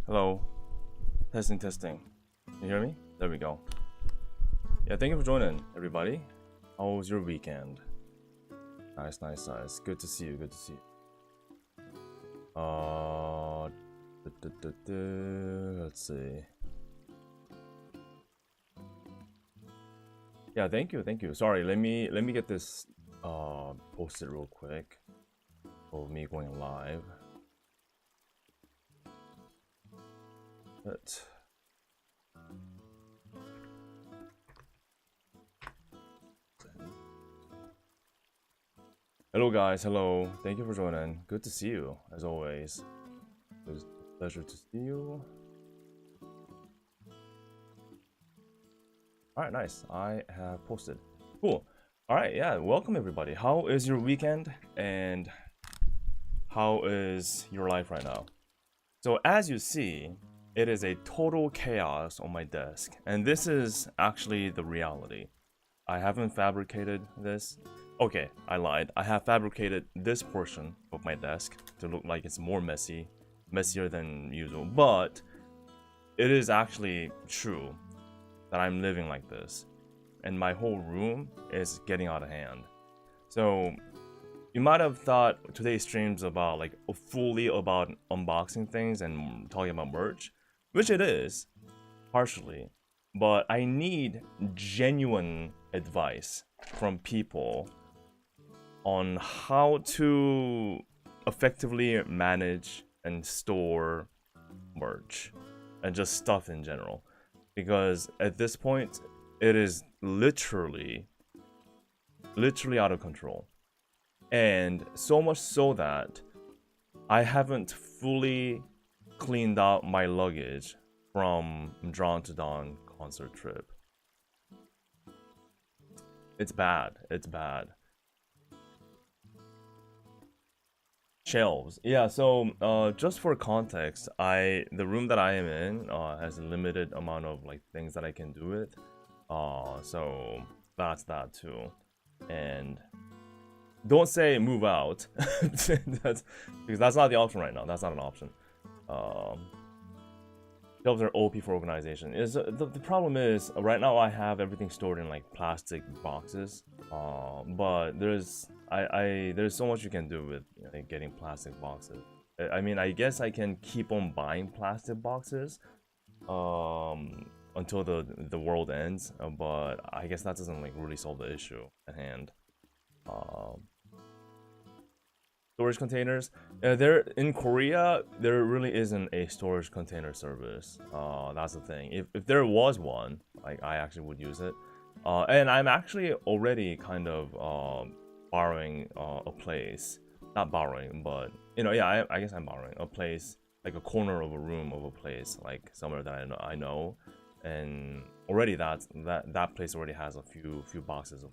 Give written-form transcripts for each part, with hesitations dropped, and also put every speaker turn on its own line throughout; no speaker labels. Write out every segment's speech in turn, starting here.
Hello. Testing, testing. You hear me? There we go. Yeah, thank you for joining, everybody. How was your weekend? Nice, nice, nice. Good to see you, good to see you. Let's see. Yeah, thank you, thank you. Sorry, let me get this posted real quick for me going live. But hello guys, hello. Thank you for joining. Good to see you, as always. It's a pleasure to see you. Alright, nice. I have posted. Cool. Alright, yeah, welcome everybody. How is your weekend? And how is your life right now? So as you see, it is a total chaos on my desk. And this is actually the reality. I haven't fabricated this. Okay, I lied. I have fabricated this portion of my desk to look like it's more messier than usual. But it is actually true that I'm living like this. And my whole room is getting out of hand. So you might have thought today's stream's about like fully about unboxing things and talking about merch, which it is, partially. But I need genuine advice from people on how to effectively manage and store merch and just stuff in general. Because at this point, it is literally out of control. And so much so that I haven't fully cleaned out my luggage from Drawn to Dawn concert trip. It's bad. It's bad. Shelves. Yeah, so just for context, the room that I am in has a limited amount of like things that I can do with. So that's that too. And don't say move out. Because that's not the option right now. That's not an option. Shelves are OP for organization. The problem is right now I have everything stored in like plastic boxes. But there's so much you can do with getting plastic boxes. I mean, I guess I can keep on buying plastic boxes until the world ends, but I guess that doesn't like really solve the issue at hand. Storage containers. There in Korea, there really isn't a storage container service. That's the thing. If there was one, like I actually would use it. And I'm actually already kind of borrowing a place. Not borrowing, but yeah, I guess I'm borrowing a place, like a corner of a room of a place, like somewhere that I know, and already that place already has a few boxes of.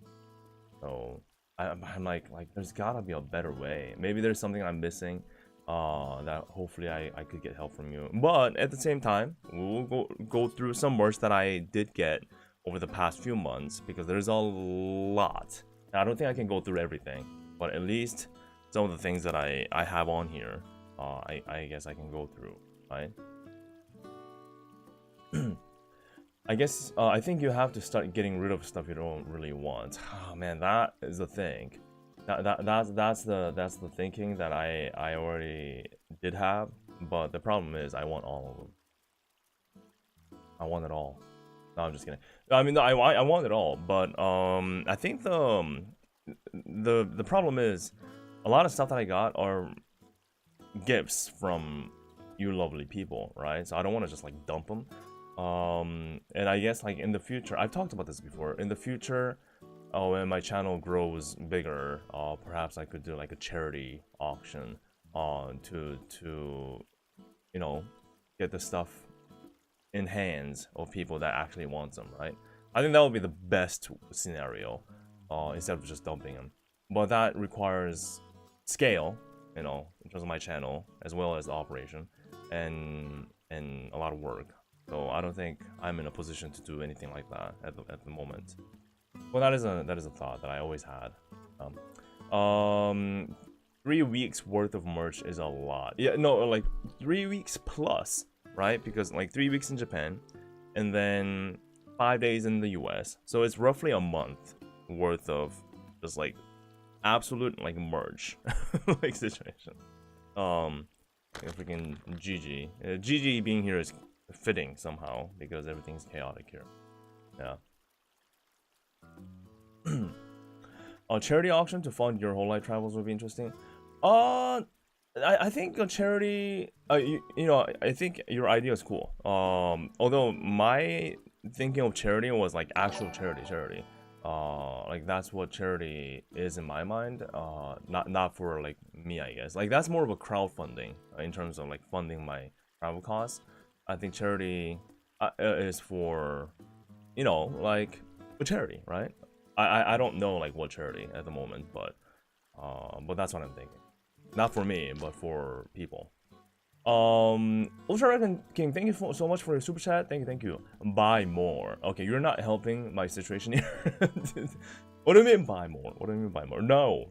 So I'm like there's gotta be a better way. Maybe there's something I'm missing that hopefully I could get help from you. But at the same time, we'll go through some merch that I did get over the past few months, because there's a lot. And I don't think I can go through everything, but at least some of the things that I have on here, I guess I can go through, right? I guess I think you have to start getting rid of stuff you don't really want. Oh man, that is the thing. That's the thinking that I already did have, but the problem is I want all of them. I want it all. No, I'm just kidding. I mean, I want it all, but I think the problem is a lot of stuff that I got are gifts from you lovely people, right? So I don't want to just like dump them. And I guess like in the future, I've talked about this before. In the future, when my channel grows bigger, perhaps I could do like a charity auction to get the stuff in hands of people that actually want them, right? I think that would be the best scenario, instead of just dumping them. But that requires scale, in terms of my channel as well as the operation, and a lot of work. So I don't think I'm in a position to do anything like that at the moment. Well, that is a thought that I always had. 3 weeks worth of merch is a lot. Yeah, no, like 3 weeks plus right? Because like 3 weeks in Japan, and then 5 days in the US. So it's roughly a month worth of just like absolute like merge like situation. Freaking GG. GG being here is fitting somehow because everything's chaotic here. Yeah. A charity auction to fund your whole life travels would be interesting. I think a charity. You know, I think your idea is cool. Although my thinking of charity was like actual charity. Like that's what charity is in my mind. Not for like me, I guess. Like that's more of a crowdfunding in terms of like funding my travel costs. I think charity is for, you know, like a charity, right? I don't know like what charity at the moment, but that's what I'm thinking. Not for me, but for people. Ultra Reckon King, thank you so much for your super chat. Thank you. Buy more. Okay, you're not helping my situation here. What do you mean buy more? What do you mean buy more? No.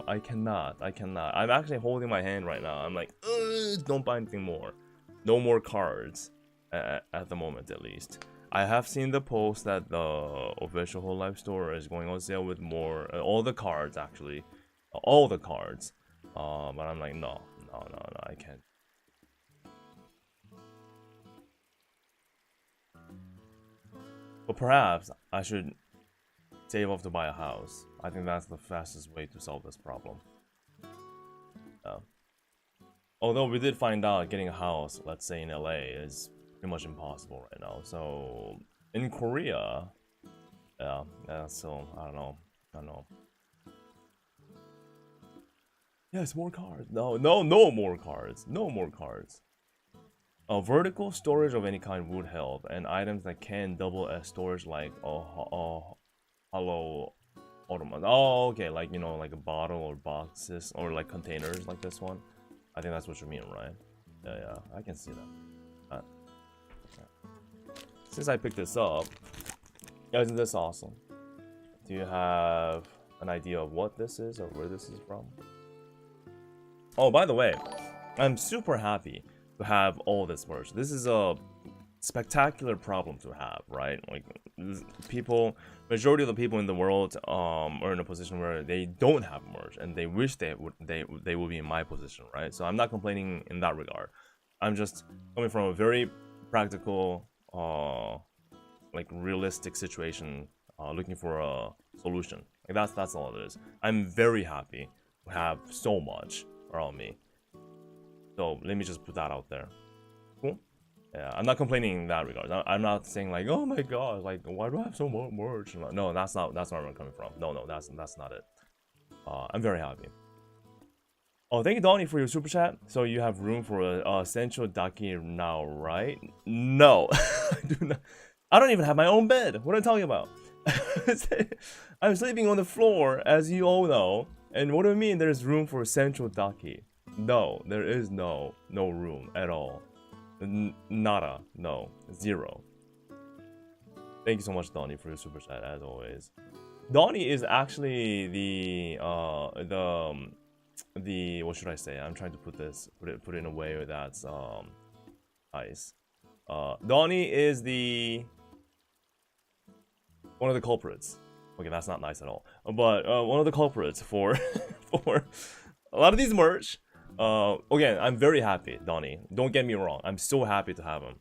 I cannot. I'm actually holding my hand right now. I'm like, don't buy anything more. No more cards at the moment, at least. I have seen the post that the official Whole Life store is going on sale with more, all the cards actually, all the cards. But I'm like, no, I can't. But perhaps I should save up to buy a house. I think that's the fastest way to solve this problem. Although we did find out getting a house, let's say in LA, is pretty much impossible right now. So in Korea, yeah. So I don't know. Yes, more cards. No more cards. No more cards. Vertical storage of any kind would help, and items that can double as storage, like hollow automat. Oh, okay, like, you know, like a bottle or boxes or like containers like this one. I think that's what you mean, right? Yeah, I can see that. Since I picked this up, isn't this awesome? Do you have an idea of what this is or where this is from? Oh, by the way, I'm super happy to have all this merch. This is a spectacular problem to have, right? Like, majority of the people in the world are in a position where they don't have merch, and they wish they would be in my position, right? So I'm not complaining in that regard. I'm just coming from a very practical, like realistic situation, looking for a solution. Like that's all it is. I'm very happy to have so much around me. So let me just put that out there. Cool. Yeah, I'm not complaining in that regard. I'm not saying like, oh my god, like why do I have so much merch? No, that's not where I'm coming from. No, that's not it. I'm very happy. Oh, thank you, Donnie, for your super chat. So you have room for a central daki now, right? No, I do not. I don't even have my own bed. What are you talking about? I'm sleeping on the floor, as you all know. And what do you mean there's room for central daki? No, there is no room at all. Nada, no, zero. Thank you so much, Donnie, for your super chat, as always. Donnie is actually the what should I say? I'm trying to put it in a way that's nice. Donnie is one of the culprits. Okay, that's not nice at all. But one of the culprits for for a lot of these merch. Again, I'm very happy, Donnie. Don't get me wrong. I'm so happy to have him.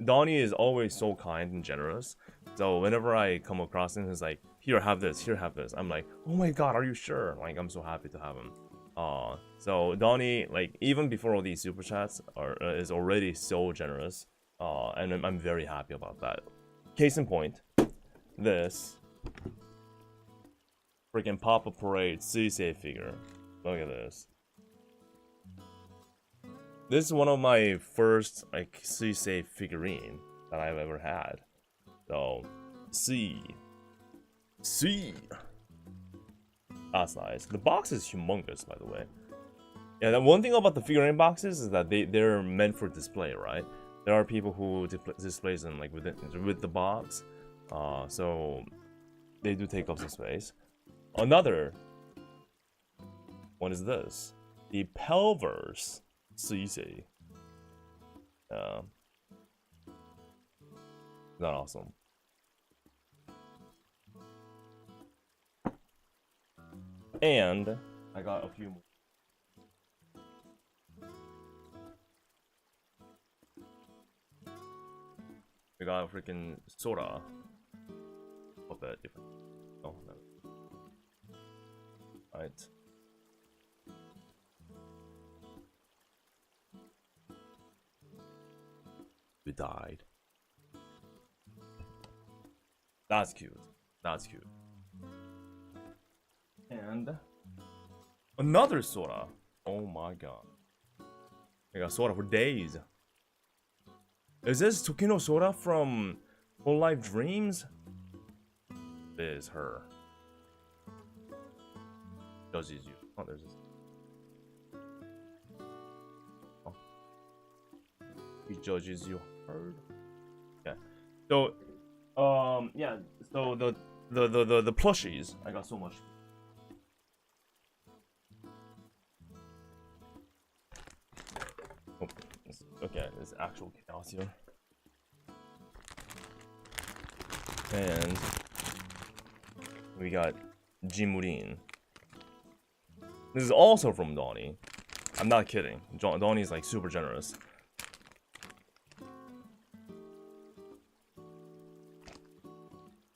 Donnie is always so kind and generous. So whenever I come across him, he's like, here, have this. Here, have this. I'm like, oh my god, are you sure? Like, I'm so happy to have him. So Donnie, like, even before all these super chats, is already so generous. And I'm very happy about that. Case in point, this freaking Papa Parade Suisei figure. Look at this. This is one of my first like Suisei figurine that I've ever had. So, see. That's nice. The box is humongous, by the way. Yeah, the one thing about the figurine boxes is that they're meant for display, right? There are people who displays them like with the box, so they do take up some space. Another one is this, the Pelverse Suisei. Yeah. Not awesome. And I got a few more. We got a freaking soda. A bit different. Oh no. Right. We died. That's cute. That's cute. And another soda. Oh my god. I got soda for days. Is this Tokino soda from Whole Life Dreams? It is her. Judges you. Oh, there's this. Oh. He judges you hard. Yeah. So, yeah. So the plushies. I got so much. Oh, okay, there's actual chaos here. And we got Jimurin. This is also from Donnie. I'm not kidding. Donnie's like super generous.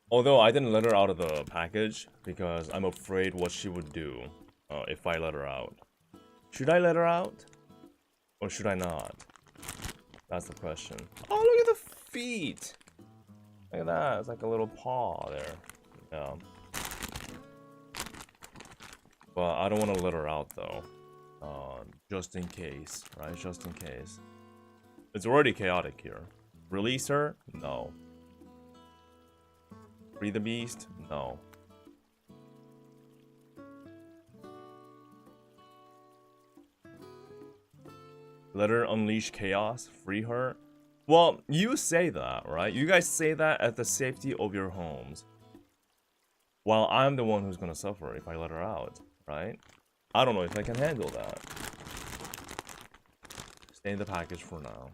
Although I didn't let her out of the package because I'm afraid what she would do if I let her out. Should I let her out? Or should I not? That's the question. Oh, look at the feet! Look at that, it's like a little paw there. Yeah. But I don't want to let her out though. Just in case, right? Just in case. It's already chaotic here. Release her? No. Free the beast? No. Let her unleash chaos? Free her? Well, you say that, right? You guys say that at the safety of your homes. While I'm the one who's gonna suffer if I let her out, right? I don't know if I can handle that. Stay in the package for now.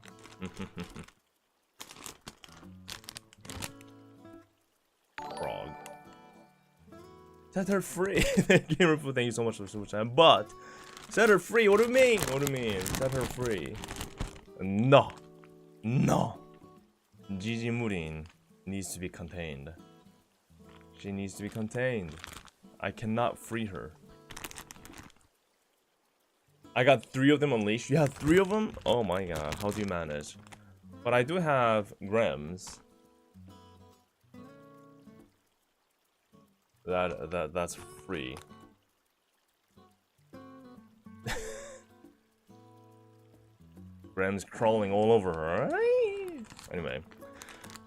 Frog. Set her free. Gamerful, thank you so much for the super chat. But set her free. What do you mean? What do you mean? Set her free. No. No. Gigi Murin needs to be contained. She needs to be contained. I cannot free her. I got 3 of them unleashed. You have 3 of them? Oh my god. How do you manage? But I do have Grems. That's free. Graham's crawling all over her. Anyway,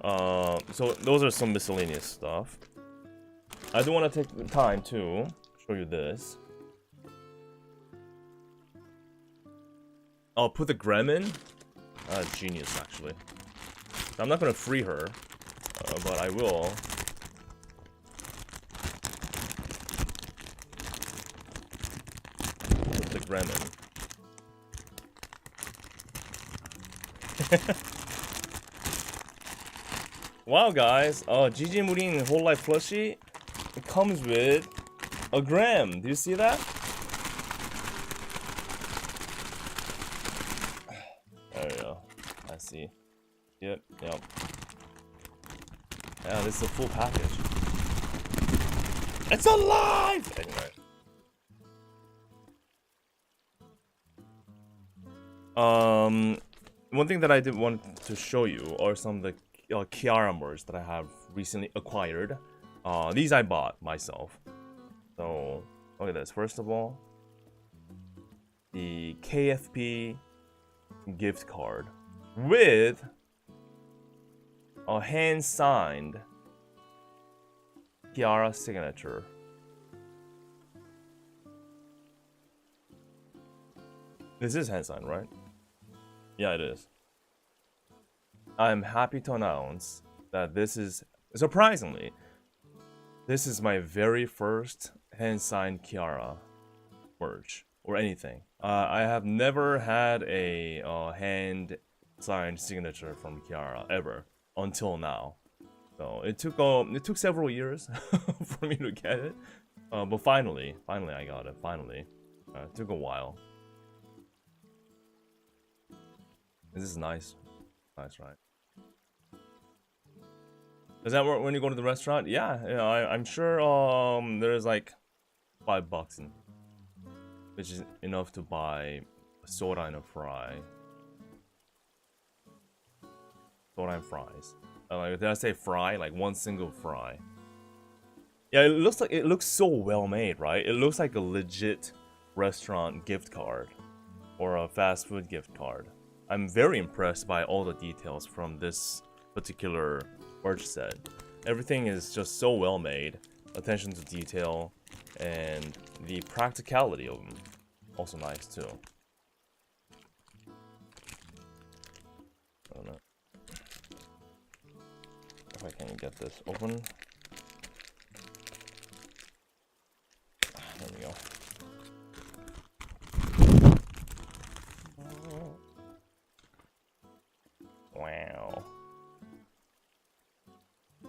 so those are some miscellaneous stuff. I do want to take the time to show you this. I'll put the Grem in. Genius, actually. I'm not gonna free her, but I will. Put the Grem in. Wow, guys! GG Murin Whole Life plushie. It comes with a Grem. Do you see that? There we go. I see. Yep. Yeah, this is a full package. It's alive! Anyway. One thing that I did want to show you are some of the Kiara merch that I have recently acquired. These I bought myself. So, look at this. First of all, the KFP gift card with a hand-signed Kiara signature. This is hand-signed, right? Yeah, it is. I'm happy to announce that this is, surprisingly, this is my very first hand-signed Kiara merch or anything. I have never had a signed signature from Kiara ever until now. So it took several years for me to get it, but finally I got it. Finally, it took a while. This is nice, right? Does that work when you go to the restaurant? Yeah, I'm sure. There's like $5 in, which is enough to buy a soda and a fry. Soda and fries. Like, did I say fry? Like one single fry. Yeah, it looks so well made, right? It looks like a legit restaurant gift card or a fast food gift card. I'm very impressed by all the details from this particular merch set. Everything is just so well made, attention to detail, and the practicality of them also nice too. I don't know if I can get this open. There we go. Wow.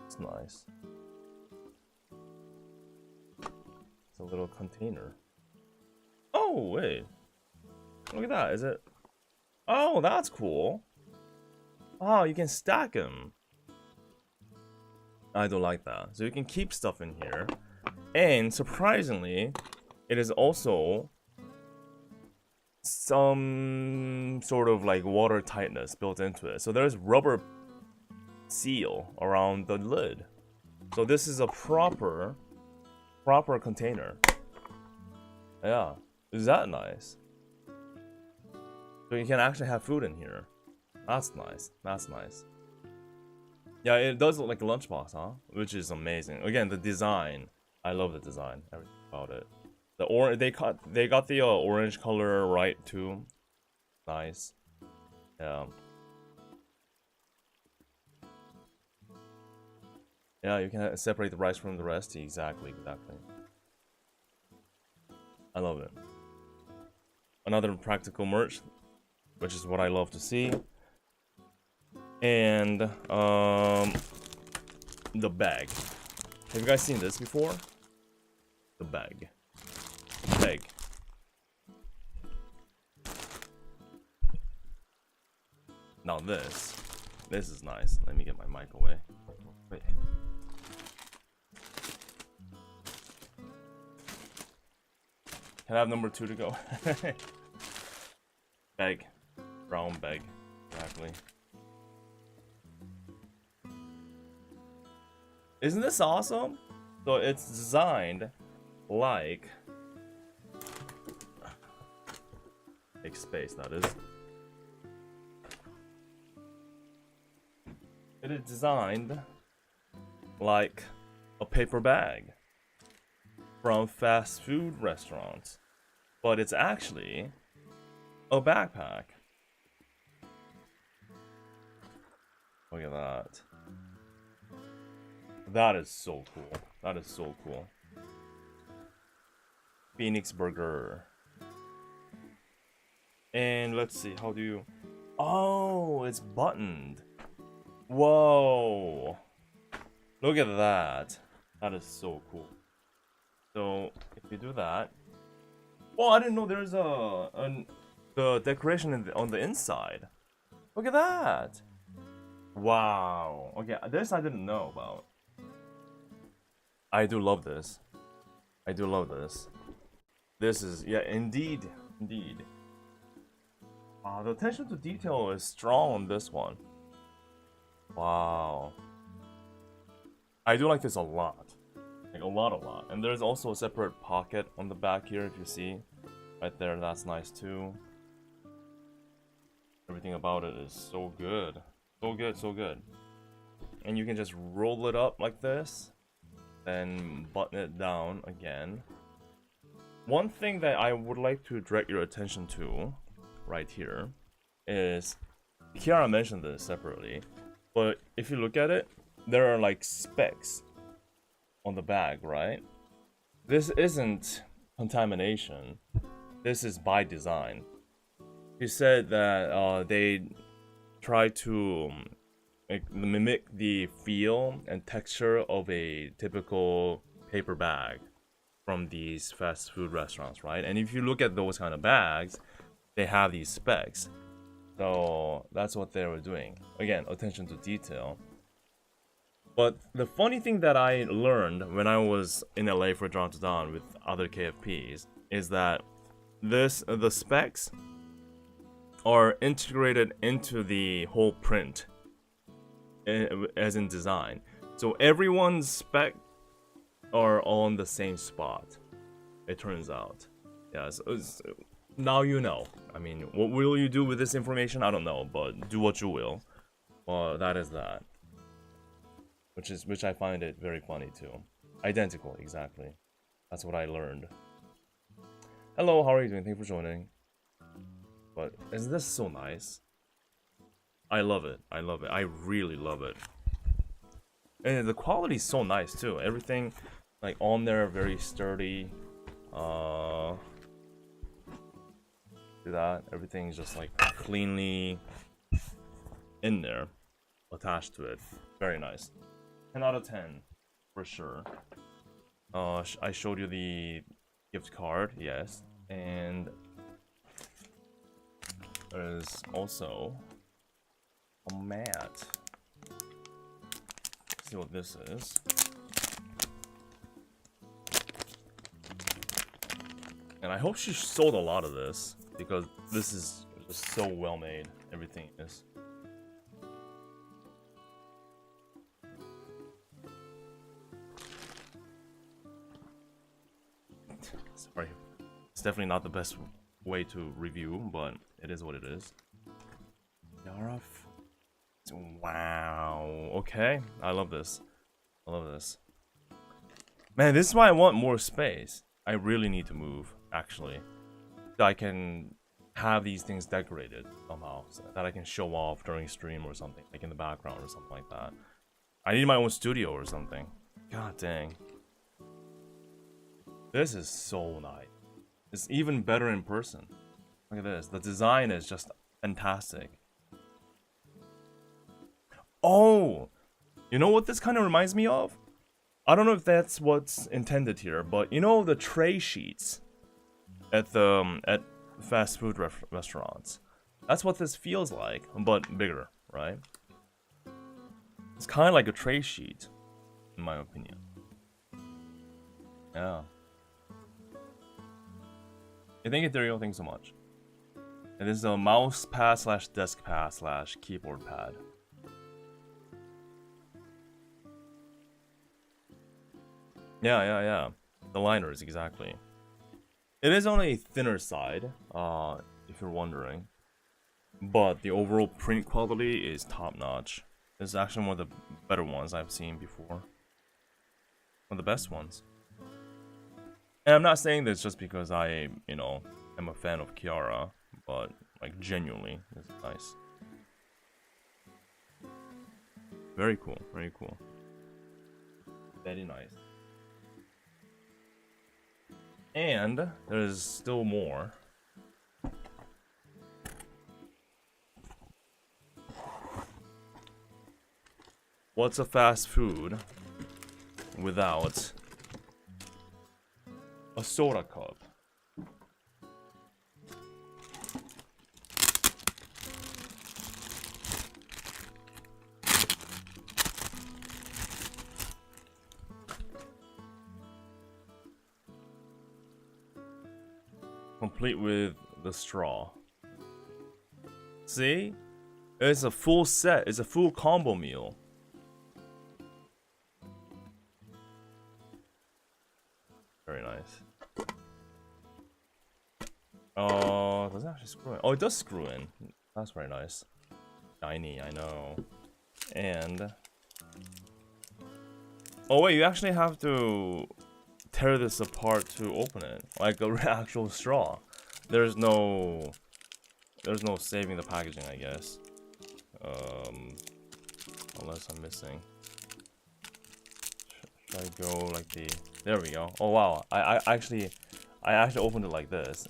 It's nice. It's a little container. Oh, wait. Look at that. Is it? Oh, that's cool. Oh, you can stack them. I don't like that. So you can keep stuff in here. And surprisingly, it is also some sort of like water tightness built into it. So there's rubber seal around the lid. So this is a proper container. Yeah, is that nice? So you can actually have food in here. That's nice. That's nice. Yeah, it does look like a lunchbox, huh? Which is amazing. Again, the design. I love the design. Everything about it. The they got the orange color right too. Nice. Yeah. Yeah, you can separate the rice from the rest. Exactly. I love it. Another practical merch, which is what I love to see. And the bag. Have you guys seen this before? The bag. Now this is nice. Let me get my mic away. Wait. Can I have number 2 to go? Bag. Brown bag. Exactly. Isn't this awesome? So it's designed like make space, that is. It is designed like a paper bag from fast food restaurants, but it's actually a backpack. Look at that. That is so cool. That is so cool. Phoenix Burger. And let's see, how do you... Oh, it's buttoned. Whoa. Look at that. That is so cool. So, if you do that... Oh, I didn't know there's the decoration on the inside. Look at that. Wow. Okay, this I didn't know about. I do love this. I do love this. This is, yeah, indeed. The attention to detail is strong on this one. Wow. I do like this a lot. Like a lot. And there's also a separate pocket on the back here, if you see. Right there, that's nice too. Everything about it is so good. So good. And you can just roll it up like this. Then button it down again. One thing that I would like to direct your attention to right here is, Kiara mentioned this separately, but if you look at it, there are like specks on the bag, right? This isn't contamination. This is by design. He said that try to mimic the feel and texture of a typical paper bag from these fast food restaurants, right? And if you look at those kind of bags, they have these specs. So that's what they were doing. Again, attention to detail. But the funny thing that I learned when I was in LA for Drawn to Dawn with other KFPs is that the specs are integrated into the whole print, as in design. So everyone's spec are on the same spot, it turns out. Yeah, so now you know. I mean, what will you do with this information? I don't know, but do what you will. Well, that is that. Which I find it very funny too. Identical, exactly. That's what I learned. Hello, how are you doing? Thank you for joining. But isn't this so nice? I love it. I love it. I really love it. And the quality is so nice too. Everything like on there very sturdy. Do that. Everything's just like cleanly in there, attached to it. Very nice. 10 out of 10 for sure. I showed you the gift card, yes, and there's also a mat. Let's see what this is. And I hope she sold a lot of this because this is just so well made. Everything is. Sorry, it's definitely not the best way to review, but it is what it is. Yara. Wow. Okay, I love this. I love this. Man, this is why I want more space. I really need to move, actually. So I can have these things decorated somehow, so that I can show off during stream or something, like in the background or something like that. I need my own studio or something. God dang. This is so nice. It's even better in person. Look at this. The design is just fantastic. Oh! You know what this kind of reminds me of? I don't know if that's what's intended here, but you know the tray sheets at fast food restaurants. That's what this feels like, but bigger, right? It's kind of like a tray sheet, in my opinion. Yeah. Thank you, Ethereal. Thanks so much. And this is a mouse pad slash desk pad slash keyboard pad. Yeah. The liners, exactly. It is on a thinner side, if you're wondering. But the overall print quality is top notch. It's actually one of the better ones I've seen before. One of the best ones. And I'm not saying this just because I, you know, am a fan of Kiara, but like genuinely, it's nice. Very cool, very cool. Very nice. And there's still more. What's a fast food without a soda cup? Complete with the straw. See? It's a full set. It's a full combo meal. Very nice. Does it actually screw in? Oh, it does screw in. That's very nice. Shiny, I know. And... oh wait, you actually have to tear this apart to open it, like an actual straw. There's no saving the packaging, I guess. Unless I'm missing. Should I go like the? There we go. Oh wow, I actually opened it like this,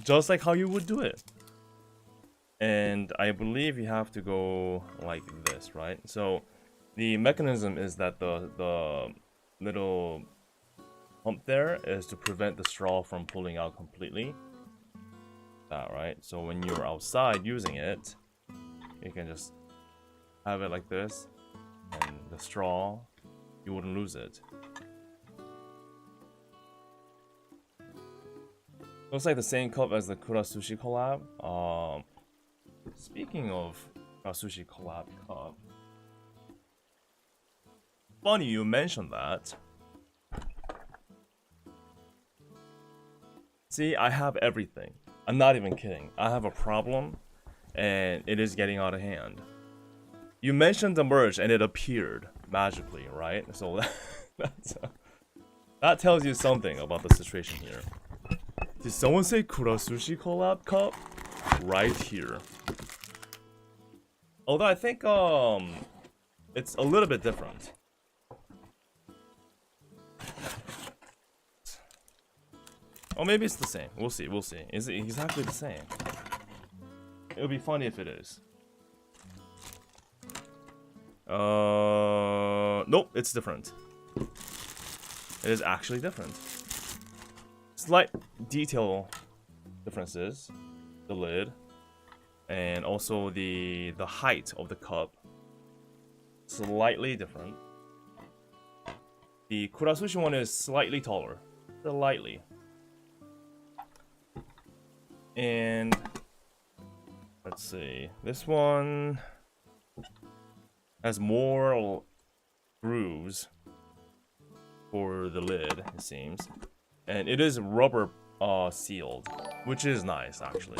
just like how you would do it. And I believe you have to go like this, right? So the mechanism is that the little pump there is to prevent the straw from pulling out completely. That, right? So when you're outside using it, you can just have it like this, and the straw, you wouldn't lose it. Looks like the same cup as the Kura Sushi collab. Speaking of Kura Sushi collab cup, funny you mentioned that. See, I have everything. I'm not even kidding. I have a problem, and it is getting out of hand. You mentioned the merge, and it appeared magically, right? So that tells you something about the situation here. Did someone say Kura Sushi collab cup? Right here. Although I think it's a little bit different. Oh, maybe it's the same. We'll see, we'll see. Is it exactly the same? It would be funny if it is. Nope, it's different. It is actually different. Slight detail differences. The lid. And also the height of the cup. Slightly different. The Kura Sushi one is slightly taller. Slightly. And let's see. This one has more grooves for the lid, it seems. And it is rubber sealed, which is nice, actually.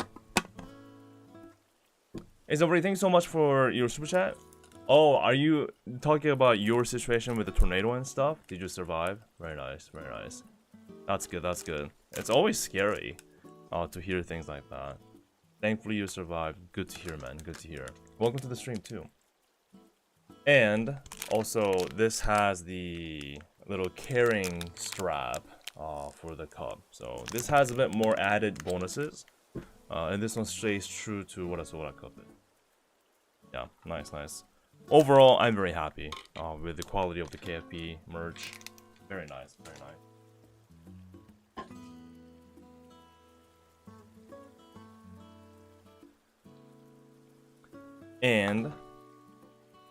Is everything so much for your super chat? Oh, are you talking about your situation with the tornado and stuff? Did you survive? Very nice, very nice. That's good, that's good. It's always scary to hear things like that. Thankfully you survived. Good to hear, man, good to hear. Welcome to the stream too. And also this has the little carrying strap for the cup. So this has a bit more added bonuses. And this one stays true to what a soda cup is. Yeah, nice, nice. Overall, I'm very happy with the quality of the KFP merch. Very nice, very nice. And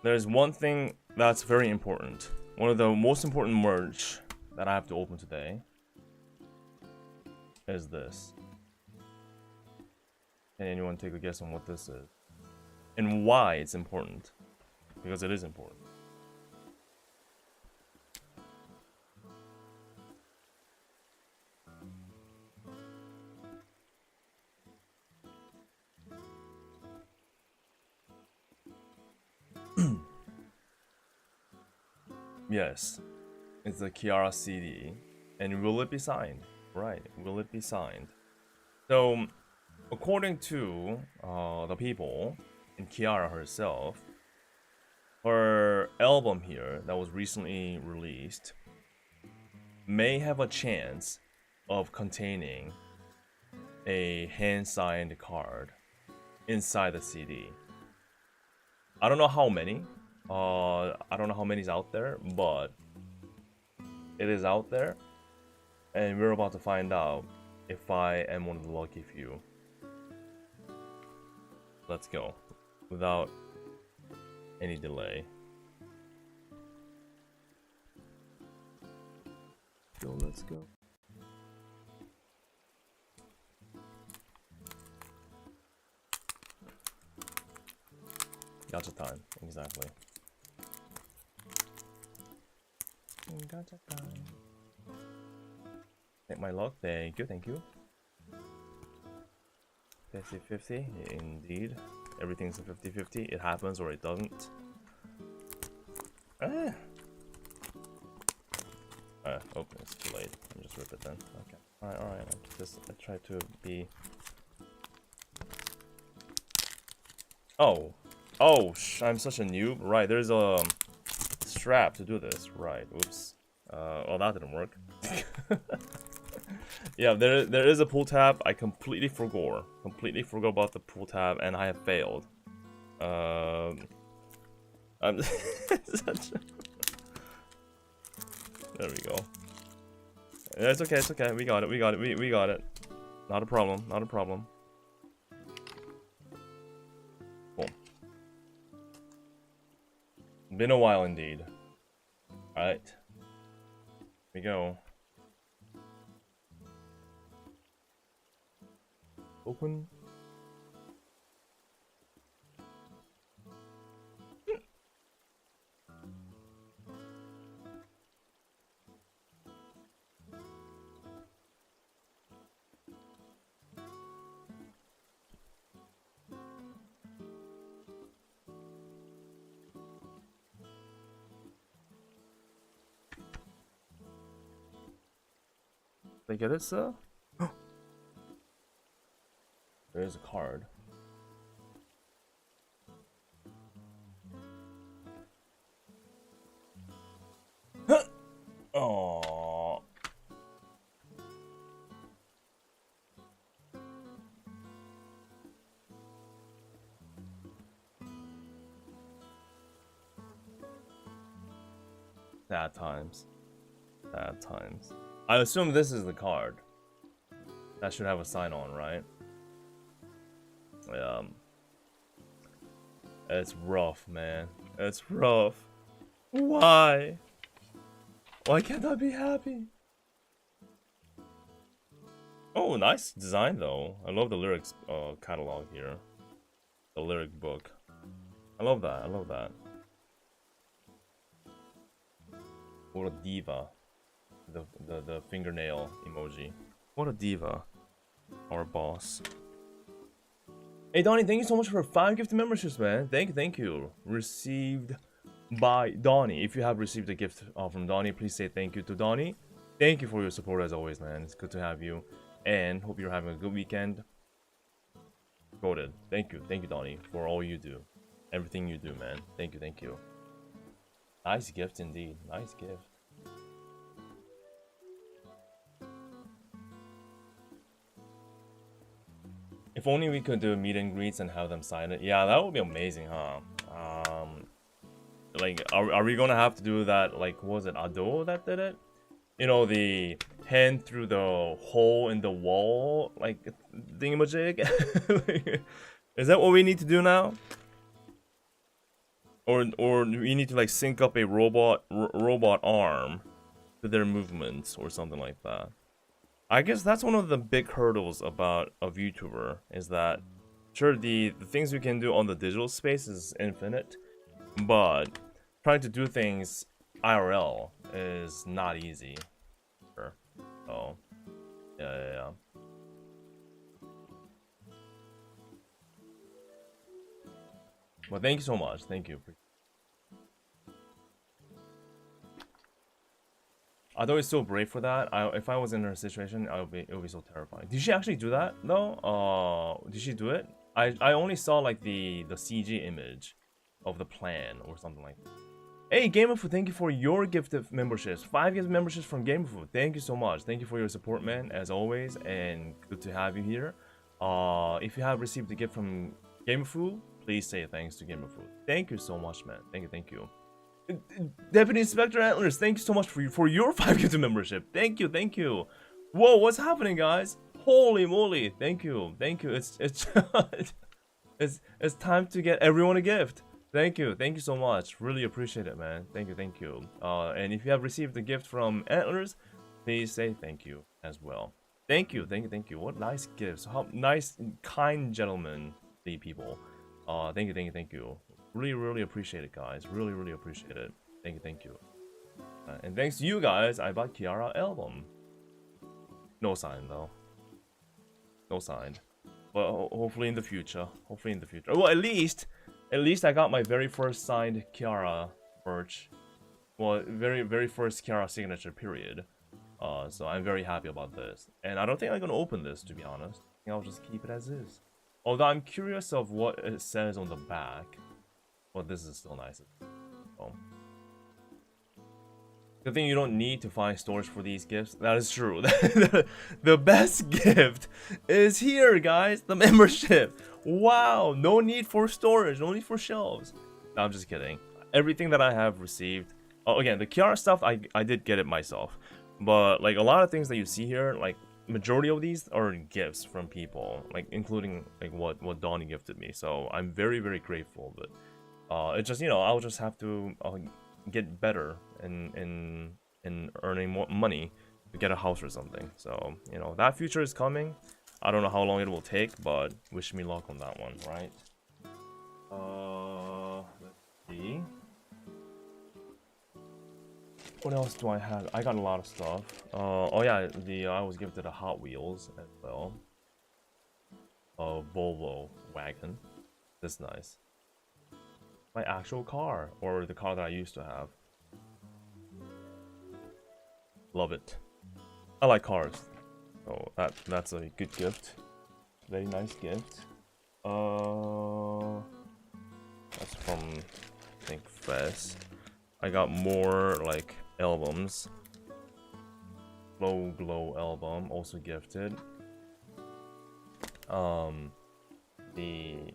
there's one thing that's very important. One of the most important merch that I have to open today is this. Can anyone take a guess on what this is? And why it's important? Because it is important. Yes, it's the Kiara CD. And will it be signed? Right, will it be signed? So, according to the people and Kiara herself, her album here that was recently released may have a chance of containing a hand-signed card inside the CD. I don't know how many. I don't know how many's out there, but it is out there, and we're about to find out if I am one of the lucky few. Let's go, without any delay. Let's go. Gacha time, exactly. Gacha time. Take my luck, thank you, thank you. 50-50, indeed. Everything's a 50-50. It happens or it doesn't. Oh, it's too late. I'll just rip it then. Okay. Alright. I try to be... Oh, I'm such a noob. Right, there's a strap to do this. Right, oops. Well, that didn't work. Yeah, there is a pull tab. I completely forgot about the pull tab, and I have failed. I'm such a... There we go. It's okay, it's okay. We got it, we got it, we got it. Not a problem, not a problem. Cool. Been a while indeed. Alright. Here we go. Open. Did I get it, sir? There's a card. Oh. Sad times. Sad times. I assume this is the card. That should have a sign on, right? It's rough, man. It's rough. Why? Why can't I be happy? Oh, nice design though. I love the lyrics catalog here. The lyric book. I love that. I love that. What a diva. The fingernail emoji. What a diva. Our boss. Hey Donnie, thank you so much for 5 gift memberships, man. Thank you. Received by Donnie. If you have received a gift from Donnie, please say thank you to Donnie. Thank you for your support as always, man. It's good to have you. And hope you're having a good weekend. Voted. Thank you, Donnie, for all you do. Everything you do, man. Thank you. Nice gift indeed. Nice gift. If only we could do meet and greets and have them sign it. Yeah, that would be amazing, huh? Like, are we gonna have to do that? Like, was it Ado that did it? You know, the hand through the hole in the wall, like thingamajig. Like, is that what we need to do now? Or we need to like sync up a robot arm to their movements or something like that. I guess that's one of the big hurdles about a VTuber, is that sure the things we can do on the digital space is infinite, but trying to do things IRL is not easy. Sure. So yeah. Well, thank you so much. Thank you. Ado is so brave for that. If I was in her situation, it would be so terrifying. Did she actually do that though? Did she do it? I only saw like the CG image of the plan or something like that. Hey, GamerFood, thank you for your gift of memberships. 5 gift memberships from GamerFood. Thank you so much. Thank you for your support, man, as always, and good to have you here. If you have received a gift from GamerFood, please say thanks to GamerFood. Thank you so much, man. Thank you. Deputy Inspector Antlers, thank you so much for your 5 gift membership. Thank you. Whoa, what's happening, guys? Holy moly! Thank you. It's it's time to get everyone a gift. Thank you so much. Really appreciate it, man. Thank you. And if you have received a gift from Antlers, please say thank you as well. Thank you. What nice gifts. How nice, kind gentlemen, the people. Thank you. Really appreciate it, guys. Really appreciate it. Thank you. And thanks to you guys, I bought Kiara album. No sign though. No sign. But hopefully in the future. Well, at least I got my very first signed Kiara merch. Well, very first Kiara signature period. So I'm very happy about this. And I don't think I'm gonna open this, to be honest. I think I'll just keep it as is. Although I'm curious of what it says on the back. Well, this is still nice. Oh. The thing, you don't need to find storage for these gifts. That is true. The best gift is here, guys. The membership. Wow. No need for storage. No need for shelves. No, I'm just kidding. Everything that I have received. Oh, again, the Kiara stuff, I did get it myself. But like a lot of things that you see here, like majority of these are gifts from people, like including like what Donnie gifted me. So I'm very, very grateful. But it's just, you know, I'll just have to get better in earning more money to get a house or something. So, you know, that future is coming. I don't know how long it will take, but wish me luck on that one, right? Let's see. What else do I have? I got a lot of stuff. Oh yeah, I was gifted a Hot Wheels as well. A Volvo wagon. That's nice. My actual car, or the car that I used to have. Love it. I like cars. So that's a good gift. Very nice gift. That's from, I think, Fez. I got more like albums. Glow album, also gifted. The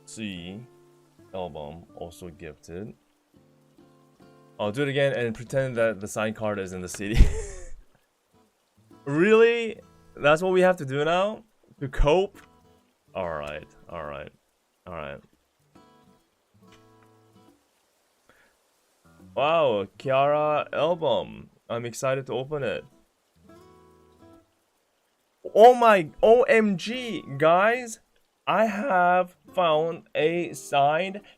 C album, also gifted. I'll do it again and pretend that the signed card is in the city. Really? That's what we have to do now? To cope? Alright. Wow, Kiara album. I'm excited to open it. Oh my, OMG, guys. I have found a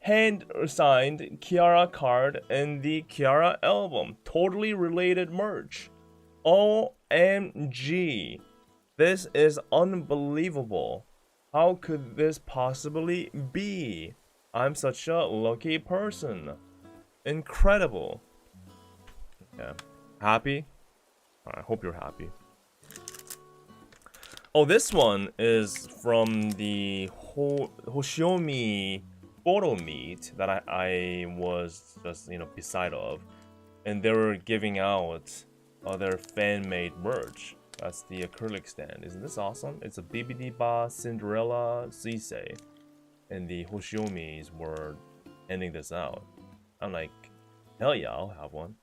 hand-signed Kiara card in the Kiara album. Totally related merch. OMG. This is unbelievable. How could this possibly be? I'm such a lucky person. Incredible. Yeah. Happy? I hope you're happy. Oh, this one is from the Hoshiomi photo meet that I was just, you know, beside of. And they were giving out their fan-made merch. That's the acrylic stand. Isn't this awesome? It's a Bibidiba Cinderella Zise. And the Hoshiomis were handing this out. I'm like, hell yeah, I'll have one.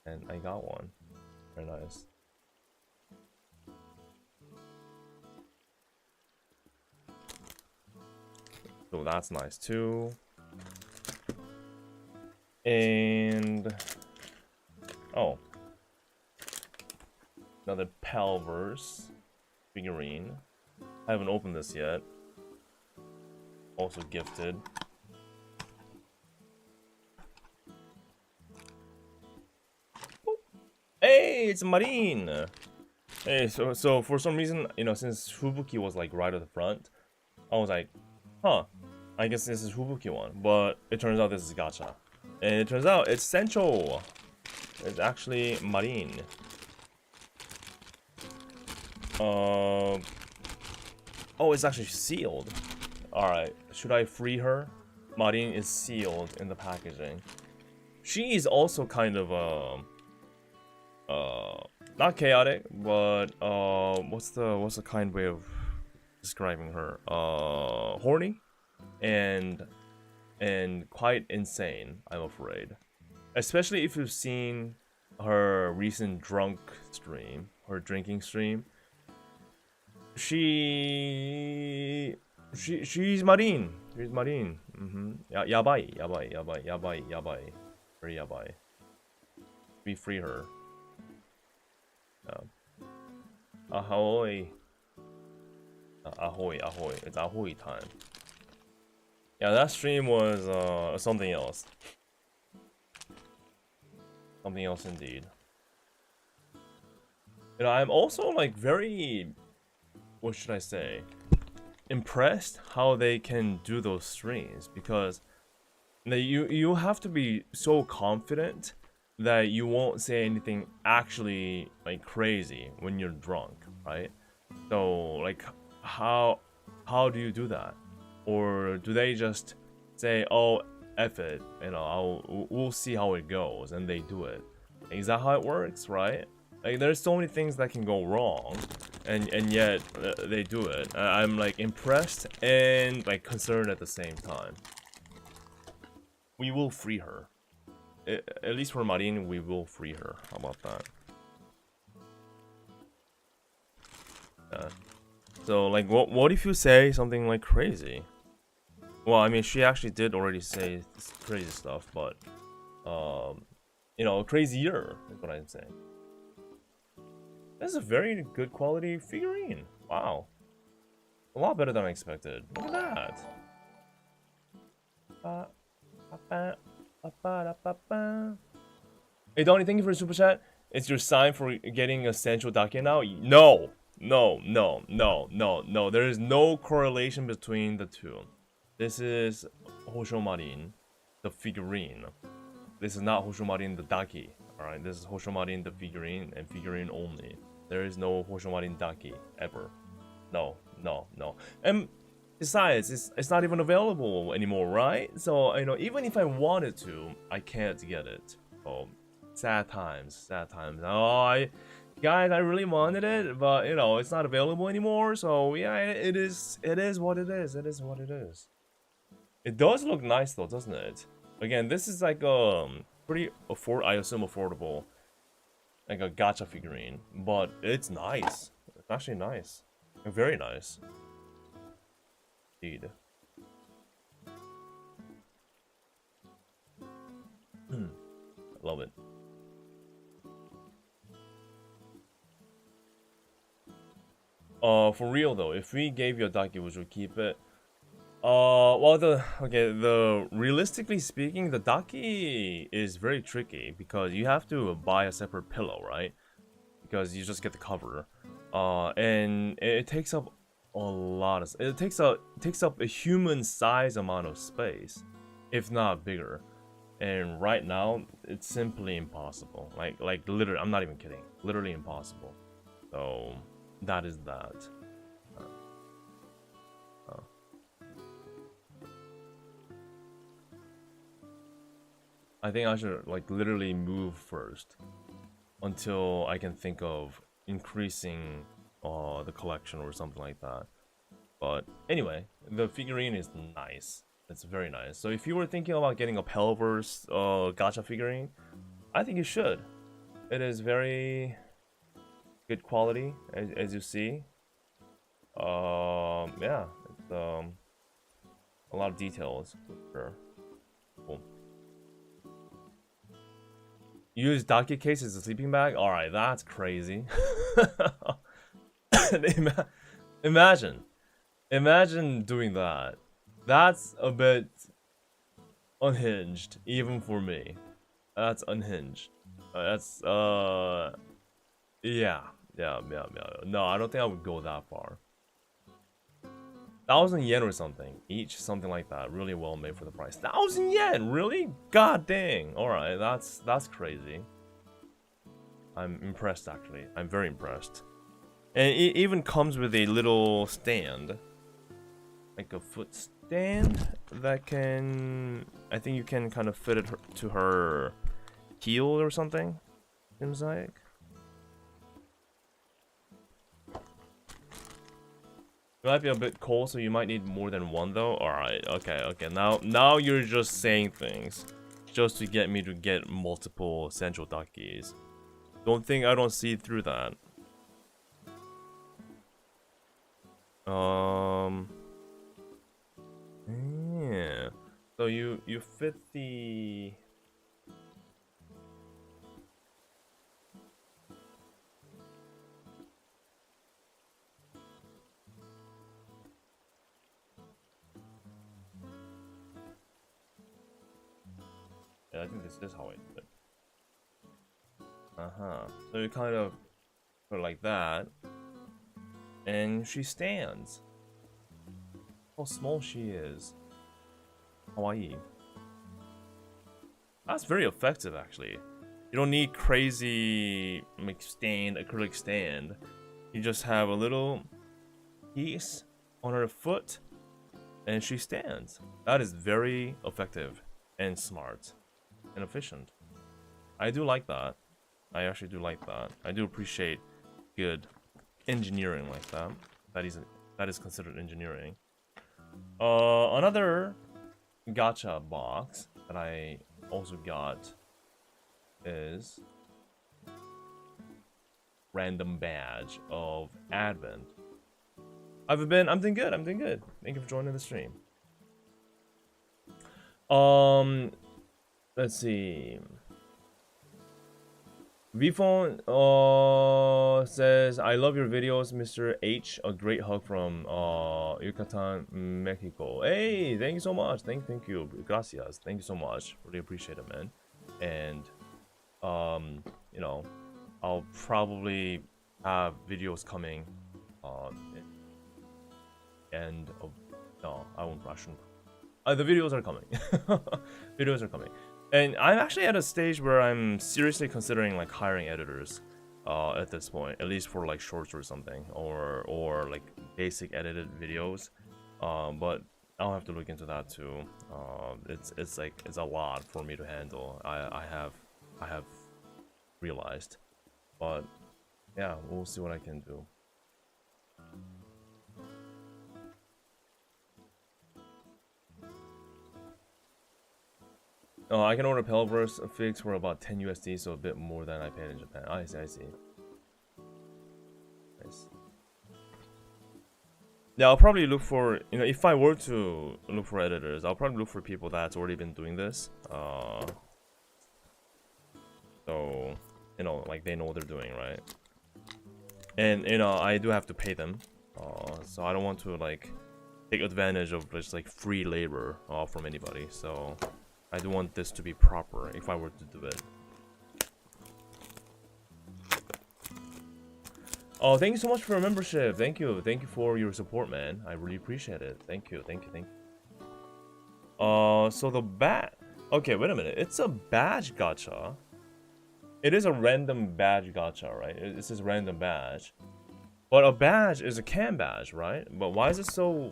And I got one. Very nice. So that's nice too. And oh, another Palverse figurine. I haven't opened this yet. Also gifted. Hey, it's Marine. Hey, so for some reason, you know, since hwikky was like right at the front, I was like, huh, I guess this is hwikky one. But it turns out this is gacha, and it turns out it's Sencho. It's actually Marine. Oh, it's actually sealed. All right, should I free her? Marine is sealed in the packaging. She is also kind of not chaotic, but what's the kind way of describing her? Horny and quite insane, I'm afraid. Especially if you've seen her recent drinking stream. She's Marine. She's Marine. Yabai. Very yabai. We free her. Ahoy. Ahoy. It's ahoy time. Yeah, that stream was something else. Something else indeed. You know, I'm also like very, what should I say, impressed how they can do those streams, because you have to be so confident that you won't say anything actually like crazy when you're drunk, right? So like how do you do that? Or do they just say, oh, F it, you know, we'll see how it goes, and they do it? Is that how it works, right? Like, there's so many things that can go wrong, and yet they do it. I'm like impressed and like concerned at the same time. We will free her. At least for Marine, we will free her. How about that? So like, what if you say something like crazy? Well, I mean, she actually did already say crazy stuff, but you know, crazier is what I'm saying. That's a very good quality figurine. Wow. A lot better than I expected. Look at that. Hey Donnie, thank you for the super chat. It's your sign for getting a central dake now? No. No. There is no correlation between the two. This is Hosho Marin, the figurine. This is not Hosho Marin the dake. Alright, this is Hosho Marin the figurine and figurine only. There is no Hosho Marin dake ever. No. And besides, it's not even available anymore, right? So, you know, even if I wanted to, I can't get it. Oh, sad times. Oh, guys, I really wanted it, but you know, it's not available anymore. So yeah, it is what it is. It is what it is. It does look nice though, doesn't it? Again, this is like pretty I assume affordable, like a gacha figurine, but it's nice. It's actually nice, very nice. Indeed. Love it. For real though, if we gave you a dake, would you keep it? Well, the realistically speaking, the dake is very tricky because you have to buy a separate pillow, right? Because you just get the cover, and it takes up a lot of. It takes up a human size amount of space, if not bigger. And right now, it's simply impossible. Like literally, I'm not even kidding. Literally impossible. So that is that. I think I should like literally move first until I can think of increasing the collection or something like that. But anyway, the figurine is nice. It's very nice. So if you were thinking about getting a Pelverse gacha figurine, I think you should. It is very good quality, as you see. Yeah, it's a lot of details for sure. Cool. Use dake case as a sleeping bag? Alright, that's crazy. Imagine doing that. That's a bit unhinged, even for me. That's unhinged. Yeah. No, I don't think I would go that far. 1,000 yen or something each, something like that. Really well made for the price. 1,000 yen, really? God dang. All right, that's crazy. I'm impressed actually. I'm very impressed. And it even comes with a little stand, like a foot stand that can. I think you can kind of fit it to her heel or something. Seems like. It might be a bit cold, so you might need more than one though. Alright, okay. Now you're just saying things just to get me to get multiple central dakes. Don't think I don't see through that. Yeah. So you fit the. Yeah, I think this is how I do it. So you kind of put it like that, and she stands. How small she is. Kawaii. That's very effective, actually. You don't need crazy like acrylic stand. You just have a little piece on her foot, and she stands. That is very effective and smart and efficient. I do like that. I actually do like that. I do appreciate good engineering like that. That is considered engineering. Another gacha box that I also got is random badge of Advent. I'm doing good. I'm doing good. Thank you for joining the stream. Let's see. Vphone says, I love your videos, Mr. H. A great hug from Yucatan, Mexico. Hey, thank you so much. Thank you. Gracias. Thank you so much. Really appreciate it, man. And you know, I'll probably have videos coming end of no, I shouldn't. The videos are coming. Videos are coming. And I'm actually at a stage where I'm seriously considering like hiring editors at this point, at least for like shorts or something, or like basic edited videos. But I'll have to look into that too. It's a lot for me to handle. I have realized, but yeah, we'll see what I can do. I can order Pelverse figs for about 10 USD, so a bit more than I paid in Japan. I see. Nice. Yeah, I'll probably look for, if I were to look for editors, I'll probably look for people that's already been doing this. So, like they know what they're doing, right? And, I do have to pay them. So I don't want to, like, take advantage of just, like, free labor from anybody, so I do want this to be proper if I were to do it. Oh, thank you so much for your membership. Thank you for your support, man. I really appreciate it. Thank you. So the okay, wait a minute. It's a badge gacha. It is a random badge gacha, right? It says random badge. But a badge is a cam badge, right? But why is the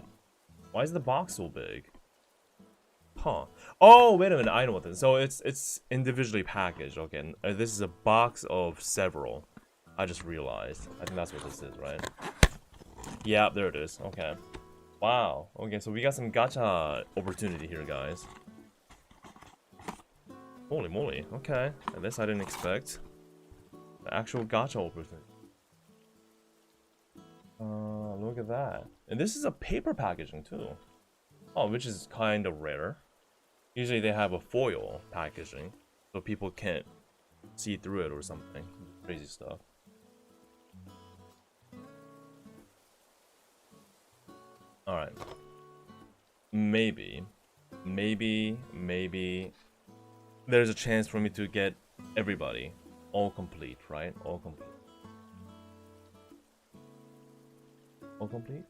box so big? Huh. Oh, wait a minute. I know what this is. So it's individually packaged. Okay, this is a box of several. I just realized. I think that's what this is, right? Yeah, there it is. Okay. Wow. Okay, so we got some gacha opportunity here, guys. Holy moly. Okay. And this I didn't expect. The actual gacha opportunity. Look at that. And this is a paper packaging too. Oh, which is kind of rare. Usually they have a foil packaging, so people can't see through it or something. Crazy stuff. Alright. Maybe there's a chance for me to get everybody all complete, right? All complete. All complete?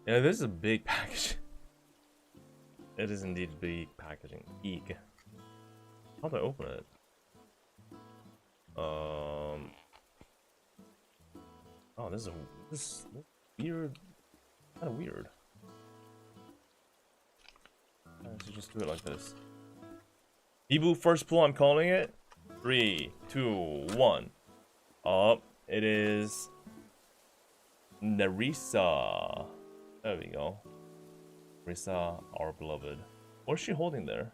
Yeah, this is a big package. It is indeed big packaging. Eek. How do I open it? Oh, this is weird. Kind of weird. Let's just do it like this. Ibu first pull, I'm calling it. 3, 2, 1. Up. It is Nerissa. There we go. Nerissa, our beloved. What is she holding there?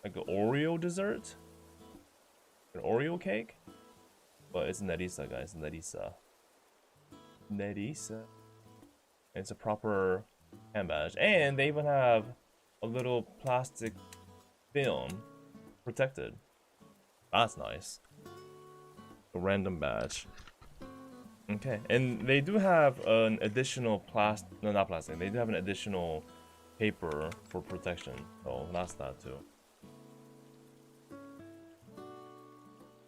Like an Oreo dessert? An Oreo cake? But it's Nerissa, guys. Nerissa. It's a proper hand badge. And they even have a little plastic film protected. That's nice. A random badge. Okay, and they do have an additional they do have an additional paper for protection. So that's that too.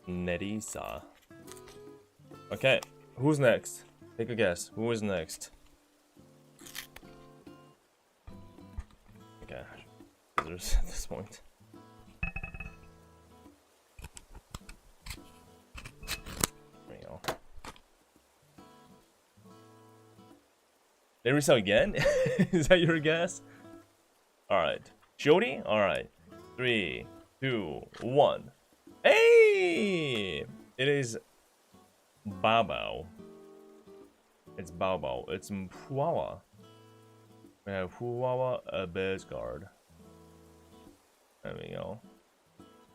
Nerissa. Okay, who's next? Take a guess. Who is next? Okay, scissors at this point. There you go. Nerissa again? Is that your guess? Alright. Jody? Alright. 3, 2, 1. Hey! It is Bao. It's Bao. It's Mpuawa. We have Huawa, a base guard. There we go.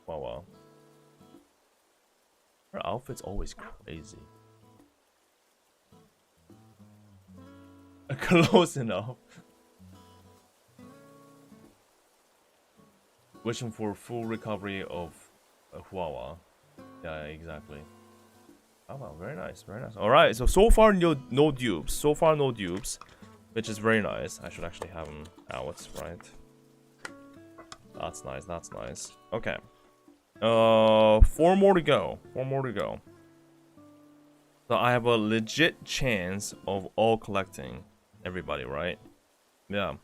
Huawa. Her outfit's always crazy. Close enough. Wishing for full recovery of Huawa. Yeah, exactly. Oh wow, very nice, very nice. Alright, so far no dupes. So far no dupes. Which is very nice. I should actually have them out, right? That's nice, that's nice. Okay. 4 more to go. 4 more to go. So I have a legit chance of all collecting everybody, right? Yeah.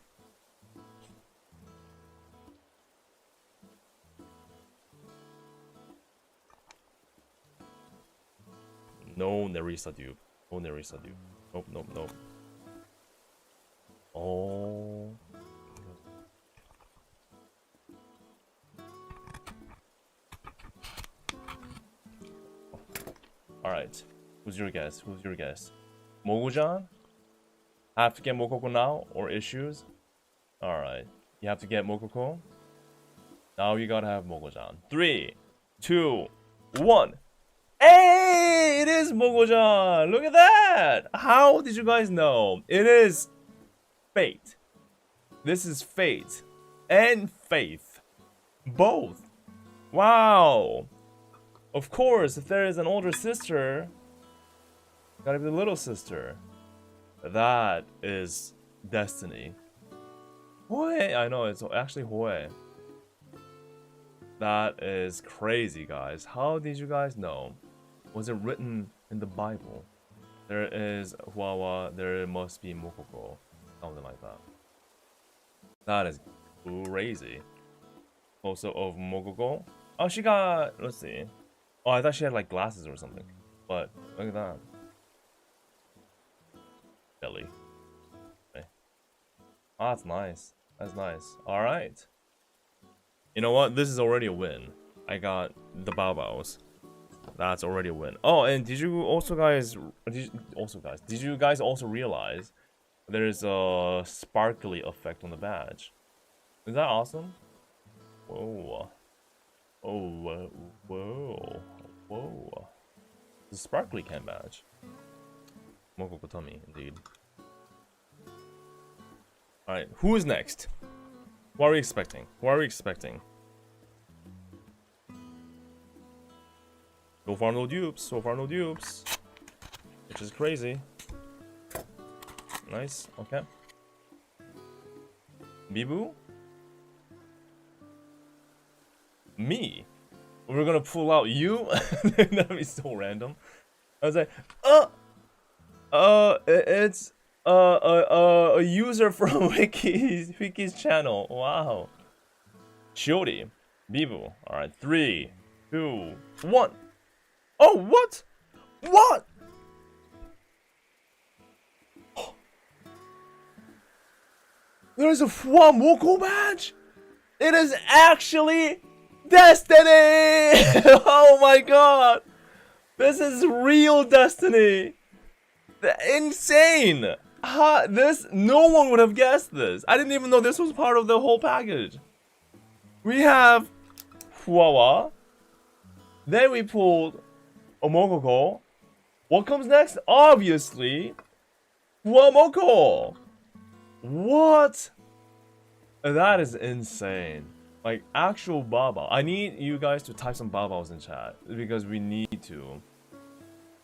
No Nerissa dupe. No Nerissa dupe. Nope, nope, nope. Oh. Alright. Who's your guess? Who's your guess? Mogujan? Have to get Mokoko now? Or issues? Alright. You have to get Mokoko? Now you gotta have Mogojan. 3, 2, 1. Hey! It is Mogojan! Look at that! How did you guys know? It is fate. This is fate. And faith. Both. Wow. Of course, if there is an older sister, gotta be the little sister. That is destiny. Hoi! I know, it's actually Hoi. That is crazy, guys. How did you guys know? Was it written in the Bible? There is Huawa, there must be Mokoko. Something like that. That is crazy. Also of Mokoko. Oh, she got, let's see. Oh, I thought she had like glasses or something. But look at that. Belly. Okay. Oh, that's nice. That's nice. Alright. You know what? This is already a win. I got the Baobaos. That's already a win. Oh, and did you guys also realize there's a sparkly effect on the badge? Is that awesome? Whoa. Oh, whoa. Whoa. The sparkly can badge. Mokoko Tummy, indeed. Alright, who is next? What are we expecting? What are we expecting? So far no dupes, so far no dupes. Which is crazy. Nice, okay. Bibu? Me? We're gonna pull out you? That'd be so random. I was like, it's a user from hwikky's channel. Wow. Shiori, Bibu. Alright, 3, 2, 1. Oh, what? What? There's a Fuamoko badge? It is actually Destiny! Oh my god! This is real Destiny! Insane! No one would have guessed this. I didn't even know this was part of the whole package. We have Huawa. Then we pulled Omokoko. What comes next? Obviously, Huamoko. What? That is insane. Like, actual Baba. I need you guys to type some Babas in chat, because we need to.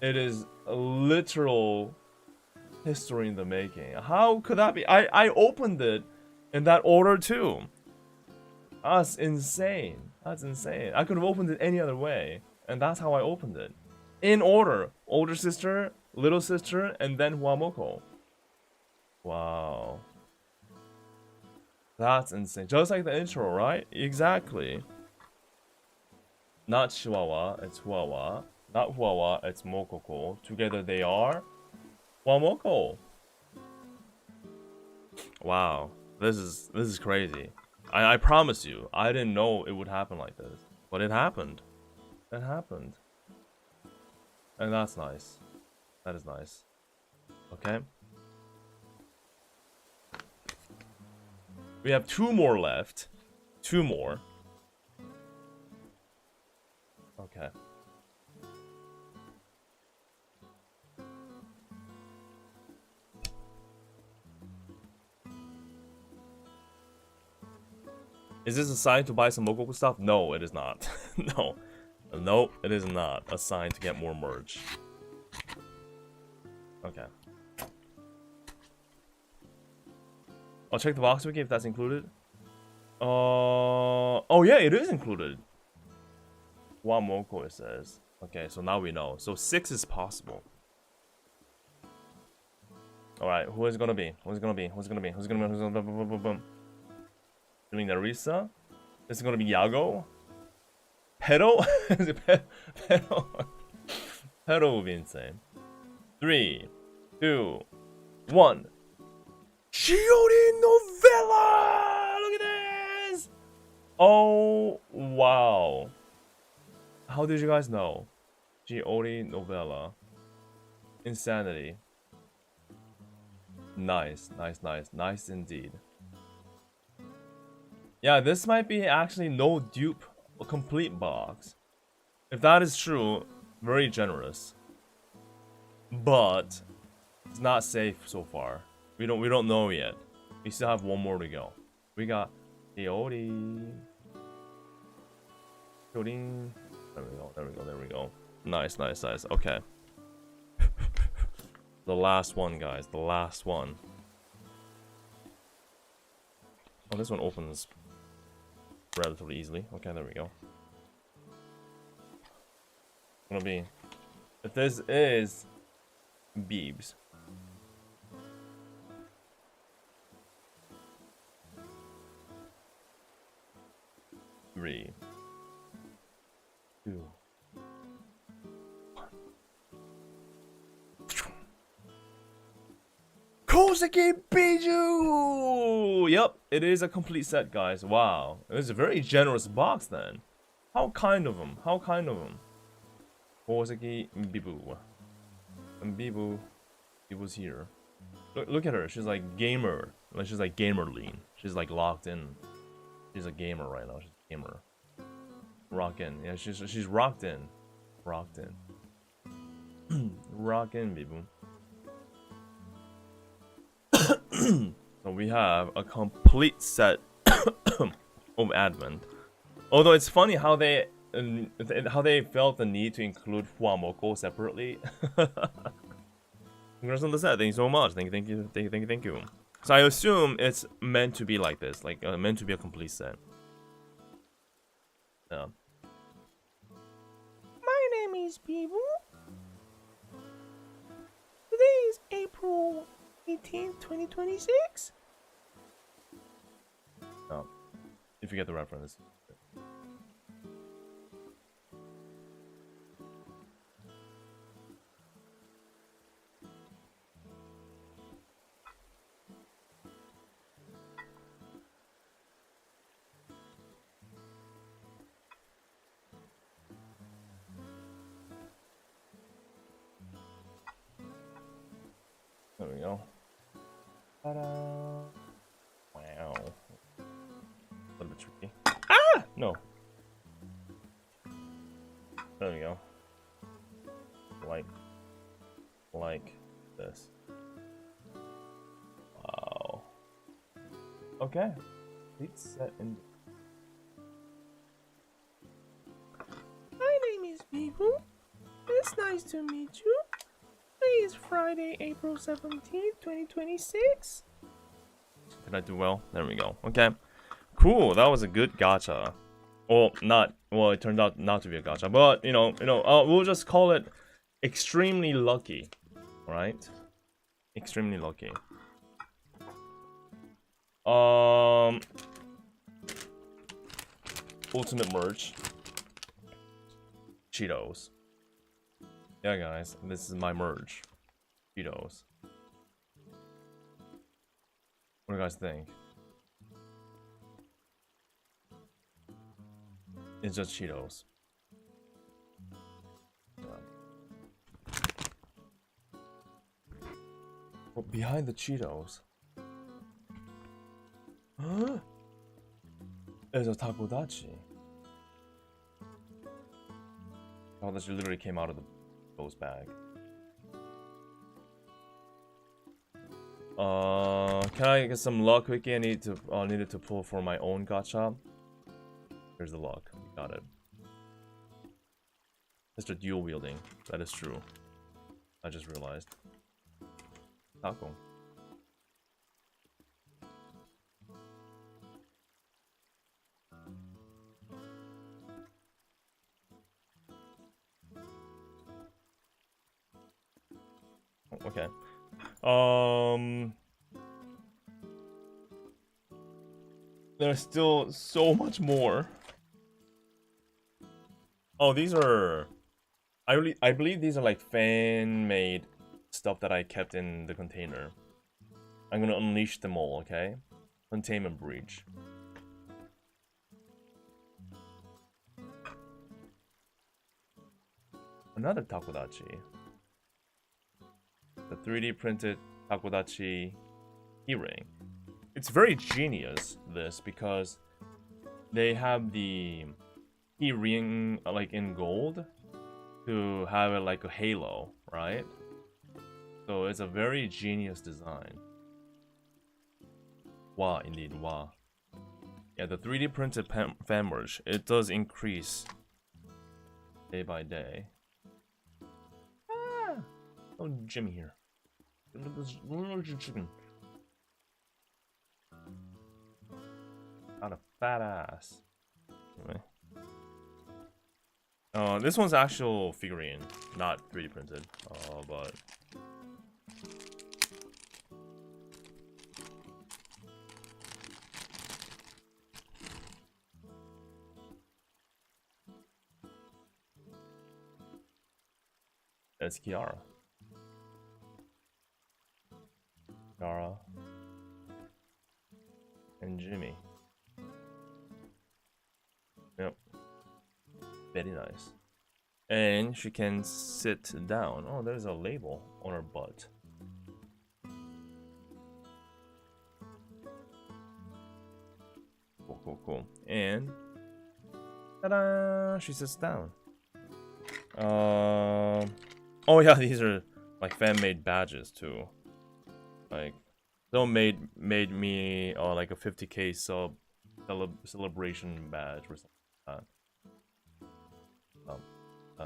It is a literal history in the making. How could that be? I opened it in that order too. That's insane. That's insane. I could have opened it any other way. And that's how I opened it. In order. Older sister, little sister, and then Huamoko. Wow. That's insane. Just like the intro, right? Exactly. Not Chihuahua, it's Huawa. Not Huawa, it's Mokoko. Together they are Huamoko. Wow. This is crazy. I promise you, I didn't know it would happen like this. But it happened. It happened. And that's nice. That is nice. Okay. We have 2 more left. 2 more. Okay. Is this a sign to buy some Mokoku stuff? No, it is not. No. Nope, it is not a sign to get more merch. Okay. I'll check the box wiki if that's included. Oh yeah, it is included. Wamoko, it says. Okay, so now we know. So 6 is possible. Alright, who is it gonna be? Who's it gonna be? Who's it gonna be? Who's it gonna be? Who's it gonna be? Boom, boom, boom. Doing Narisa? This is gonna be Yago? Pedo? Is it Pedo? Pedo will be insane. 3, 2, 1. Shiori Novella! Look at this! Oh, wow. How did you guys know? Shiori Novella. Insanity. Nice, nice, nice, nice indeed. Yeah, this might be actually no dupe, a complete box. If that is true, very generous. But it's not safe so far. We don't know yet. We still have 1 more to go. We got Shiori. Shiori. There we go, there we go, there we go. Nice, nice, nice. Okay. The last one, guys. The last one. Oh, this one opens relatively easily. Okay, there we go. It's gonna be... If this is... Beebs. Three. 2. 1. Koseki Biju! Yep, it is a complete set, guys. Wow. It was a very generous box then. How kind of him. How kind of him. Koseki Bibu. And Bibu's here. Look at her. She's like gamer. Like she's like gamer lean. She's like locked in. She's a gamer right now. She's a gamer. Rock in. Yeah, she's rocked in. Rocked in. Rock in, Bibu. So we have a complete set of Advent. Although it's funny how they felt the need to include Huamoko separately. Congrats on the set. Thank you so much. Thank you. So I assume it's meant to be like this, like meant to be a complete set. Yeah. My name is Bibu. Today is April 18th, 2026. No, if you get the reference. There we go. Ta-da! Wow. A little bit tricky. Ah! No. There we go. Like this. Wow. Okay. Complete set in. My name is Bibu. It's nice to meet you. Today is Friday, April 17th, 2026. Did I do well? There we go. Okay. Cool. That was a good gacha. Well, it turned out not to be a gacha, but we'll just call it extremely lucky. Right? Extremely lucky. Ultimate merch. Cheetos. Yeah, guys, this is my merge. Cheetos. What do you guys think? It's just Cheetos. Well, behind the Cheetos. There's a takodachi. Takodachi literally came out of the ghost bag. Can I get some luck, Wiki? I needed to pull for my own gacha. Here's the luck. We got it. Mr. Dual wielding. That is true. I just realized. Taco. Okay. There's still so much more. Oh, these are... I believe these are like fan-made stuff that I kept in the container. I'm gonna unleash them all, okay? Containment breach. Another takodachi. The 3D printed takodachi keyring. It's very genius, this, because they have the keyring like in gold to have it like a halo, right? So it's a very genius design. Wow, indeed, wow. Yeah, the 3D printed fan merch, it does increase day by day. Ah! Oh, Jimmy here. Look at this allergic chicken. Got a fat ass. Anyway. This one's actual figurine, not 3D printed. But that's Kiara. Kiara and Jimmy. Yep. Very nice. And she can sit down. Oh, there's a label on her butt. Cool, cool, cool. And ta-da! She sits down. Oh yeah, these are like fan-made badges too. Like, someone made me like a 50k sub celebration badge or something like that.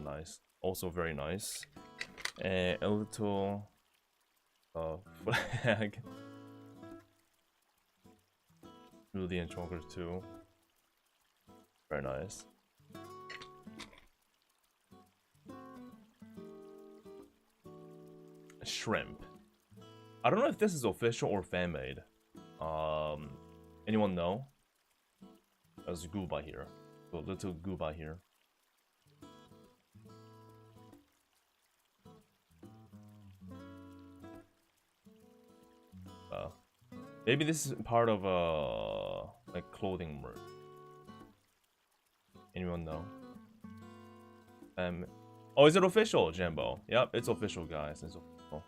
Nice. Also very nice. And a little flag. Rudy and Chokers too. Very nice. Shrimp. I don't know if this is official or fan made. Anyone know? There's Gooba here. A little Gooba here. Maybe this is part of like clothing merch. Anyone know? Oh, is it official, Jambo? Yep, it's official, guys. It's official.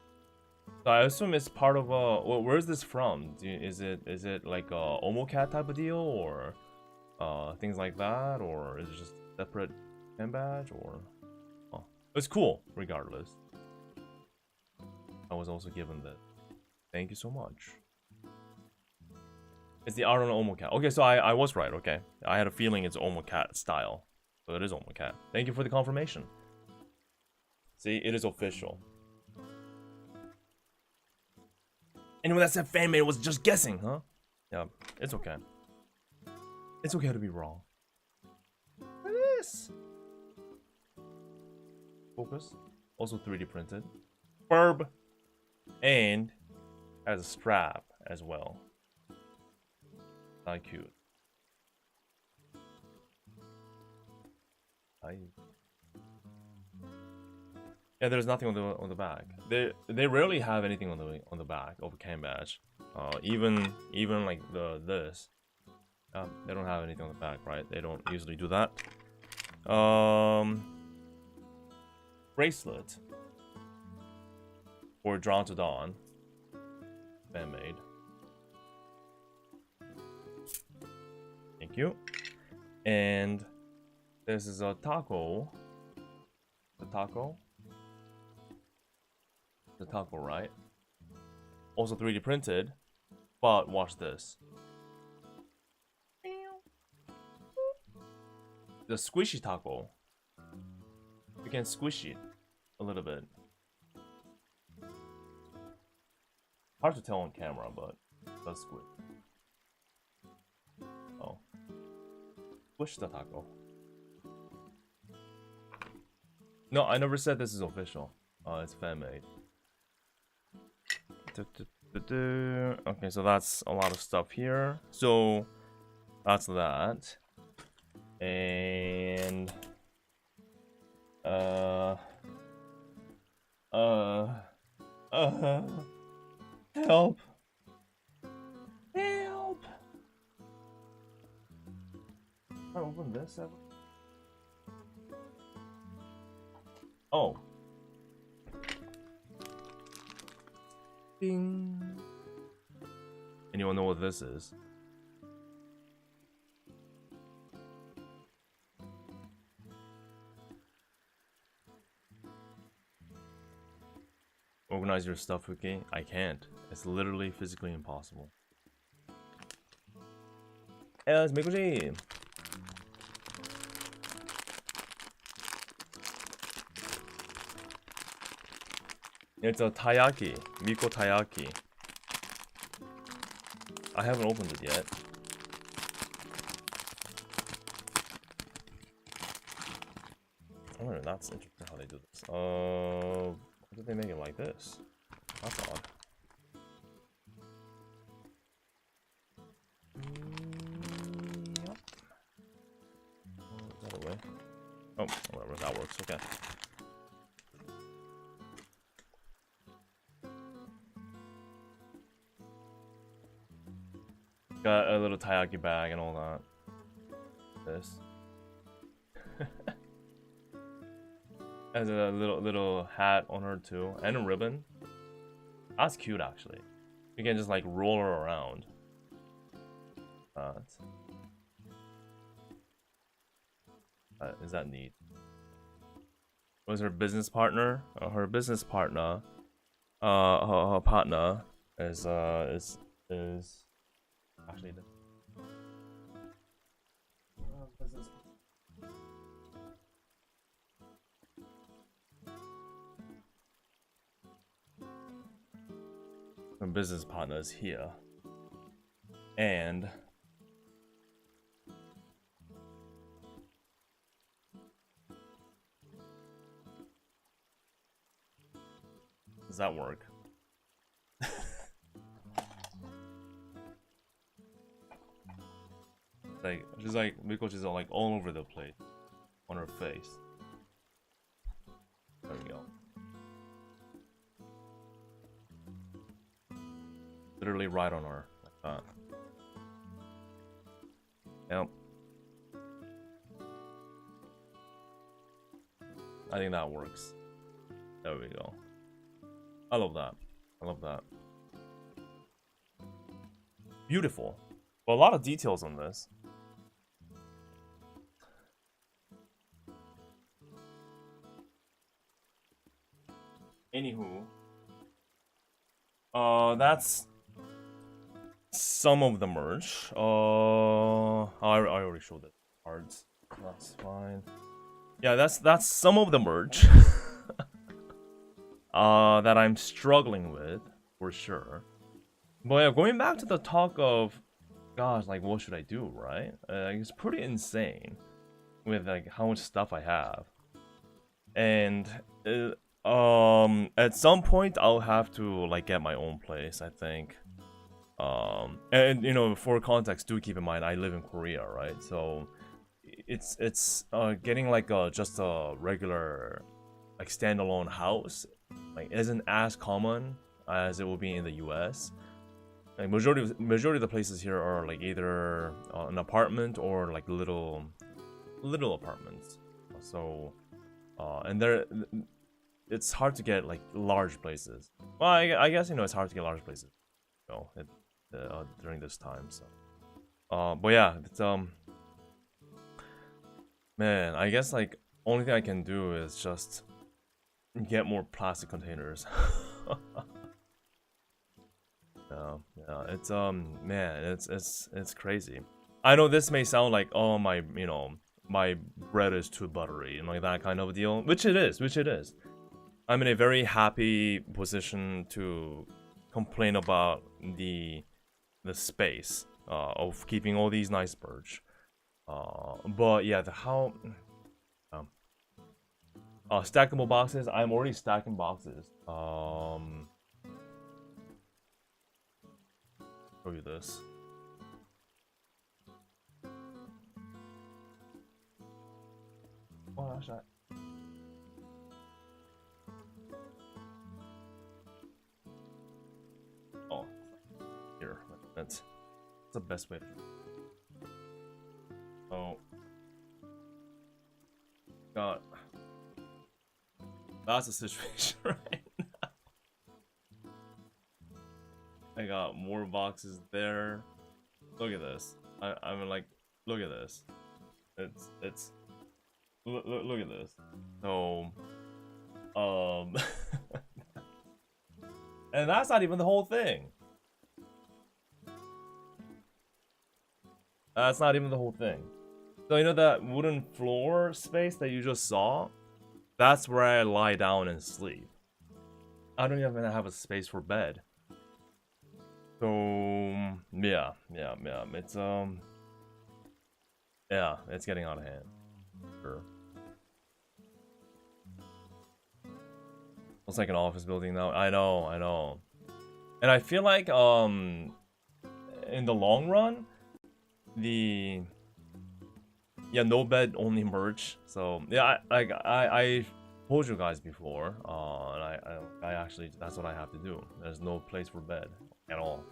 So I assume it's part of well, where's this from? Is it like a Omocat type of deal, or things like that, or is it just a separate fan badge, or? Oh, it's cool regardless. I was also given that. Thank you so much. It's the Arnold Omocat. Okay, so I was right, okay. I had a feeling it's Omocat style. So it is Omocat. Thank you for the confirmation. See, it is official. Anyone that said fan made was just guessing, huh? Yeah, it's okay. It's okay to be wrong. Look at this. Focus. Also 3D printed. Burb. And has a strap as well. Not cute. Yeah, there's nothing on the back. They rarely have anything on the back of a can badge. Even like this. They don't have anything on the back, right? They don't usually do that. Bracelet. Or Drawn to Dawn. Fan-made. Thank you. And this is a taco. The taco. The taco, right? Also 3D printed. But watch this. The squishy taco. You can squish it a little bit. Hard to tell on camera, but it does squish. Oh. Squish the taco. No, I never said this is official. It's fan-made. Okay, so that's a lot of stuff here. So, that's that. And... Help! Help! Can I open this ever? Oh. Ding. Anyone know what this is? Organize your stuff, hwikky? I can't. It's literally physically impossible. Let's make it. It's a taiyaki, Miko taiyaki. I haven't opened it yet. Oh, that's interesting how they do this. Why did they make it like this? That's odd. Yep. The other way. Oh, whatever, that works. Okay. Got a little taiyaki bag and all that. This. Has a little hat on her too, and a ribbon. That's cute actually. You can just like roll her around. Is that neat? Was her business partner? Her business partner. Her partner is actually the business. Her business partner is here, and does that work? Like she's like because she's like all over the place on her face. There we go. Literally right on her, like that. Yep. I think that works. There we go. I love that. I love that. Beautiful. Well, a lot of details on this. Anywho. That's some of the merch. I already showed the cards. That's fine. Yeah, that's some of the merch. That I'm struggling with, for sure. But yeah, going back to the talk of, gosh, like what should I do, right? It's pretty insane with like how much stuff I have. And at some point I'll have to like get my own place, I think. And you know, for context, do keep in mind I live in Korea, right? So it's getting like just a regular like standalone house like isn't as common as it will be in the US. like majority of the places here are like either an apartment or like little apartments. So and it's hard to get like large places. Well, I guess it's hard to get large places, during this time. So but yeah, it's man, I guess like only thing I can do is just get more plastic containers. Yeah, it's man, it's crazy. I know this may sound like, oh, my bread is too buttery and like that kind of deal, which it is. I'm in a very happy position to complain about the space of keeping all these nice birds. But yeah, um, stackable boxes. I'm already stacking boxes. Show you this. Oh, actually, oh, here. That's the best way. Oh, God, that's the situation right now. I got more boxes there. Look at this. I'm like, look at this. It's look at this. So, and that's not even the whole thing. That's not even the whole thing. So you know that wooden floor space that you just saw? That's where I lie down and sleep. I don't even have a space for bed. So yeah, it's yeah, it's getting out of hand. Sure. Looks like an office building now. I know. And I feel like in the long run, no bed only merch. So yeah, I told you guys before, and I actually, that's what I have to do. There's no place for bed at all.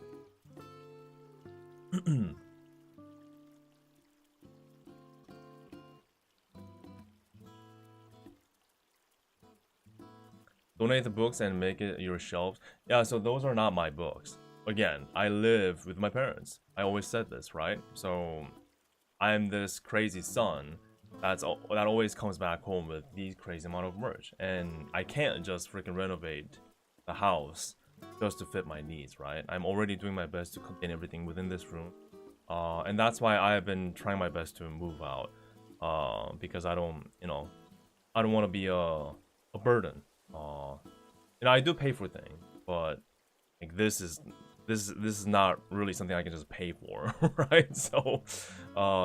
Donate the books and make it your shelves. Yeah, so those are not my books. Again, I live with my parents. I always said this, right? So I'm this crazy son that always comes back home with these crazy amount of merch, and I can't just freaking renovate the house just to fit my needs, right? I'm already doing my best to contain everything within this room, and that's why I have been trying my best to move out, because I don't want to be a burden. I do pay for things, but like this is not really something I can just pay for, right? So,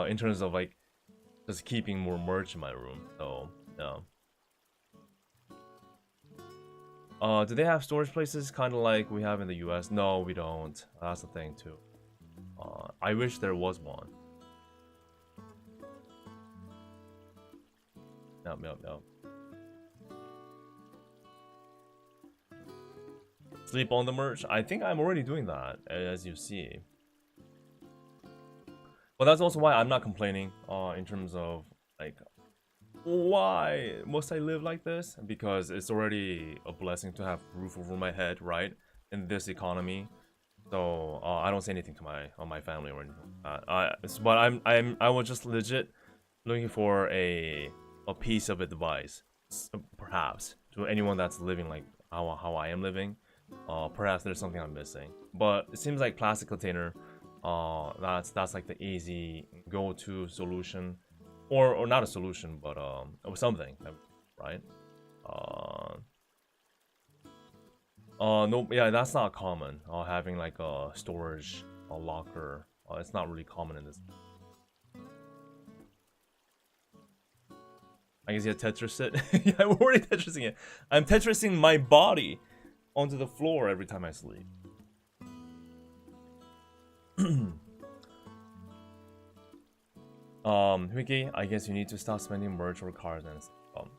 in terms of like just keeping more merch in my room, so yeah. Do they have storage places kind of like we have in the US? No, we don't. That's the thing too. I wish there was one. Yep. Sleep on the merch. I think I'm already doing that, as you see. But that's also why I'm not complaining in terms of like, why must I live like this? Because it's already a blessing to have roof over my head, right? In this economy. So I don't say anything to my family or anything like that. But I was just legit looking for a piece of advice, perhaps, to anyone that's living like how I am living. Perhaps there's something I'm missing, but it seems like plastic container. That's like the easy go-to solution, or not a solution, but something, right? No, yeah, that's not common. Having like a storage, a locker, it's not really common in this. I guess you Tetris it. Yeah, I'm already Tetrising it. I'm Tetrising my body onto the floor every time I sleep. Hwikky, I guess you need to stop spending merch or cards and stuff.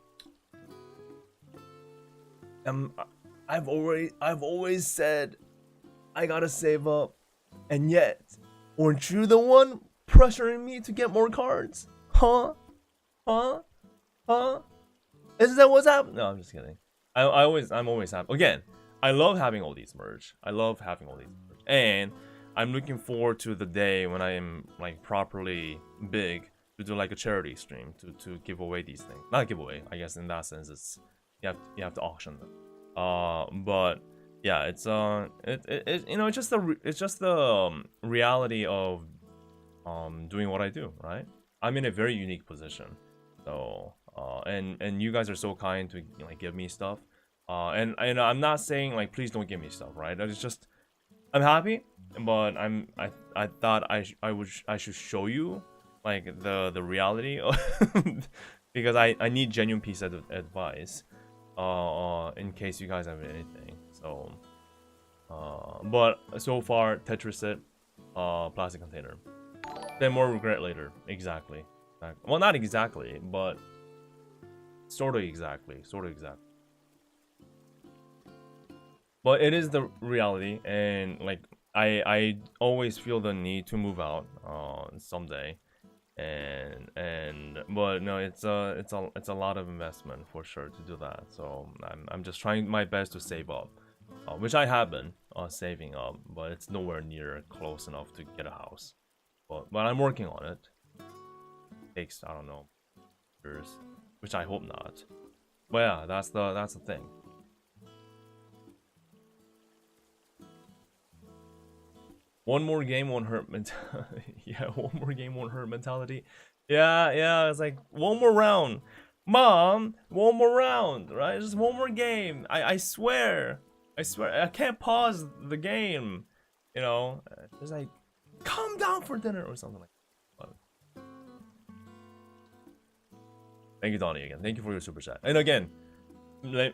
I've always said I gotta save up And yet, aren't you the one pressuring me to get more cards? Huh? Huh? Huh? Is that what's happening? No, I'm just kidding. I'm always happy. Again, I love having all these merch. I love having all these merch. And I'm looking forward to the day when I am like properly big to do like a charity stream to give away these things. Not give away, I guess in that sense it's you have to auction them. But yeah, it's you know, it's just the reality of doing what I do, right? I'm in a very unique position. So and you guys are so kind to like give me stuff. And I'm not saying like please don't give me stuff, right? It's just I'm happy, but I thought I should show you like the reality of because I need genuine piece of advice in case you guys have anything. So but so far Tetris it plastic container. Then more regret later. Exactly. Well, not exactly, but sort of exactly. But it is the reality, and like I always feel the need to move out someday, and but no, it's a lot of investment for sure to do that. So I'm just trying my best to save up, which I have been saving up, but it's nowhere near close enough to get a house. But I'm working on it. Takes, I don't know, years, which I hope not. But yeah, that's the thing. One more game won't hurt mentality. Yeah, one more game won't hurt mentality. Yeah, it's like one more round. Mom, one more round, right? Just one more game. I swear. I can't pause the game. You know, it's like calm down for dinner or something like that. Thank you, Donnie, again. Thank you for your super chat. And again, you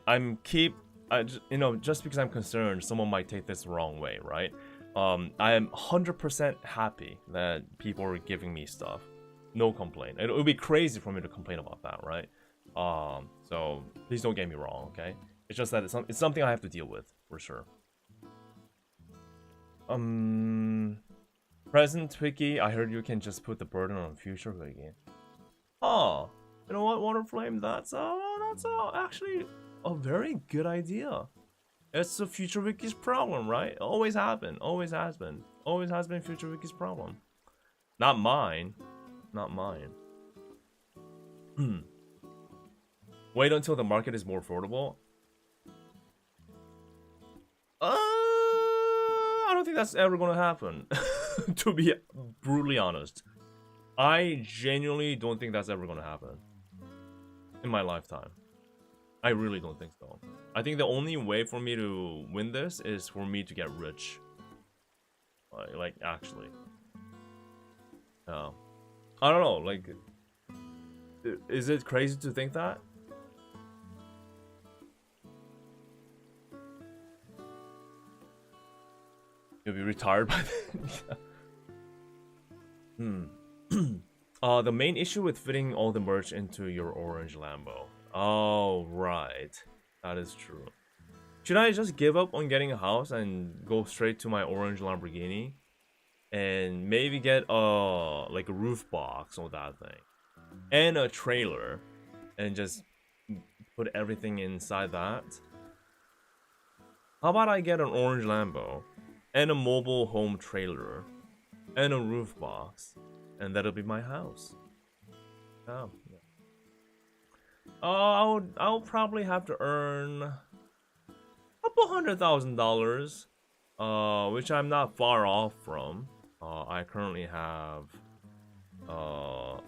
know, just because I'm concerned, someone might take this the wrong way, right? I am 100% happy that people are giving me stuff. No complaint. It would be crazy for me to complain about that, right? So please don't get me wrong, okay? It's just that it's something I have to deal with for sure. Present hwikky, I heard you can just put the burden on future hwikky. Oh. You know what, Waterflame? That's actually a very good idea. It's the future hwikky's problem, right? Always happened. Always has been. Always has been future hwikky's problem. Not mine. Not mine. Wait until the market is more affordable. I don't think that's ever gonna happen. To be brutally honest, I genuinely don't think that's ever gonna happen in my lifetime. I really don't think so. I think the only way for me to win this is for me to get rich. Like actually. I don't know, like, is it crazy to think that? You'll be retired by then. The main issue with fitting all the merch into your orange Lambo. Oh, right. That is true. Should I just give up on getting a house and go straight to my orange Lamborghini? And maybe get like a roof box or that thing. And a trailer. And just put everything inside that? How about I get an orange Lambo? And a mobile home trailer. And a roof box. And that'll be my house. Oh, yeah. I'll probably have to earn a couple $100,000, which I'm not far off from. I currently have a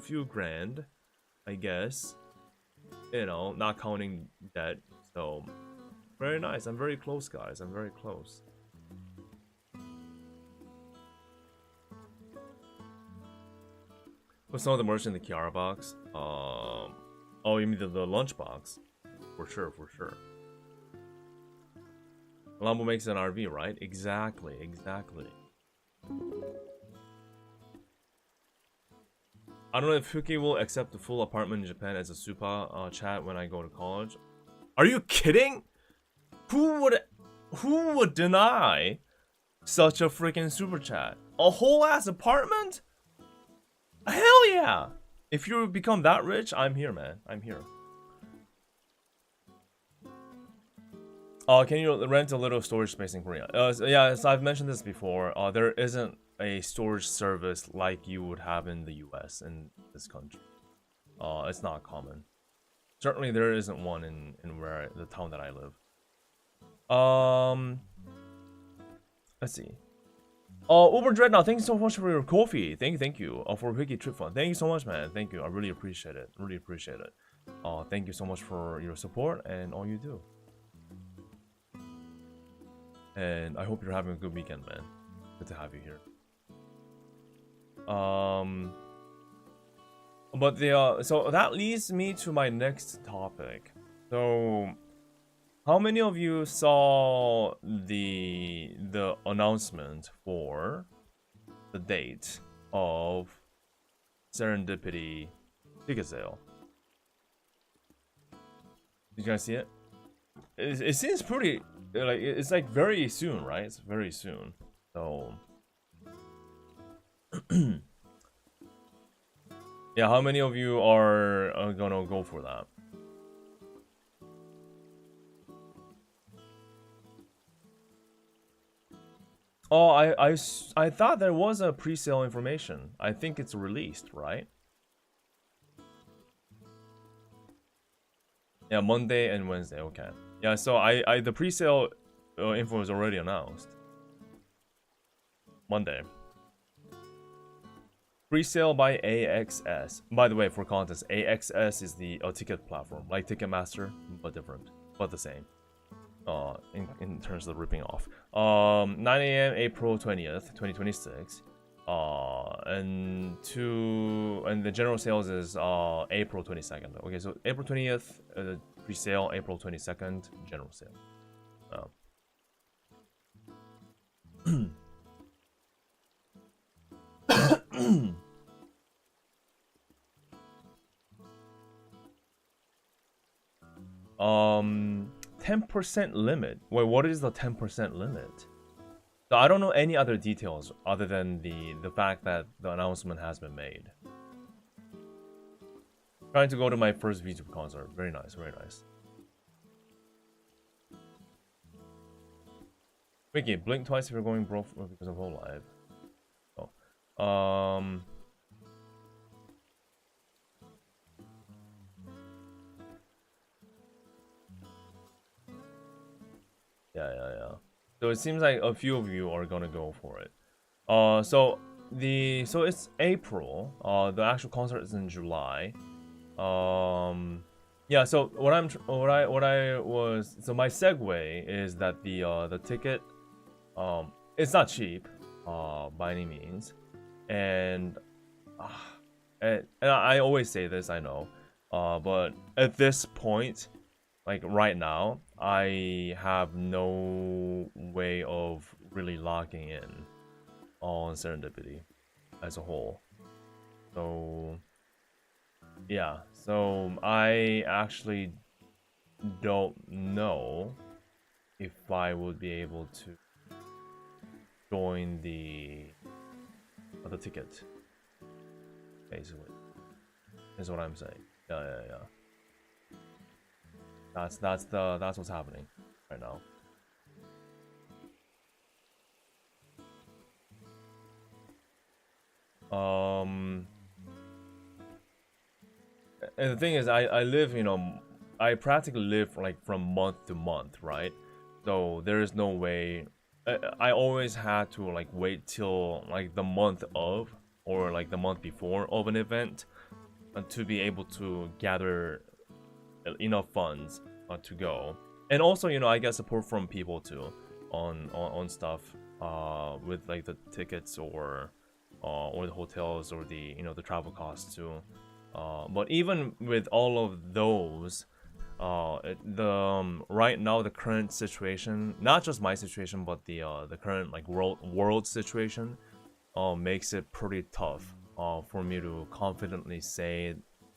few grand, I guess. You know, not counting debt. So very nice. I'm very close, guys. I'm very close. Put some of the merch in the Kiara box. Oh, you mean the lunch box? For sure. Lambo makes an RV, right? Exactly. I don't know if hwikky will accept the full apartment in Japan as a supa chat when I go to college. Are you kidding? Who would Who would deny such a freaking super chat? A whole ass apartment? Hell yeah! If you become that rich, I'm here, man. I'm here. Can you rent a little storage space in Korea? Yeah, as I've mentioned this before, there isn't a storage service like you would have in the US in this country. It's not common. Certainly there isn't one in the town that I live. Let's see. Uber Dreadnought, thank you so much for your coffee. Thank you. For hwikky Trip Fund. Thank you so much, man. Thank you. I really appreciate it. Really appreciate it. Thank you so much for your support and all you do. And I hope you're having a good weekend, man. Good to have you here. But so that leads me to my next topic. So, how many of you saw the announcement for the date of Serendipity ticket sale? Did you guys see it? It seems pretty like it's like very soon, right? It's very soon. So yeah, how many of you are gonna go for that? Oh, I thought there was a pre-sale information. I think it's released, right? Yeah, Monday and Wednesday. Okay. Yeah, so the pre-sale info is already announced. Monday. Pre-sale by AXS. By the way, for context, AXS is the ticket platform, like Ticketmaster, but different, but the same. In terms of ripping off. 9 a.m. April 20th, 2026. And the general sales is April 22nd. Okay, so April 20th pre-sale, April 22nd general sale. Um 10% limit. Wait, what is the 10% limit? So I don't know any other details other than the fact that the announcement has been made. Trying to go to my first VTube concert. Very nice, very nice. Wiki, blink twice if you're going broke because of whole live. Oh. Yeah. So it seems like a few of you are gonna go for it. So it's April. The actual concert is in July. Yeah. So so my segue is that the ticket, it's not cheap, by any means, and I always say this, I know, but at this point, like right now, I have no way of really locking in on Serendipity as a whole. So yeah, so I actually don't know if I would be able to join the ticket, basically, is what I'm saying. Yeah. That's what's happening right now. And the thing is, I live, I practically live like from month to month, right? So there is no way. I always had to like wait till like the month of, or like the month before of an event, to be able to gather enough funds to go, and also I get support from people too on stuff with like the tickets or the hotels or the the travel costs too. But even with all of those, right now the current situation, not just my situation, but the current like world situation, makes it pretty tough for me to confidently say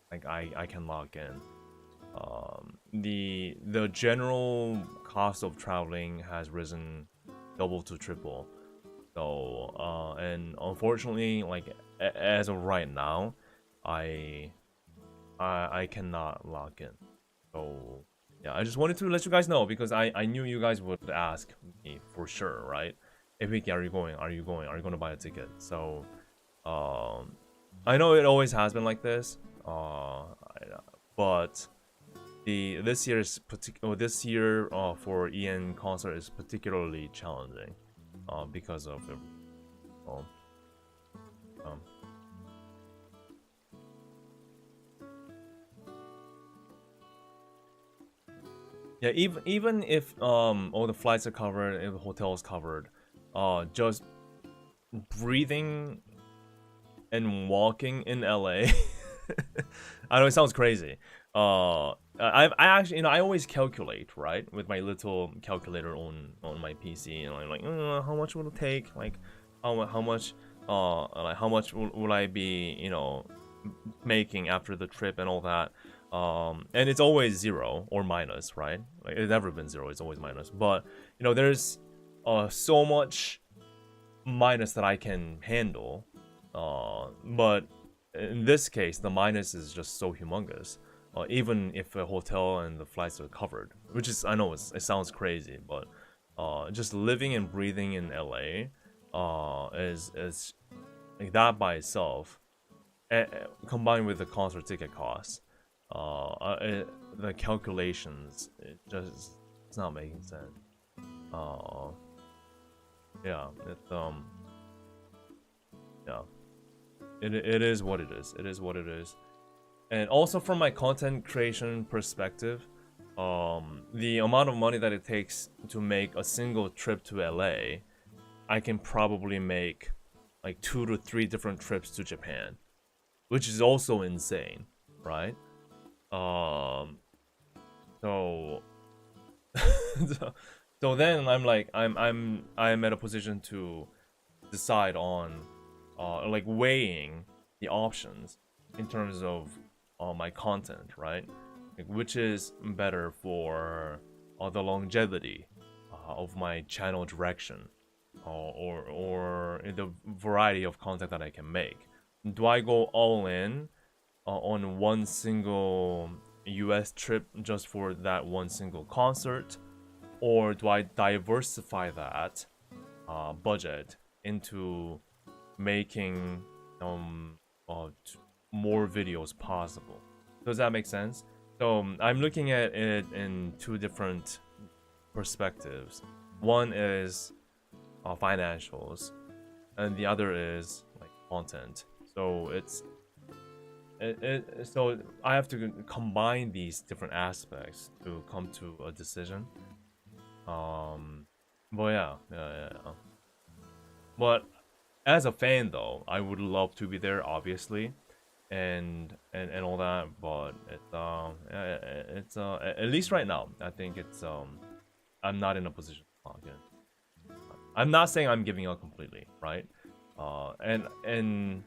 like I can log in. The general cost of traveling has risen double to triple. So and unfortunately, like as of right now, I cannot lock in. So yeah, I just wanted to let you guys know because I knew you guys would ask me for sure, right? Hey Vicky, are you going? Are you going? Are you going to buy a ticket? So I know it always has been like this. But this year for Ian concert is particularly challenging because of the um, yeah, even if all the flights are covered, if the hotel is covered, just breathing and walking in LA. I know it sounds crazy. I actually, I always calculate, right, with my little calculator on my PC, and I'm like, how much will it take? Like, how much like how much will I be, making after the trip and all that. And it's always zero or minus, right? Like, it's never been zero, it's always minus. But there's so much minus that I can handle. But in this case, the minus is just so humongous. Even if a hotel and the flights are covered, which is, I know it sounds crazy, but just living and breathing in LA is like that by itself, combined with the concert ticket costs, the calculations, it's not making sense. Yeah, yeah. It is what it is. It is what it is. And also from my content creation perspective, the amount of money that it takes to make a single trip to LA, I can probably make like 2 to 3 different trips to Japan, which is also insane, right? So so then I'm like I'm at a position to decide on like weighing the options in terms of my content, right? Like, which is better for the longevity of my channel direction, or the variety of content that I can make. Do I go all in on one single US trip just for that one single concert, or do I diversify that budget into making more videos possible? Does that make sense? So I'm looking at it in 2 different perspectives. One is financials, and the other is like content. So so I have to combine these different aspects to come to a decision. But yeah. But as a fan, though, I would love to be there, obviously, and all that. But it's at least right now, I think it's I'm not in a position to log in. I'm not saying I'm giving up completely, right? And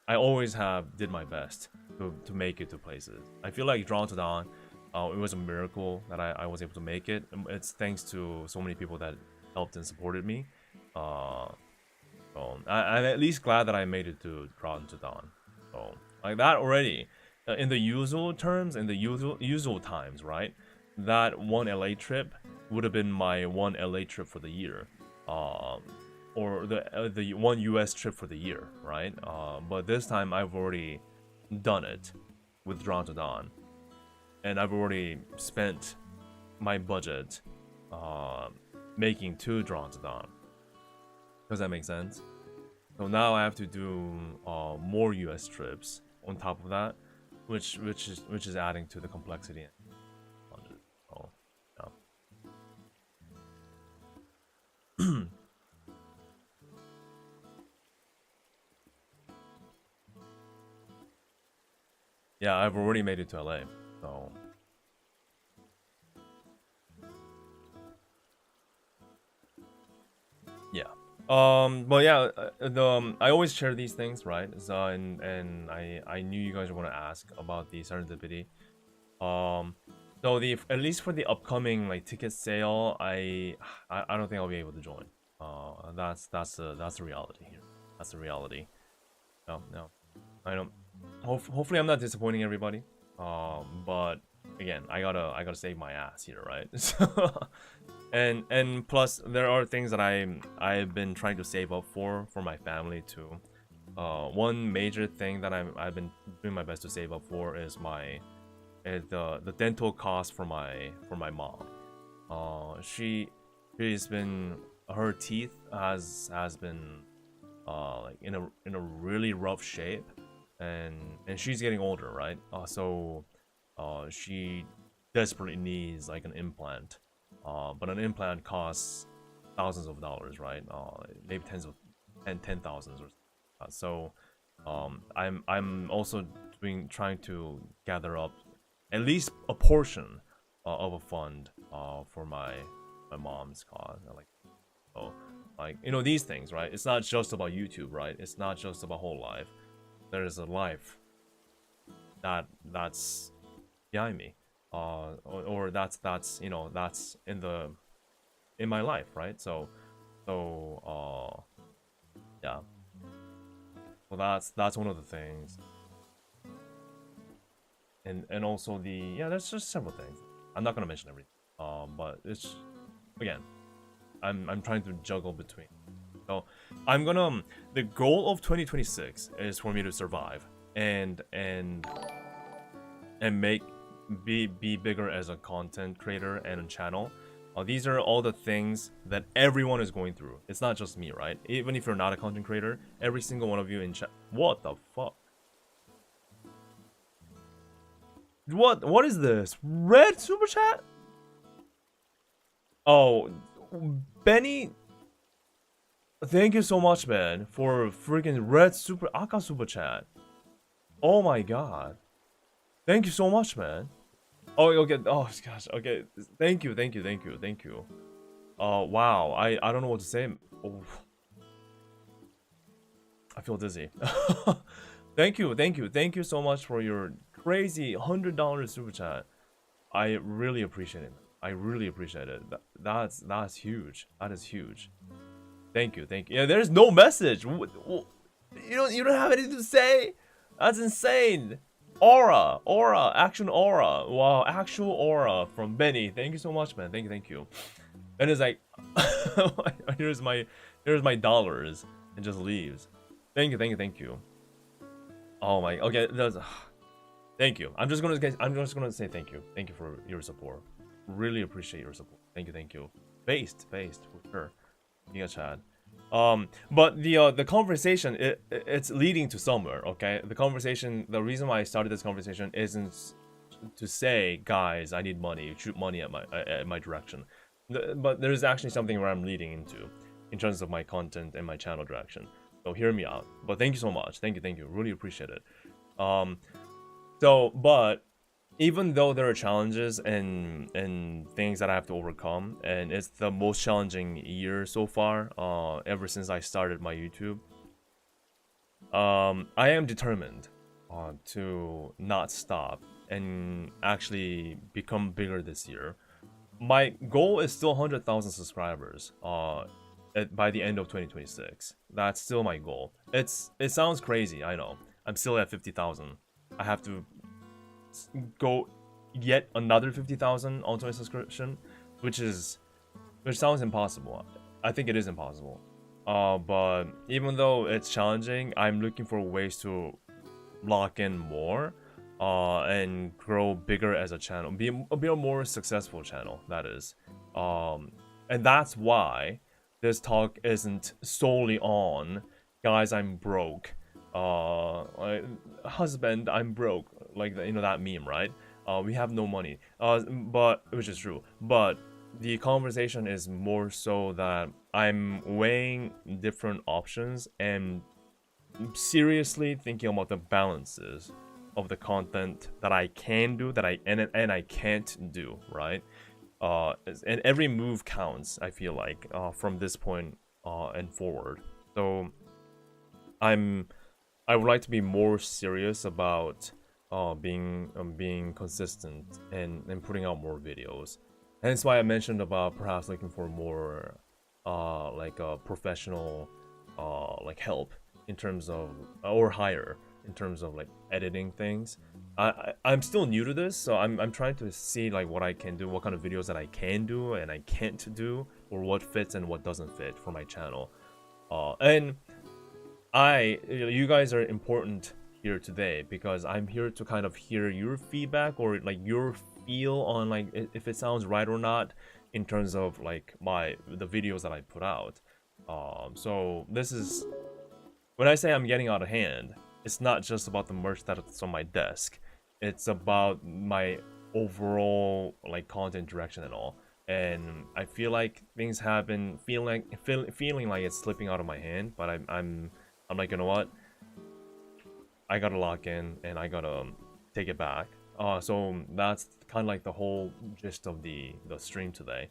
I always have did my best to make it to places. I feel like Drawn to Dawn, it was a miracle that I was able to make it. It's thanks to so many people that helped and supported me. So I'm at least glad that I made it to Drawn to Dawn. So like that already, in the usual terms, in the usual times, right? That one LA trip would have been my one LA trip for the year, or the one US trip for the year, right? But this time I've already done it with Drawn to Dawn, and I've already spent my budget making 2 Drawn to Dawn. Does that make sense? So now I have to do more US trips on top of that, which is adding to the complexity. Oh, yeah. Yeah, I've already made it to LA, so yeah. But yeah, I always share these things, right? So and I knew you guys were gonna ask about the serendipity. So at least for the upcoming like ticket sale, I don't think I'll be able to join. That's the reality here. That's the reality. No, no, I don't. Hopefully, I'm not disappointing everybody. But again, I gotta save my ass here, right? So, and plus, there are things that I've been trying to save up for my family too. One major thing that I've been doing my best to save up for is the dental cost for my mom. She's been, her teeth has been like in a really rough shape, and she's getting older, right? So she desperately needs like an implant. But an implant costs thousands of dollars, right? Maybe ten thousands or so. I'm also trying to gather up at least a portion of a fund for my mom's cause. Like, so, like, you know, these things, right? It's not just about YouTube, right? It's not just about whole life. There is a life that's behind me, or that's you know, that's in my life, right? So yeah. Well, that's one of the things. And also there's just several things. I'm not gonna mention everything. But it's, again, I'm trying to juggle between. So the goal of 2026 is for me to survive and be bigger as a content creator and a channel. These are all the things that everyone is going through. It's not just me, right? Even if you're not a content creator, every single one of you in chat. What the fuck? What is this? Red super chat? Oh, Benny. Thank you so much, man, for freaking red super Aka super chat. Oh my god. Thank you so much, man. Oh, okay. Oh gosh. Okay. Thank you. Wow. I don't know what to say. Oh. I feel dizzy. Thank you so much for your crazy $100 super chat. I really appreciate it. I really appreciate it. That's huge. That is huge. Thank you. Yeah, there's no message. You don't have anything to say. That's insane. Aura, action aura. Wow, actual aura from Benny. Thank you so much, man. Thank you. And it's like, here's my dollars, and just leaves. Thank you. Oh my. Okay, thank you. I'm just gonna say thank you. Thank you for your support. Really appreciate your support. Thank you. Based for sure. Giga Chad. But the conversation, it's leading to somewhere. Okay, the reason why I started this conversation isn't to say, guys, I need money, shoot money at my direction. But there's actually something where I'm leading into in terms of my content and my channel direction. So hear me out. But thank you so much. Thank you. Really appreciate it. But even though there are challenges and things that I have to overcome, and it's the most challenging year so far, ever since I started my YouTube, I am determined to not stop and actually become bigger this year. My goal is still 100,000 subscribers by the end of 2026. That's still my goal. It sounds crazy, I know. I'm still at 50,000. I have to go yet another 50,000 onto my subscription, which sounds impossible. I think it is impossible. But even though it's challenging, I'm looking for ways to lock in more and grow bigger as a channel, be a more successful channel, that is. And that's why this talk isn't solely on, guys, I'm broke. Husband, I'm broke. Like, you know, that meme, right? We have no money. But which is true. But the conversation is more so that I'm weighing different options and seriously thinking about the balances of the content that I can do, and I can't do, right? And every move counts, I feel like, from this point and forward. So I would like to be more serious about being consistent and putting out more videos. And that's why I mentioned about perhaps looking for more like a professional like help in terms of, or higher in terms of like editing things. I'm still new to this, so I'm trying to see like what I can do, what kind of videos that I can do and I can't do, or what fits and what doesn't fit for my channel. And you guys are important here today because I'm here to kind of hear your feedback or like your feel on like if it sounds right or not in terms of like the videos that I put out. So this is, when I say I'm getting out of hand, it's not just about the merch that's on my desk. It's about my overall like content direction and all. And I feel like things have been feeling like it's slipping out of my hand, but I'm like, you know what? I gotta lock in and I gotta take it back. So that's kind of like the whole gist of the stream today.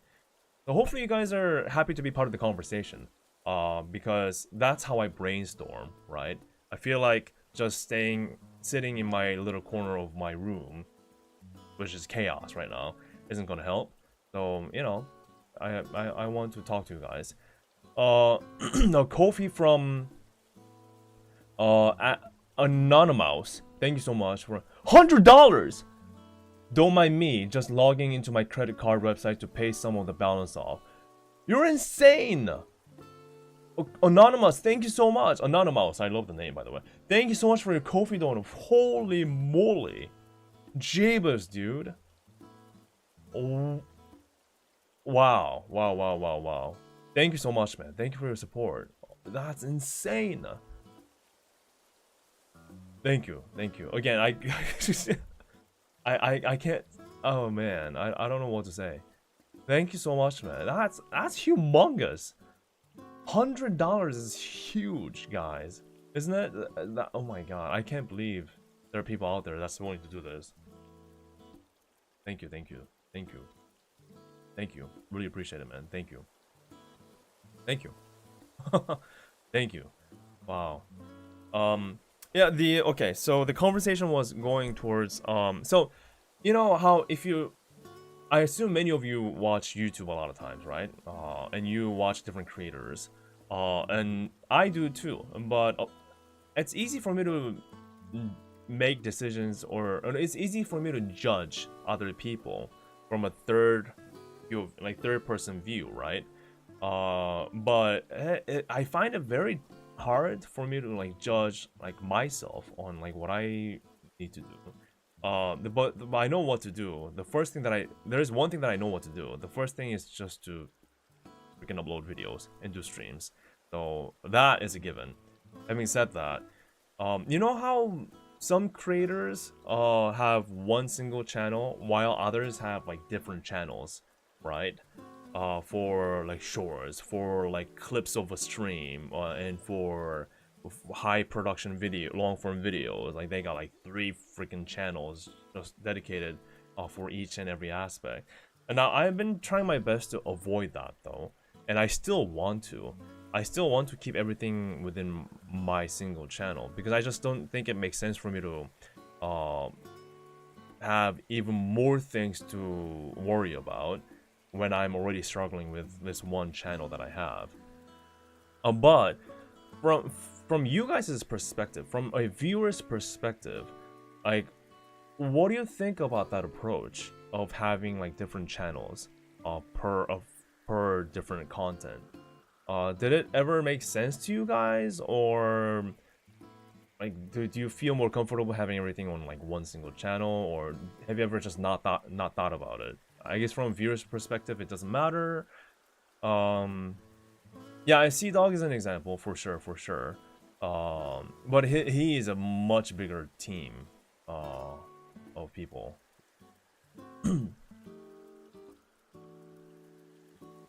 So hopefully you guys are happy to be part of the conversation. Because that's how I brainstorm, right? I feel like just sitting in my little corner of my room, which is chaos right now, isn't gonna help. So, you know, I want to talk to you guys. Now Kofi from Anonymous, thank you so much for $100. Don't mind me just logging into my credit card website to pay some of the balance off. You're insane. Anonymous, thank you so much. Anonymous, I love the name by the way. Thank you so much for your Kofi donut. Holy moly, Jabus, dude. Oh, wow, wow, wow, wow, wow. Thank you so much, man. Thank you for your support. That's insane. Thank you, thank you. Again, I can't. Oh man, I don't know what to say. Thank you so much, man. That's humongous. $100 is huge, guys, isn't it? Oh my god, I can't believe there are people out there that's willing to do this. Thank you, thank you, thank you, thank you. Really appreciate it, man. Thank you, thank you, thank you. Wow. Yeah. Okay. So the conversation was going towards So, you know how I assume many of you watch YouTube a lot of times, right? And you watch different creators, and I do too. But it's easy for me to make decisions, or it's easy for me to judge other people from a third person view, right? But I find it very hard for me to like judge like myself on like what I need to do. But I know what to do. The first thing that there is one thing that I know what to do. The first thing is just to freaking upload videos and do streams. So that is a given. Having said that, you know how some creators have one single channel while others have like different channels, right? For like shorts, for like clips of a stream, and for high production long form videos. Like they got like 3 freaking channels just dedicated for each and every aspect. And now I've been trying my best to avoid that though, and I still want to keep everything within my single channel, because I just don't think it makes sense for me to have even more things to worry about when I'm already struggling with this one channel that I have. But from you guys' perspective, from a viewer's perspective, like, what do you think about that approach of having like different channels per different content? Did it ever make sense to you guys, or like do you feel more comfortable having everything on like one single channel, or have you ever just not thought about it? I guess from a viewer's perspective, it doesn't matter. Yeah, I see Dog as an example for sure. But he is a much bigger team of people.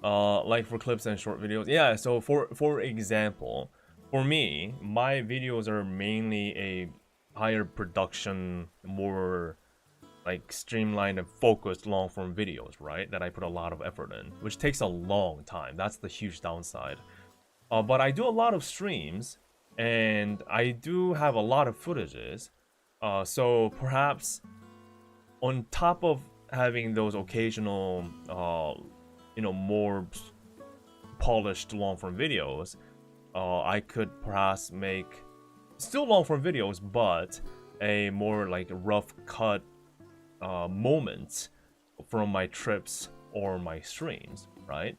Like for clips and short videos. Yeah, so for example, for me, my videos are mainly a higher production, more like streamlined and focused long form videos, right? That I put a lot of effort in, which takes a long time. That's the huge downside. But I do a lot of streams, and I do have a lot of footages. So perhaps on top of having those occasional, more polished long form videos, I could perhaps make still long form videos, but a more like rough cut moments from my trips or my streams, right?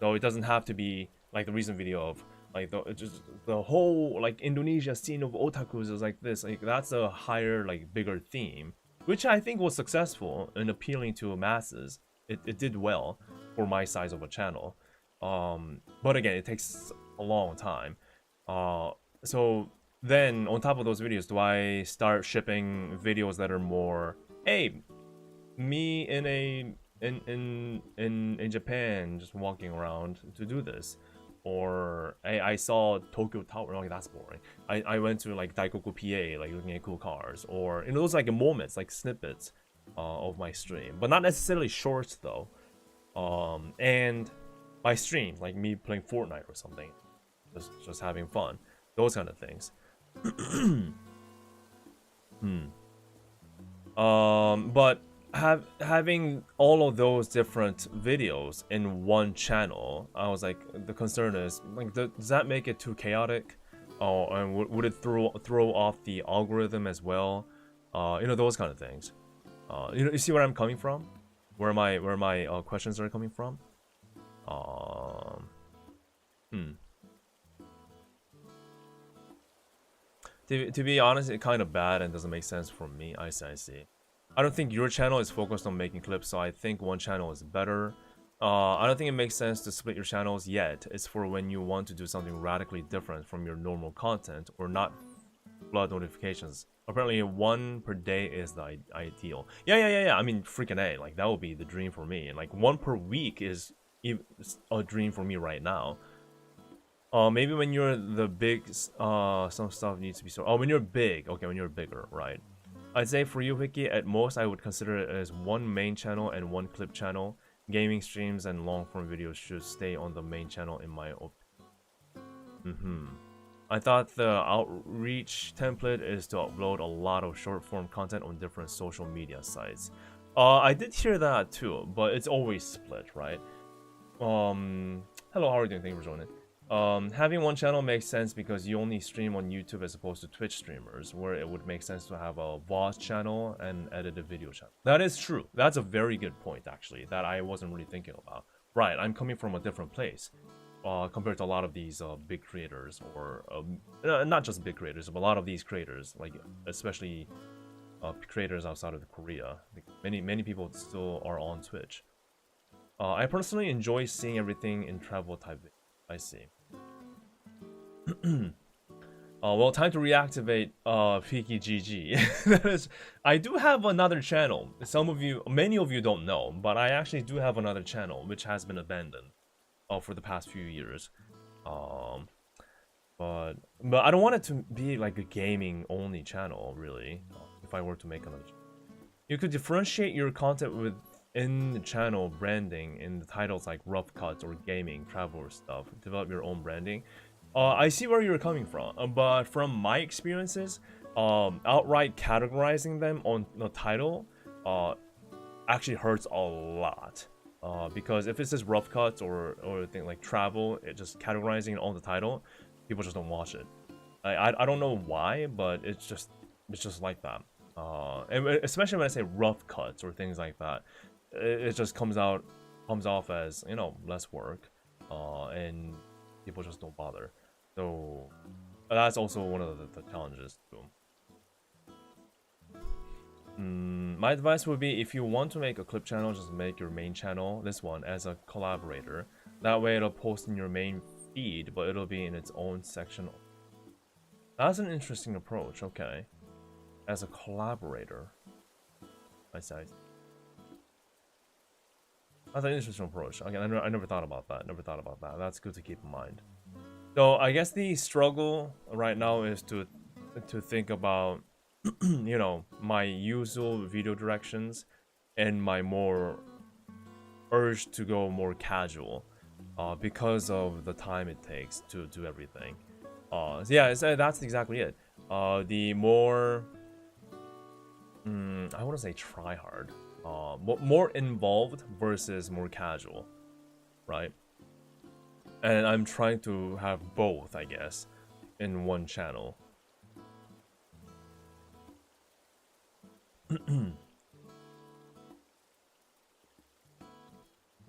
So it doesn't have to be like the recent video of like the whole like Indonesia scene of otakus is like this. Like that's a higher, like bigger theme, which I think was successful in appealing to masses. It did well for my size of a channel. But again, it takes a long time. So then on top of those videos, do I start shipping videos that are more, hey, me in Japan just walking around to do this, or hey, I saw Tokyo Tower, like that's boring. I went to like Daikoku PA, like looking at cool cars, or those like moments, like snippets of my stream, but not necessarily shorts though. And my streams, like me playing Fortnite or something, just having fun, those kind of things. But having all of those different videos in one channel, I was like, the concern is like, does that make it too chaotic? Oh, and would it throw off the algorithm as well? Those kind of things. You see where I'm coming from? Where my questions are coming from? To be honest, it's kind of bad and doesn't make sense for me. I see. I don't think your channel is focused on making clips, so I think one channel is better. I don't think it makes sense to split your channels yet. It's for when you want to do something radically different from your normal content or not flood notifications. Apparently, one per day is the ideal. Yeah. I mean, freaking A. Like, that would be the dream for me. And, like, one per week is a dream for me right now. Maybe when you're the big, some stuff needs to be sorted. Oh, when you're big. Okay, when you're bigger, right. I'd say for you, hwikky, at most I would consider it as one main channel and one clip channel. Gaming streams and long-form videos should stay on the main channel in my opinion. I thought the outreach template is to upload a lot of short-form content on different social media sites. I did hear that too, but it's always split, right? Hello, how are you doing? Thank you for joining. Having one channel makes sense because you only stream on YouTube as opposed to Twitch streamers, where it would make sense to have a VOD channel and edited video channel. That is true. That's a very good point, actually, that I wasn't really thinking about. Right, I'm coming from a different place compared to a lot of these big creators, or not just big creators, but a lot of these creators, like especially creators outside of Korea. Many people still are on Twitch. I personally enjoy seeing everything in travel type videos. I see. Well, time to reactivate hwikky GG. That is, I do have another channel. Many of you don't know, but I actually do have another channel which has been abandoned for the past few years. But I don't want it to be like a gaming only channel, really. If I were to make another channel, you could differentiate your content within the channel branding in the titles like rough cuts or gaming, travel or stuff. Develop your own branding. I see where you're coming from, but from my experiences, outright categorizing them on the title actually hurts a lot. Because if it says rough cuts or thing like travel, it just categorizing it on the title, people just don't watch it. I don't know why, but it's just like that. And especially when I say rough cuts or things like that, it just comes off as, less work, and people just don't bother. So that's also one of the challenges too. My advice would be, if you want to make a clip channel, just make your main channel, this one, as a collaborator. That way it'll post in your main feed, but it'll be in its own section. That's an interesting approach, okay. As a collaborator. I see. That's an interesting approach. Again, I never thought about that. That's good to keep in mind. So I guess the struggle right now is to think about, my usual video directions and my more urge to go more casual, because of the time it takes to do everything. Yeah, that's exactly it. The more I wouldn't say try hard. But more involved versus more casual, right? And I'm trying to have both, I guess, in one channel.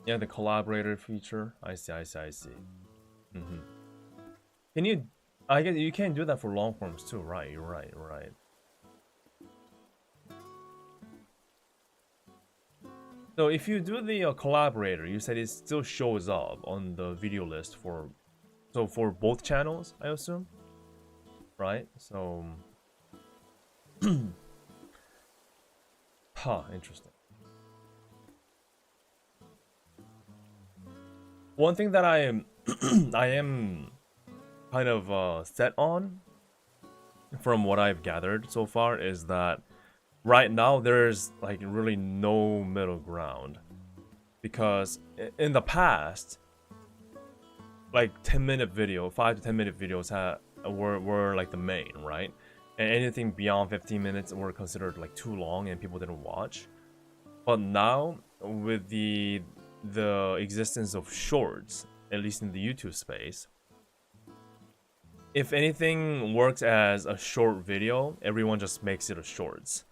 Yeah, the collaborator feature. I see. Mm-hmm. Can you? I guess you can do that for long forms too, right? You're right. So if you do the collaborator, you said it still shows up on the video list for, so for both channels, I assume, right? So, interesting. One thing that I am, I am kind of set on, from what I've gathered so far, is that right now there's like really no middle ground, because in the past, like 10-minute video, 5 to 10 minute videos were like the main, right? And anything beyond 15 minutes were considered like too long and people didn't watch. But now, with the existence of shorts, at least in the YouTube space, if anything works as a short video, everyone just makes it a shorts.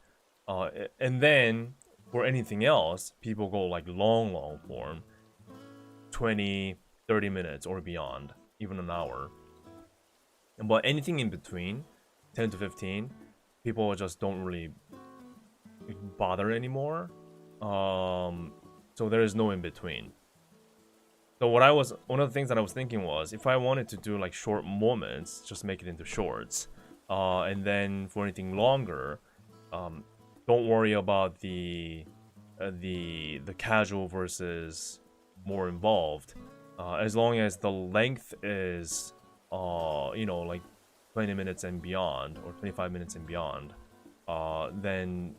And then for anything else, people go like long form, 20-30 minutes or beyond, even an hour. But anything in between, 10 to 15, people just don't really bother anymore. So there is no in between. So one of the things that I was thinking was, if I wanted to do like short moments, just make it into shorts. And then for anything longer, don't worry about the casual versus more involved. As long as the length is, like 20 minutes and beyond, or 25 minutes and beyond, then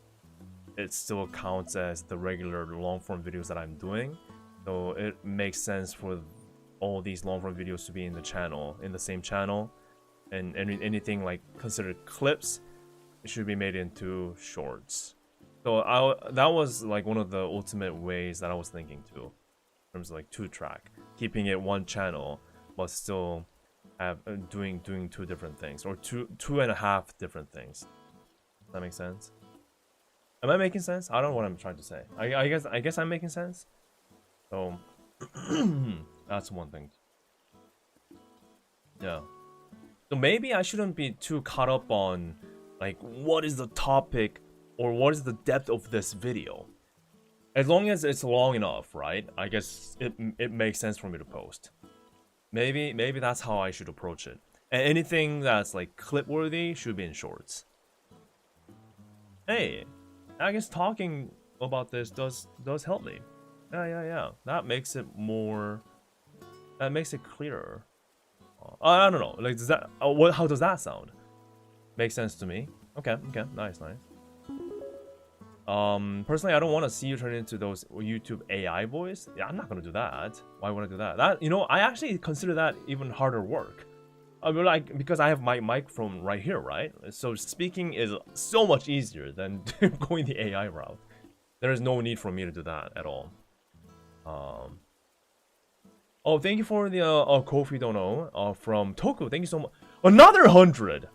it still counts as the regular long form videos that I'm doing. So it makes sense for all these long form videos to be in the same channel, and anything like considered clips, it should be made into shorts. So that was like one of the ultimate ways that I was thinking too, in terms of like 2-track, keeping it one channel but still have doing 2 different things, or two and a half different things. Does that make sense? Am I making sense? I don't know what I'm trying to say. I guess I'm making sense. So that's one thing. Yeah. So maybe I shouldn't be too caught up on like what is the topic or what is the depth of this video. As long as it's long enough, right? I guess it makes sense for me to post. Maybe that's how I should approach it. And anything that's like clip worthy should be in shorts. Hey, I guess talking about this does help me. Yeah. That makes it clearer. I don't know. Like, does that? How does that sound? Makes sense to me. Okay. Nice. Personally, I don't want to see you turn into those YouTube AI voice. Yeah, I'm not gonna do that. Why would I do that? I actually consider that even harder work. I mean, like, because I have my microphone right here, right? So speaking is so much easier than going the AI route. There is no need for me to do that at all. Oh, thank you for the Kofi Dono from Toku. Thank you so much. Another 100.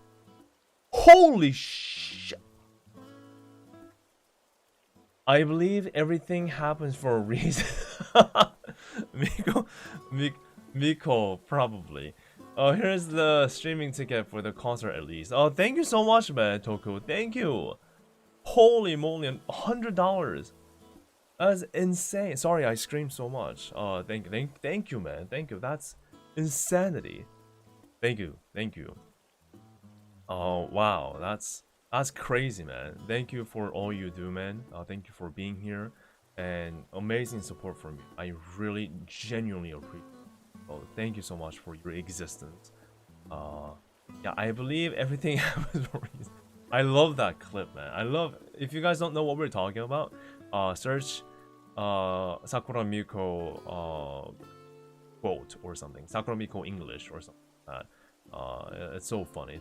Holy shit! I believe everything happens for a reason. Miko, probably. Here's the streaming ticket for the concert at least. Oh, thank you so much, man, Toku. Thank you. Holy moly, $100. That's insane. Sorry, I screamed so much. Thank you, man. Thank you. That's insanity. Thank you. Oh wow, that's crazy, man. Thank you for all you do, man. Thank you for being here, and amazing support from you. I really genuinely appreciate it. Oh, thank you so much for your existence. Yeah, I believe everything happens for a reason. I love that clip, man. I love. If you guys don't know what we're talking about, search Sakura Miko quote or something. Sakura Miko English or something like that. It's so funny.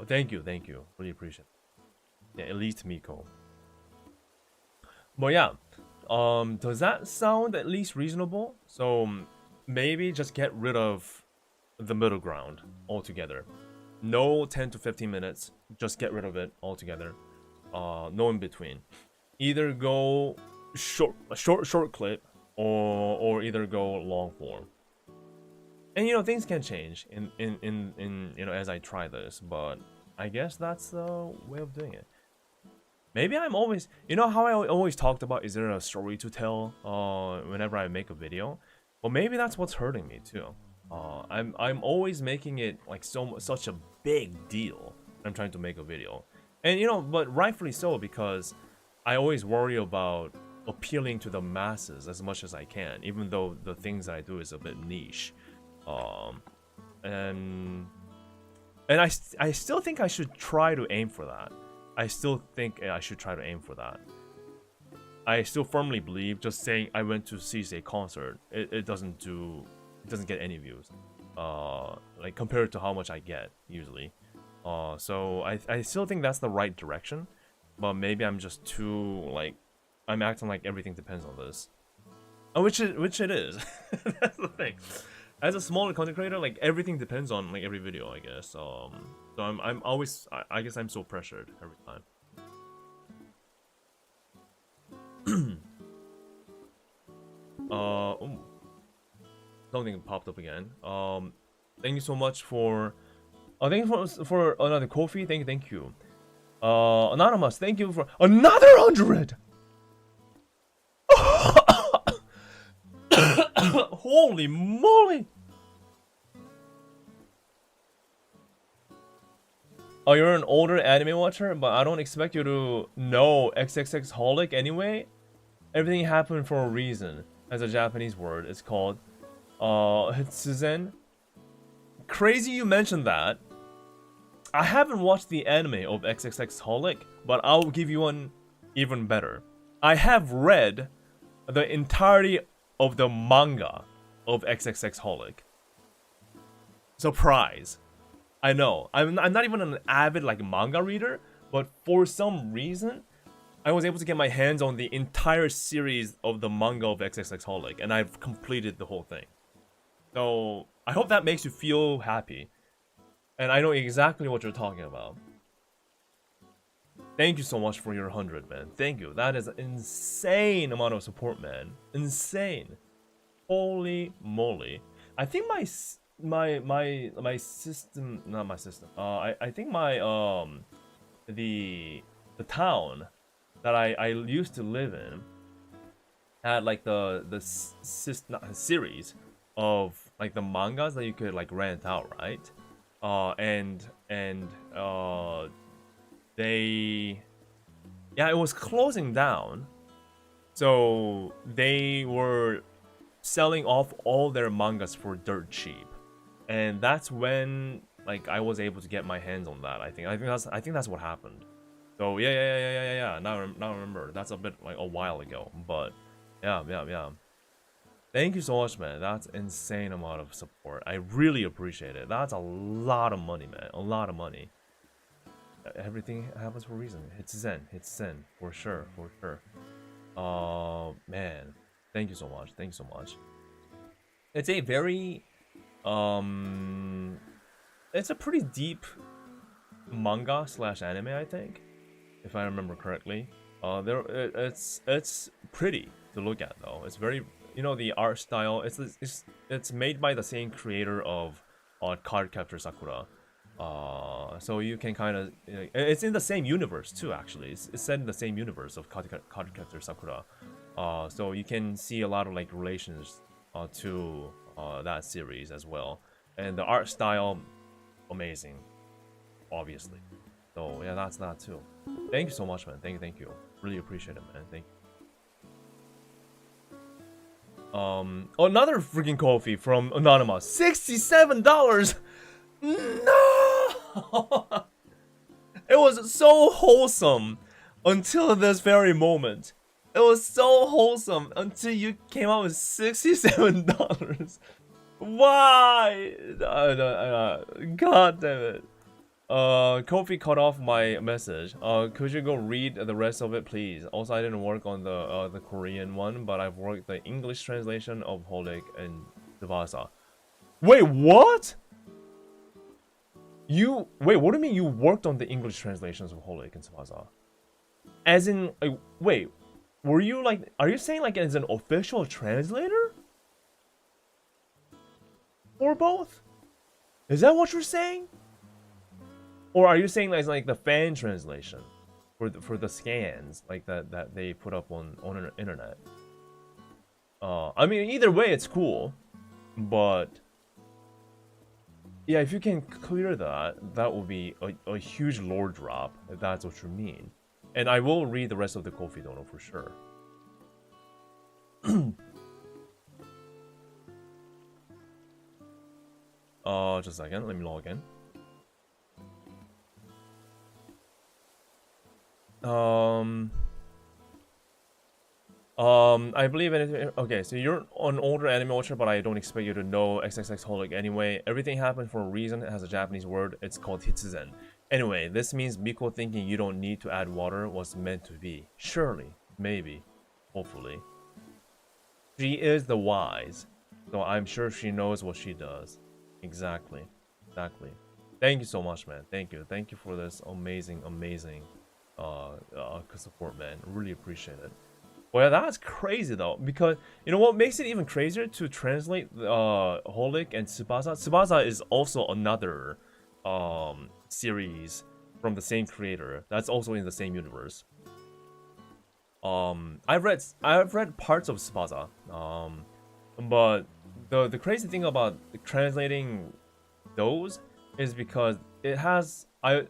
Thank you. Really appreciate it. Yeah, Elite Miko. But yeah, does that sound at least reasonable? So maybe just get rid of the middle ground altogether. No 10 to 15 minutes, just get rid of it altogether. No in between. Either go short clip, or either go long form. And you know, things can change in you know, as I try this, but I guess that's the way of doing it. Maybe I'm always, you know how I always talked about, is there a story to tell whenever I make a video? Well, maybe that's what's hurting me too. I'm always making it like such a big deal. I'm trying to make a video, and you know, but rightfully so, because I always worry about appealing to the masses as much as I can, even though the things that I do is a bit niche. And I still think I should try to aim for that. I still think I should try to aim for that. I still firmly believe just saying I went to see a concert, it doesn't get any views. Like compared to how much I get usually. So I still think that's the right direction, but maybe I'm just too like, I'm acting like everything depends on this. Which it is. That's the thing. As a smaller content creator, like everything depends on like every video, I guess. So I'm always, I guess I'm so pressured every time. Ooh. Something popped up again. Thank you so much for, thank you for another coffee. Thank you. Anonymous, thank you for another 100. Holy moly! Oh, you're an older anime watcher, but I don't expect you to know XXX holic anyway. Everything happened for a reason. As a Japanese word, it's called Hitsuzen. Crazy you mentioned that. I haven't watched the anime of XXX holic, but I'll give you one even better. I have read the entirety of the manga of XXX holic. Surprise. I know. I'm not even an avid like manga reader, but for some reason, I was able to get my hands on the entire series of the manga of XXX holic, and I've completed the whole thing. So I hope that makes you feel happy, and I know exactly what you're talking about. Thank you so much for your 100, man. Thank you. That is an insane amount of support, man. Insane. Holy moly. I think my system, not my system. I think my the town that I used to live in had like the series of like the mangas that you could like rent out, right? They, yeah, it was closing down, so they were selling off all their mangas for dirt cheap, and that's when like I was able to get my hands on that. I think that's what happened. So yeah. Now I remember. That's a bit like a while ago, but yeah. Thank you so much, man. That's insane amount of support. I really appreciate it. That's a lot of money, man. A lot of money. Everything happens for a reason. It's Zen. It's Zen. For sure. Man. Thank you so much. Thank you so much. It's a very... It's a pretty deep manga slash anime, I think. If I remember correctly. It's pretty to look at, though. It's very... You know, the art style, it's made by the same creator of Cardcaptor Sakura. So you can kind of, it's in the same universe too, actually. It's set in the same universe of Cardcaptor Sakura. So you can see a lot of like relations to that series as well. And the art style, amazing, obviously. So yeah, that's that too. Thank you so much, man. Thank you. Really appreciate it, man. Thank you. Another freaking coffee from Anonymous. $67! No! It was so wholesome until this very moment. It was so wholesome until you came out with $67. Why? God damn it. Kofi cut off my message. Could you go read the rest of it, please? Also, I didn't work on the Korean one, but I've worked the English translation of Holic and Devasa. Wait, what? Wait, what do you mean you worked on the English translations of Holic and Devasa? As in, wait, were you like, are you saying like as an official translator? Or both? Is that what you're saying? Or are you saying like the fan translation for the scans like that they put up on the internet? I mean, either way, it's cool, but yeah, if you can clear that, that will be a huge lore drop if that's what you mean. And I will read the rest of the Kofi Dono for sure. Just a second, let me log in. I believe anything. Okay, so you're an older anime watcher, but I don't expect you to know XXX Holic anyway. Everything happened for a reason. It has a Japanese word. It's called hitsuzen. Anyway, this means Miko thinking you don't need to add water was meant to be. Surely, maybe, hopefully. She is the wise, so I'm sure she knows what she does. Exactly. Thank you so much, man. Thank you for this amazing support, man. Really appreciate it. Well, that's crazy though, because you know what makes it even crazier to translate Holic and Tsubasa. Tsubasa is also another series from the same creator that's also in the same universe. I've read parts of Tsubasa, but the crazy thing about translating those is because it has a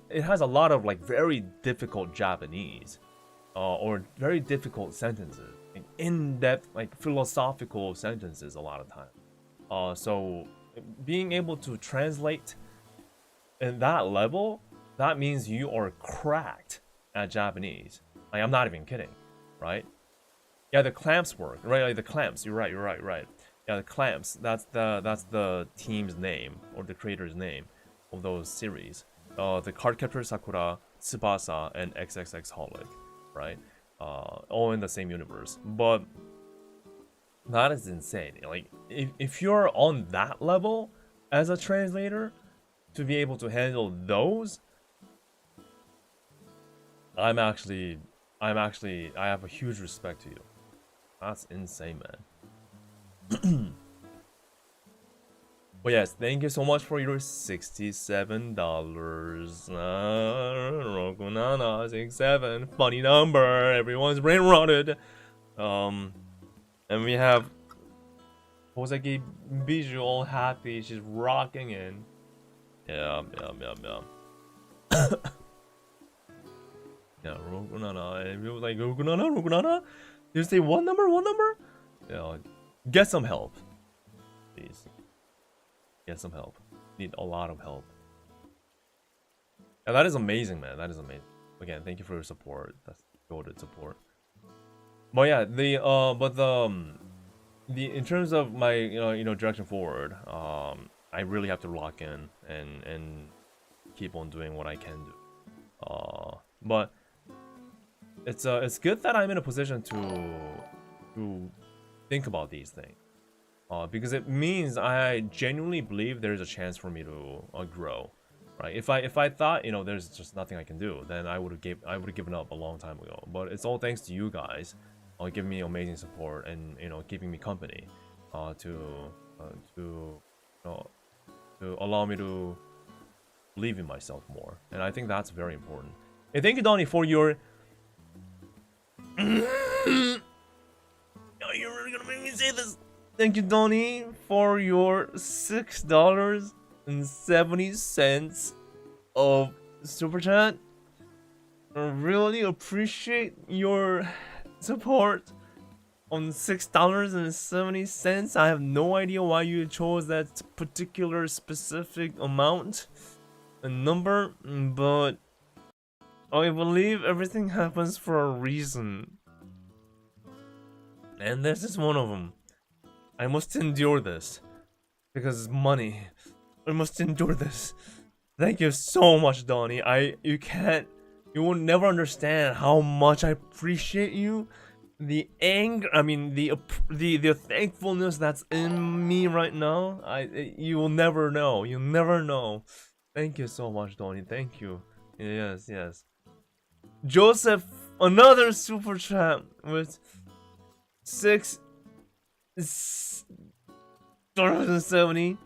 lot of like very difficult Japanese, or very difficult sentences, like in-depth, like philosophical sentences a lot of time. So being able to translate in that level, that means you are cracked at Japanese. Like, I'm not even kidding, right? Yeah, the clamps work, right? Like the clamps. You're right. Yeah, the clamps. That's the team's name or the creator's name of those series. The Cardcaptor Sakura, Tsubasa, and XXX Holic, right? All in the same universe. But that is insane. Like, if you're on that level as a translator, to be able to handle those, I have a huge respect to you. That's insane, man. But yes, thank you so much for your $67. Rokunana 67, funny number. Everyone's brain rotted. And we have Hoseki Bijou all happy. She's rocking in. Yeah. Yeah, Rokunana. And people like Rokunana. Did you say one number? Yeah, get some help, please. Get some help. Need a lot of help. Yeah, that is amazing, man. That is amazing. Again, thank you for your support. That's goated support. But yeah, the in terms of my direction forward, I really have to lock in and keep on doing what I can do. But it's good that I'm in a position to think about these things. Because it means I genuinely believe there's a chance for me to grow, right? If I thought there's just nothing I can do, then I would have given up a long time ago. But it's all thanks to you guys, giving me amazing support and keeping me company, to allow me to believe in myself more, and I think that's very important. And thank you, Donnie, for your. You're really gonna make me say this. Thank you, Donnie, for your $6.70 of super chat. I really appreciate your support on $6.70. I have no idea why you chose that particular specific amount and number, but I believe everything happens for a reason. And this is one of them. I must endure this because it's money. I must endure this. Thank you so much, Donnie. You will never understand how much I appreciate you. The anger, I mean, the thankfulness that's in me right now. You will never know. You'll never know. Thank you so much, Donnie. Thank you. Yes, yes. Joseph, another super chat with 6.70.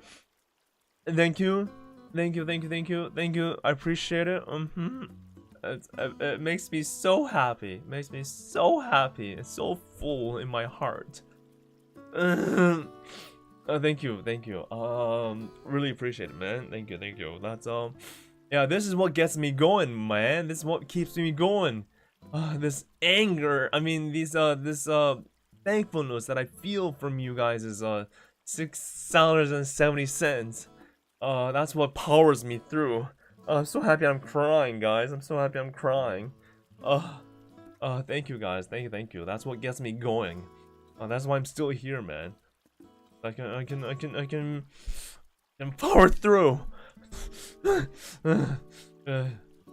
Thank you. Thank you, thank you, thank you, thank you. I appreciate it. It makes me so happy. It makes me so happy. It's so full in my heart. Thank you, thank you. Really appreciate it, man. Thank you, thank you. That's yeah, this is what gets me going, man. This is what keeps me going. This anger. I mean, this thankfulness that I feel from you guys is $6.70. That's what powers me through. I'm so happy I'm crying, guys. I'm so happy I'm crying. Thank you, guys. Thank you. That's what gets me going. That's why I'm still here, man. I can power through. Okay,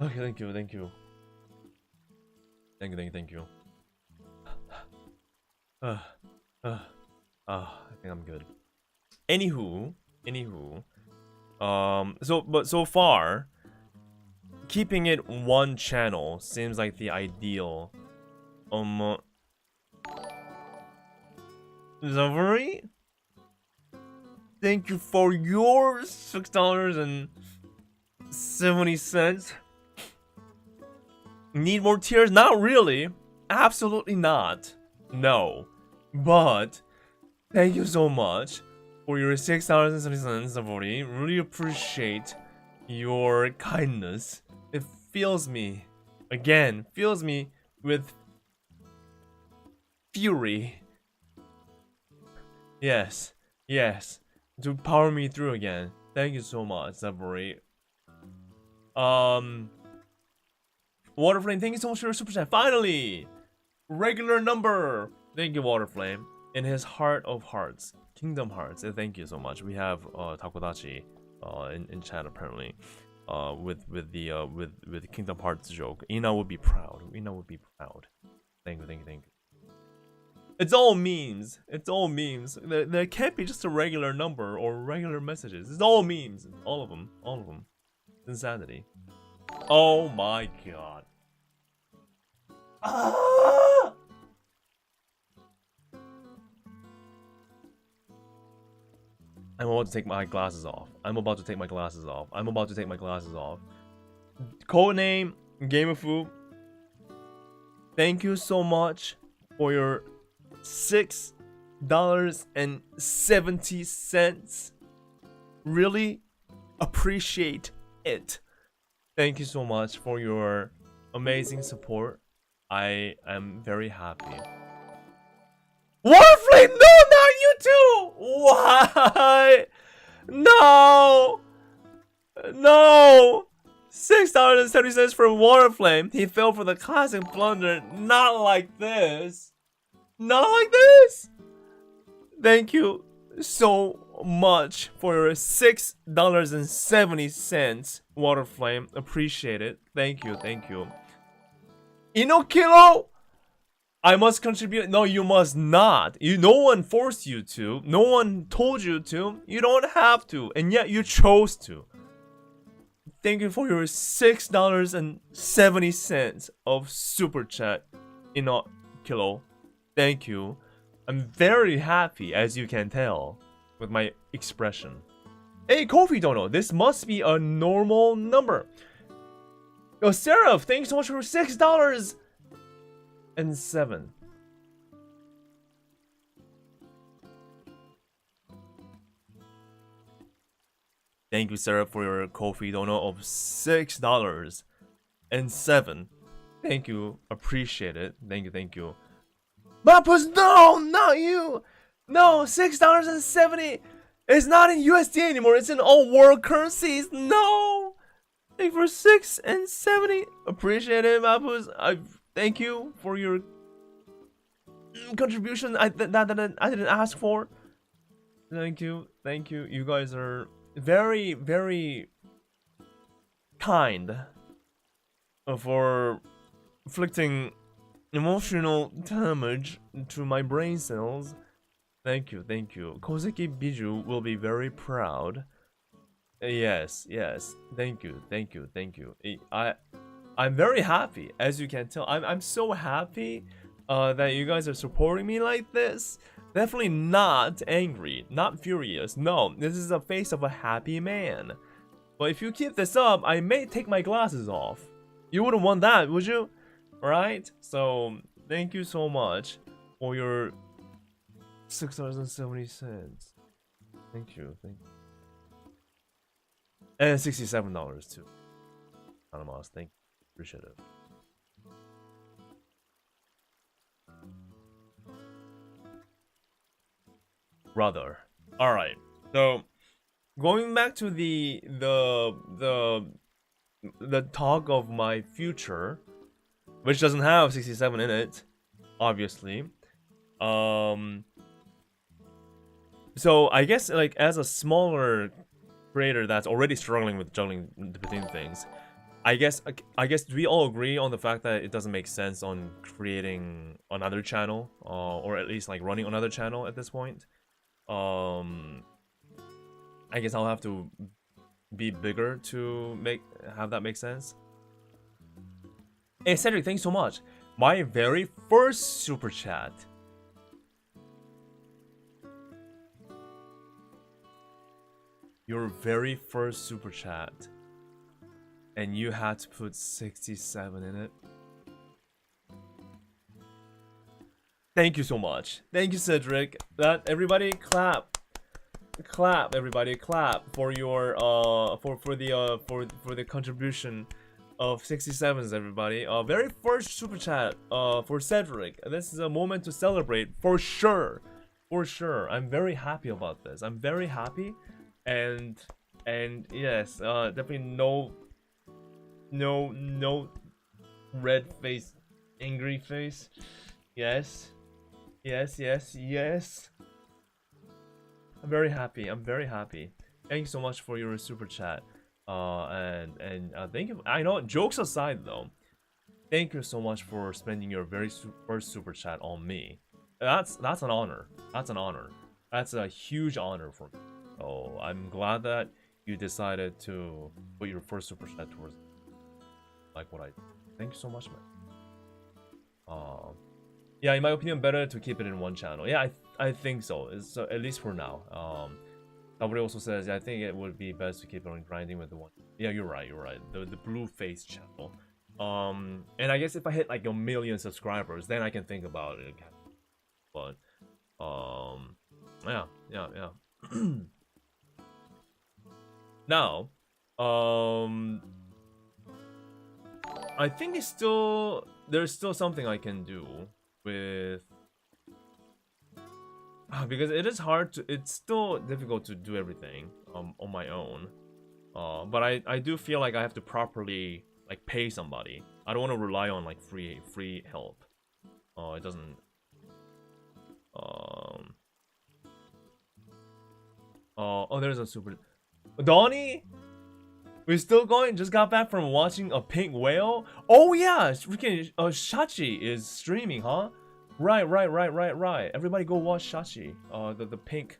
thank you. Thank you. I think I'm good. Anywho. So far, keeping it one channel seems like the ideal. Zavuri, thank you for your $6.70. Need more tears? Not really. Absolutely not. No. But thank you so much for your $6.70, Zavuri. Really appreciate your kindness. It fills me with fury. Yes, to power me through again. Thank you so much, Zavuri. Waterflame, thank you so much for your super chat. Finally, regular number. Thank you, Waterflame. In his heart of hearts, Kingdom Hearts. Thank you so much. We have Takodachi in chat apparently. With the Kingdom Hearts joke. Ina would be proud. Thank you. It's all memes. There can't be just a regular number or regular messages. It's all memes. All of them. Insanity. Oh my god. I'm about to take my glasses off. Codename Gamerfu. Thank you so much for your $6.70. Really appreciate it. Thank you so much for your amazing support. I am very happy. Warflame, no, not you too! Why? No! $6.70 for Warflame. He fell for the classic blunder. Not like this. Thank you so much for your $6.70, Waterflame. Appreciate it. Thank you. Inokilo, I must contribute. No, you must not. No one forced you to. No one told you to. You don't have to, and yet you chose to. Thank you for your $6.70 of super chat, Inokilo. Thank you. I'm very happy, as you can tell, with my expression. Hey, Kofi Dono, this must be a normal number. Yo, Seraph, thanks so much for $6.07. Thank you, Seraph, for your Kofi Dono of $6.07. Thank you, appreciate it. Thank you. Mapus, no, not you. No, $6.70. It's not in USD anymore. It's in all world currencies. No. Thank you for $6.70. Appreciate it, Mapus. I thank you for your contribution. That I didn't ask for. Thank you. You guys are very, very
kind for inflicting emotional damage to my brain cells. Thank you, thank you. Koseki Biju will be very proud. Yes, yes. Thank you, thank you, thank you. I'm very happy, as you can tell. I'm so happy that you guys are supporting me like this. Definitely not angry, not furious. No, this is the face of a happy man. But if you keep this up, I may take my glasses off. You wouldn't want that, would you? Right? So, thank you so much for your $6.70. Thank you, thank you. And $67 too. Anonymous, thank you. Appreciate it. Brother. Alright. So going back to the talk of my future, which doesn't have 67 in it, obviously. So I guess like as a smaller creator that's already struggling with juggling between things, I guess we all agree on the fact that it doesn't make sense on creating another channel, or at least like running another channel at this point. I guess I'll have to be bigger to have that make sense. Hey Cedric, thanks so much. My very first super chat. Your very first super chat. And you had to put 67 in it. Thank you so much. Thank you, Cedric. That everybody clap. Clap, everybody, clap for your for the contribution of 67s, everybody. Very first super chat for Cedric. This is a moment to celebrate for sure. For sure. I'm very happy about this. I'm very happy. And yes, definitely no red face, angry face. Yes. I'm very happy. I'm very happy. Thank you so much for your super chat. And thank you. I know, jokes aside though, thank you so much for spending your very first super chat on me. That's an honor. That's an honor. That's a huge honor for me. So I'm glad that you decided to put your first super chat towards like what I did. Thank you so much, man. Yeah, in my opinion, better to keep it in one channel. Yeah, I think so. It's at least for now. Somebody also says, I think it would be best to keep on grinding with the one. Yeah, you're right. You're right. The blue face channel. And I guess if I hit like 1 million subscribers, then I can think about it. But yeah. Now, I think there's still something I can do with, because it's still difficult to do everything on my own. But I do feel like I have to properly like pay somebody. I don't want to rely on like free help. It doesn't. Oh, there's a super. Donnie, we're still going. Just got back from watching a pink whale. Oh yeah, freaking Shachi is streaming, huh? Right. Everybody go watch Shachi. The pink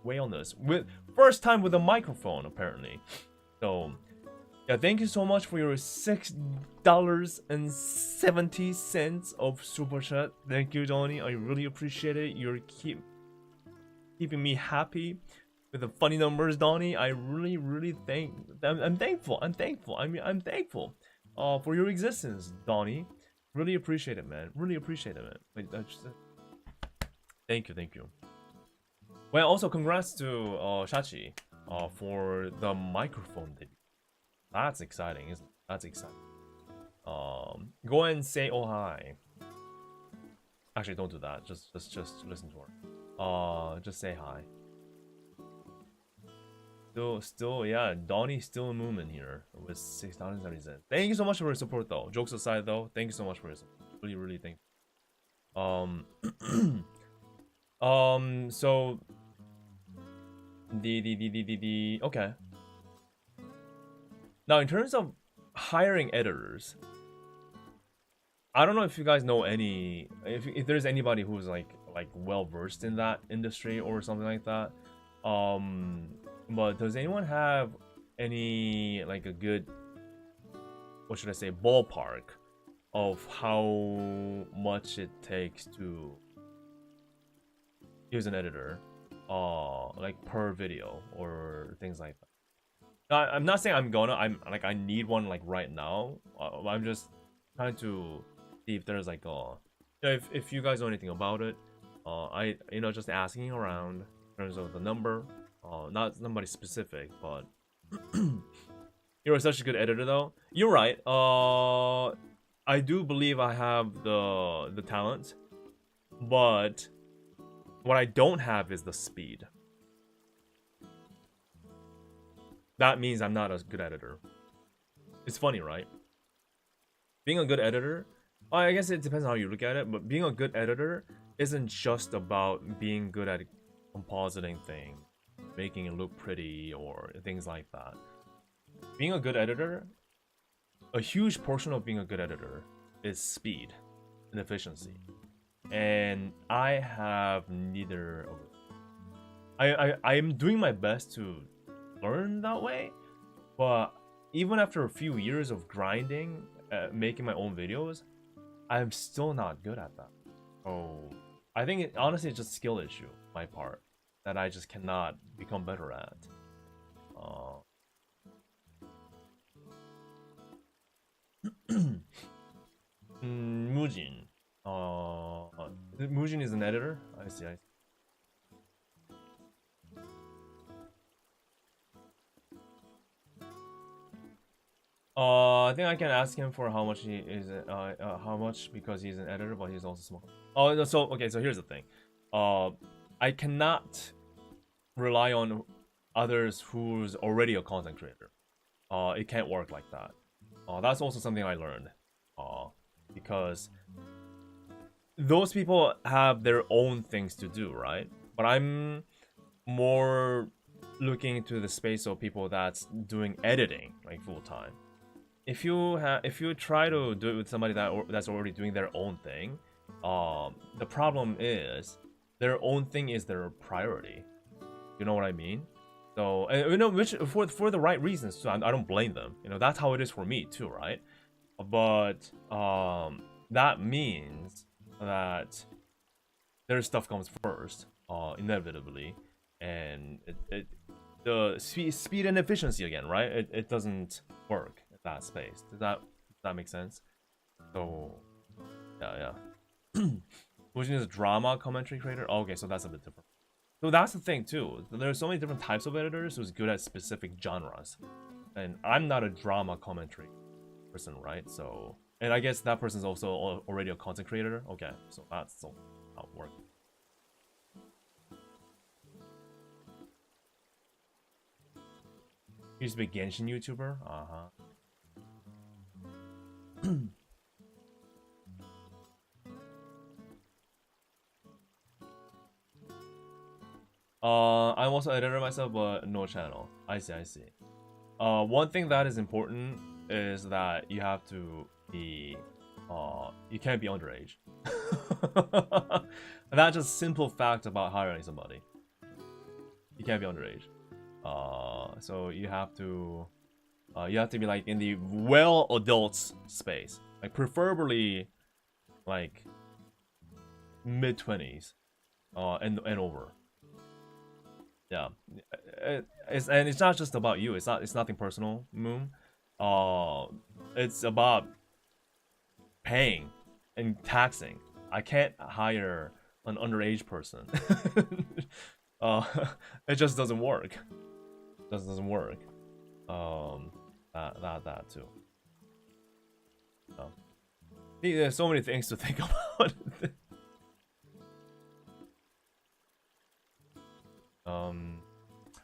whaleness with first time with a microphone apparently. So yeah, thank you so much for your $6.70 of super chat. Thank you, Donnie. I really appreciate it. You're keeping me happy with the funny numbers, Donnie. I really I'm thankful. I'm thankful for your existence, Donnie. Really appreciate it, man. Really appreciate it, man. Wait, thank you. Well, also congrats to Shachi for the microphone debut. That's exciting, isn't it? That's exciting. Go and say oh hi. Actually, don't do that. Just listen to her. Just say hi. Still, yeah, Donnie's still a movement here with $6.70. Thank you so much for your support, though. Jokes aside, though, thank you so much for your support. Really thank you. So okay. Now, in terms of hiring editors, I don't know if you guys know any, if there's anybody who's like well versed in that industry or something like that. But does anyone have any like a good, what should I say, ballpark of how much it takes to use an editor, like per video or things like that? I'm not saying I need one like right now. I'm just trying to see if there's like if you guys know anything about it. I just asking around in terms of the number. Not somebody specific, but you're such a good editor though. You're right. I do believe I have the talent, but what I don't have is the speed. That means I'm not a good editor. It's funny, right? Being a good editor, I guess it depends on how you look at it, but being a good editor isn't just about being good at compositing things, making it look pretty, or things like that. Being a good editor, a huge portion of being a good editor is speed and efficiency. And I have neither of it. I'm doing my best to learn that way, but even after a few years of grinding, making my own videos, I'm still not good at that. Oh, I think honestly it's just a skill issue, my part, that I just cannot become better at. Mujin. Mujin is an editor. I see. I think I can ask him for how much he is, how much, because he's an editor, but he's also small. Oh, no, so okay, so here's the thing. I cannot rely on others who's already a content creator. It can't work like that. That's also something I learned. Because those people have their own things to do, right? But I'm more looking into the space of people that's doing editing like full time. If you try to do it with somebody that's already doing their own thing, the problem is their own thing is their priority. You know what I mean? So, and, which for the right reasons too. I don't blame them. That's how it is for me too, right? But that means that their stuff comes first, inevitably, and the speed and efficiency again, right? It doesn't work in that space. Does that make sense? So, yeah. Which is a drama commentary creator. Oh, okay, so that's a bit different. So that's the thing too. There's so many different types of editors who's good at specific genres, and I'm not a drama commentary person, right? So, and I guess that person's also already a content creator. Okay, so that's how it works. Used to be a Genshin YouTuber. I'm also an editor myself, but no channel. I see. One thing that is important is that you have to be, you can't be underage. That's just simple fact about hiring somebody. You can't be underage. So you have to be like in the well adults space, like preferably like mid-20s, and over. Yeah, it's not just about you. It's nothing personal, Moon. It's about paying and taxing. I can't hire an underage person. It just doesn't work. Doesn't work. That too. There's so many things to think about.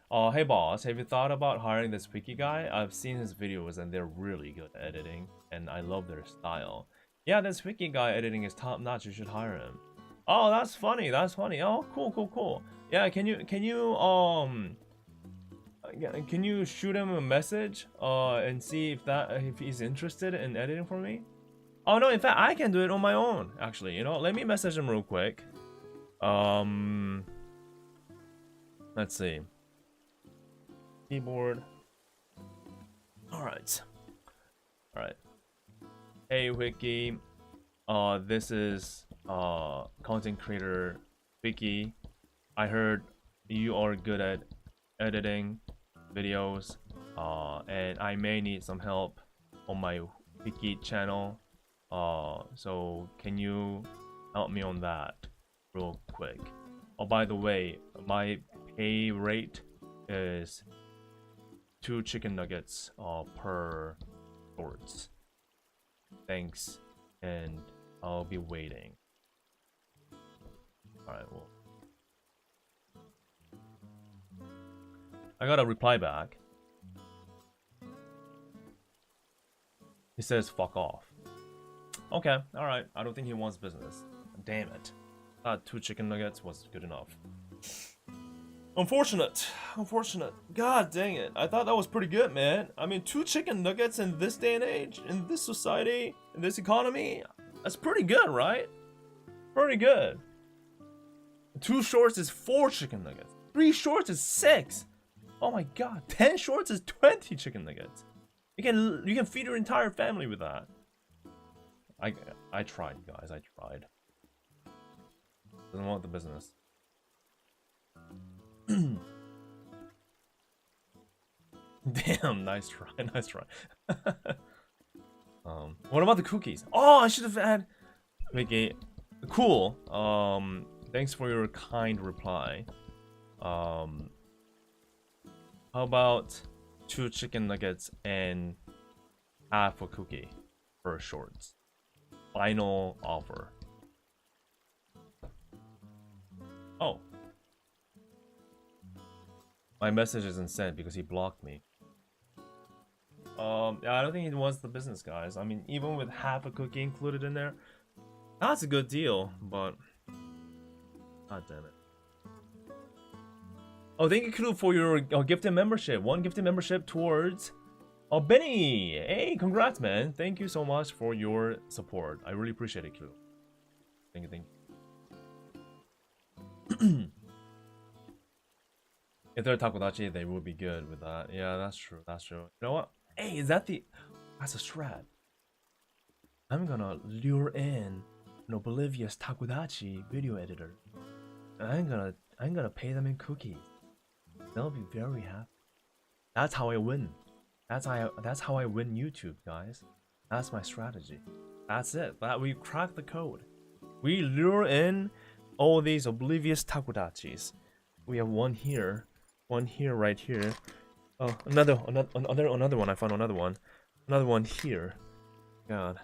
Oh, hey boss, have you thought about hiring this hwikky guy? I've seen his videos and they're really good at editing, and I love their style. Yeah, this hwikky guy editing is top notch. You should hire him. Oh, that's funny. Oh, cool. Yeah, can you Can you shoot him a message and see if he's interested in editing for me? Oh no, in fact I can do it on my own actually. You know, let me message him real quick. Let's see. Keyboard. All right. Hey hwikky, this is content creator hwikky. I heard you are good at editing videos, and I may need some help on my hwikky channel. So can you help me on that real quick? Oh, by the way, my pay rate is 2 chicken nuggets per shorts. Thanks, and I'll be waiting. Alright, well. I got a reply back. He says fuck off. Okay, alright. I don't think he wants business. Damn it. 2 chicken nuggets was good enough. Unfortunate. God dang it. I thought that was pretty good, man. I mean, 2 chicken nuggets in this day and age, in this society, in this economy, that's pretty good, right? Pretty good. 2 shorts is 4 chicken nuggets. 3 shorts is 6. Oh my god. 10 shorts is 20 chicken nuggets. You can feed your entire family with that. I tried, guys. I tried. Doesn't want the business. Damn, nice try. What about the cookies? Oh, I should have had. Okay, cool. Thanks for your kind reply. How about 2 chicken nuggets and half a cookie for shorts? Final offer. Oh. My message isn't sent because he blocked me. Yeah, I don't think he wants the business, guys. I mean, even with half a cookie included in there, that's a good deal, but god damn it. Oh, thank you, Crew, for your gifted membership. 1 gifted membership towards Benny. Hey, congrats, man. Thank you so much for your support. I really appreciate it, Crew. Thank you. If they're takodachi, they would be good with that. Yeah, that's true. You know what? Hey, that's a strat. I'm gonna lure in an oblivious takodachi video editor. I'm gonna pay them in cookies. They'll be very happy. That's how I win. That's how I win YouTube, guys. That's my strategy. That's it. We cracked the code. We lure in all these oblivious takodachis. We have one here, right here. Oh, another one. I found another one. Another one here. God.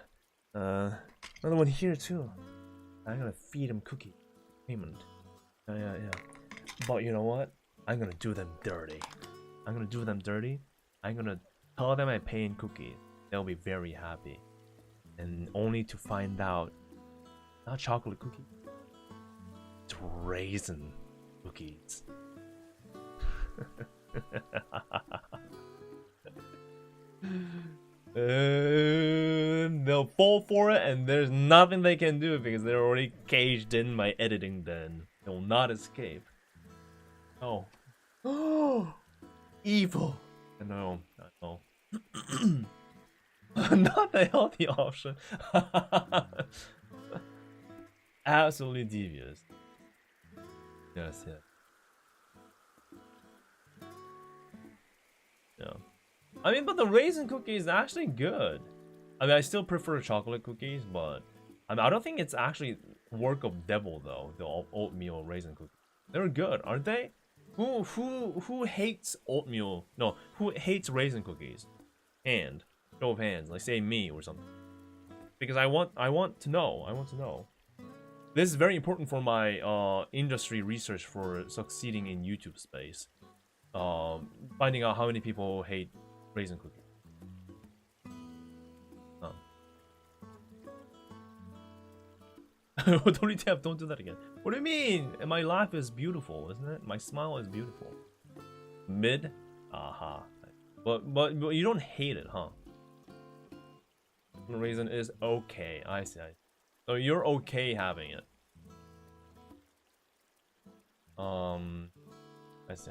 Another one here too. I'm gonna feed them cookie payment. Yeah. But you know what? I'm gonna do them dirty. I'm gonna tell them I pay in cookies. They'll be very happy. And only to find out, not chocolate cookies, it's raisin cookies. They'll fall for it, and there's nothing they can do because they're already caged in my editing den. They will not escape. Oh. Evil. I know. Not the healthy option. Absolutely devious. Yes. Yeah. I mean, but the raisin cookie is actually good. I mean, I still prefer chocolate cookies, but I mean, I don't think it's actually work of devil though. The oatmeal raisin cookies, they're good, aren't they? Who hates oatmeal? No, who hates raisin cookies? Show of hands. Like say me or something. Because I want to know. This is very important for my industry research for succeeding in YouTube space. Finding out how many people hate raisin cookies. Don't do that again. What do you mean? My laugh is beautiful, isn't it? My smile is beautiful. Mid? Aha. But you don't hate it, huh? The reason is okay. I see. So you're okay having it. I see.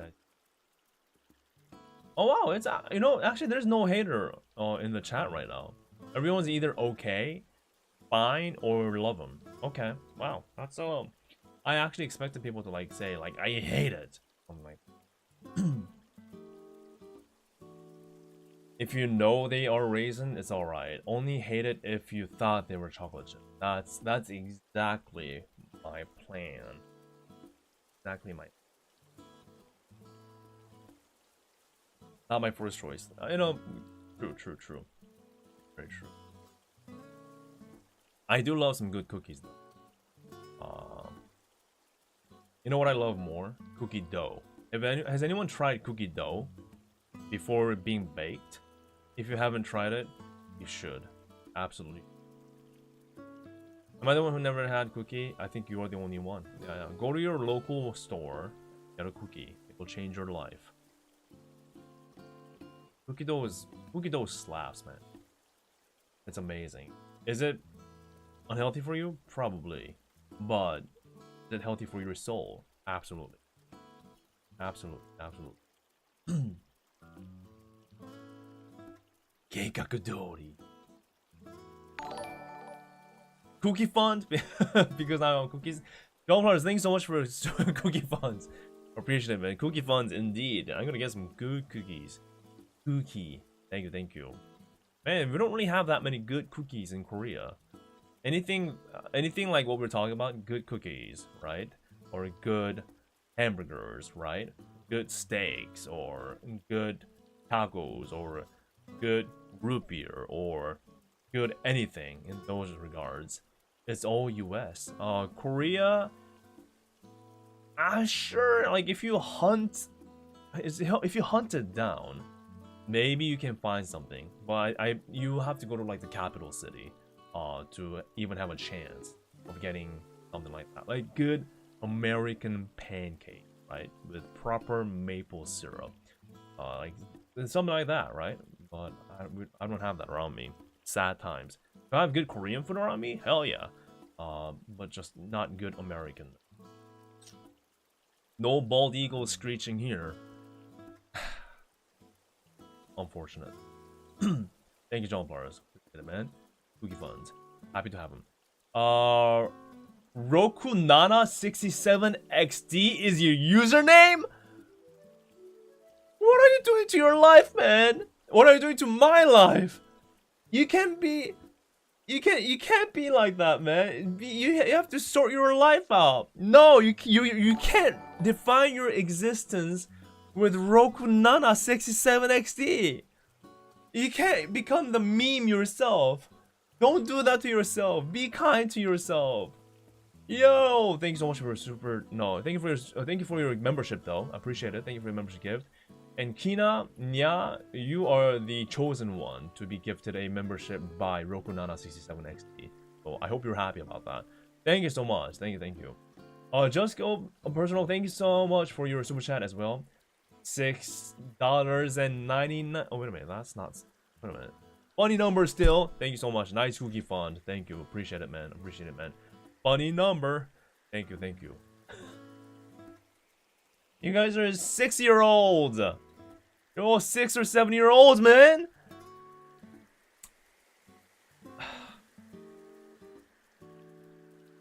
Oh wow, it's actually there's no hater in the chat right now. Everyone's either okay, fine, or love them. Okay, wow, that's so. I actually expected people to like say like I hate it. I'm like, if you know they are raisin, it's all right. Only hate it if you thought they were chocolate chip. That's exactly my plan. Exactly my. Not my first choice. True. Very true. I do love some good cookies though. You know what I love more? Cookie dough. Has anyone tried cookie dough before being baked? If you haven't tried it, you should. Absolutely. Am I the one who never had cookie? I think you are the only one. Yeah. Go to your local store, get a cookie. It will change your life. Cookie dough slaps, man. It's amazing. Is it unhealthy for you? Probably. But is it healthy for your soul? Absolutely. Absolutely. Keikakudori. Cookie fund? Because I want cookies. John Flowers, thanks so much for cookie funds. Appreciate it, man. Cookie funds, indeed. I'm gonna get some good cookies. Cookie. Thank you. Man, we don't really have that many good cookies in Korea. Anything like what we're talking about, good cookies, right? Or good hamburgers, right? Good steaks, or good tacos, or good root beer, or good anything in those regards. It's all US. Korea, sure, like if you hunt it down, maybe you can find something, but you have to go to like the capital city to even have a chance of getting something like that. Like good American pancake, right? With proper maple syrup. Like something like that, right? But I don't have that around me. Sad times. If I have good Korean food around me, hell yeah. But just not good American. No bald eagle screeching here. Unfortunate. Thank you, John Flores. Appreciate it, man. Cookie funds. Happy to have him. Roku Nana 67XD is your username? What are you doing to your life, man? What are you doing to my life? You can't be like that, man. You have to sort your life out. No, you can't define your existence with Roku Nana 67XD. You can't become the meme yourself. Don't do that to yourself. Be kind to yourself. Yo, thank you so much for your thank you for your membership though. I appreciate it. Thank you for your membership gift. And Kina, Nya, you are the chosen one to be gifted a membership by Roku Nana 67XD. So I hope you're happy about that. Thank you so much. Thank you. Just go personal. Thank you so much for your super chat as well. $6.99. Oh wait a minute, that's not. Wait a minute. Funny number still. Thank you so much. Nice cookie fund. Thank you. Appreciate it, man. Funny number. Thank you. You guys are 6-year-olds. You're all 6 or 7-year-olds, man.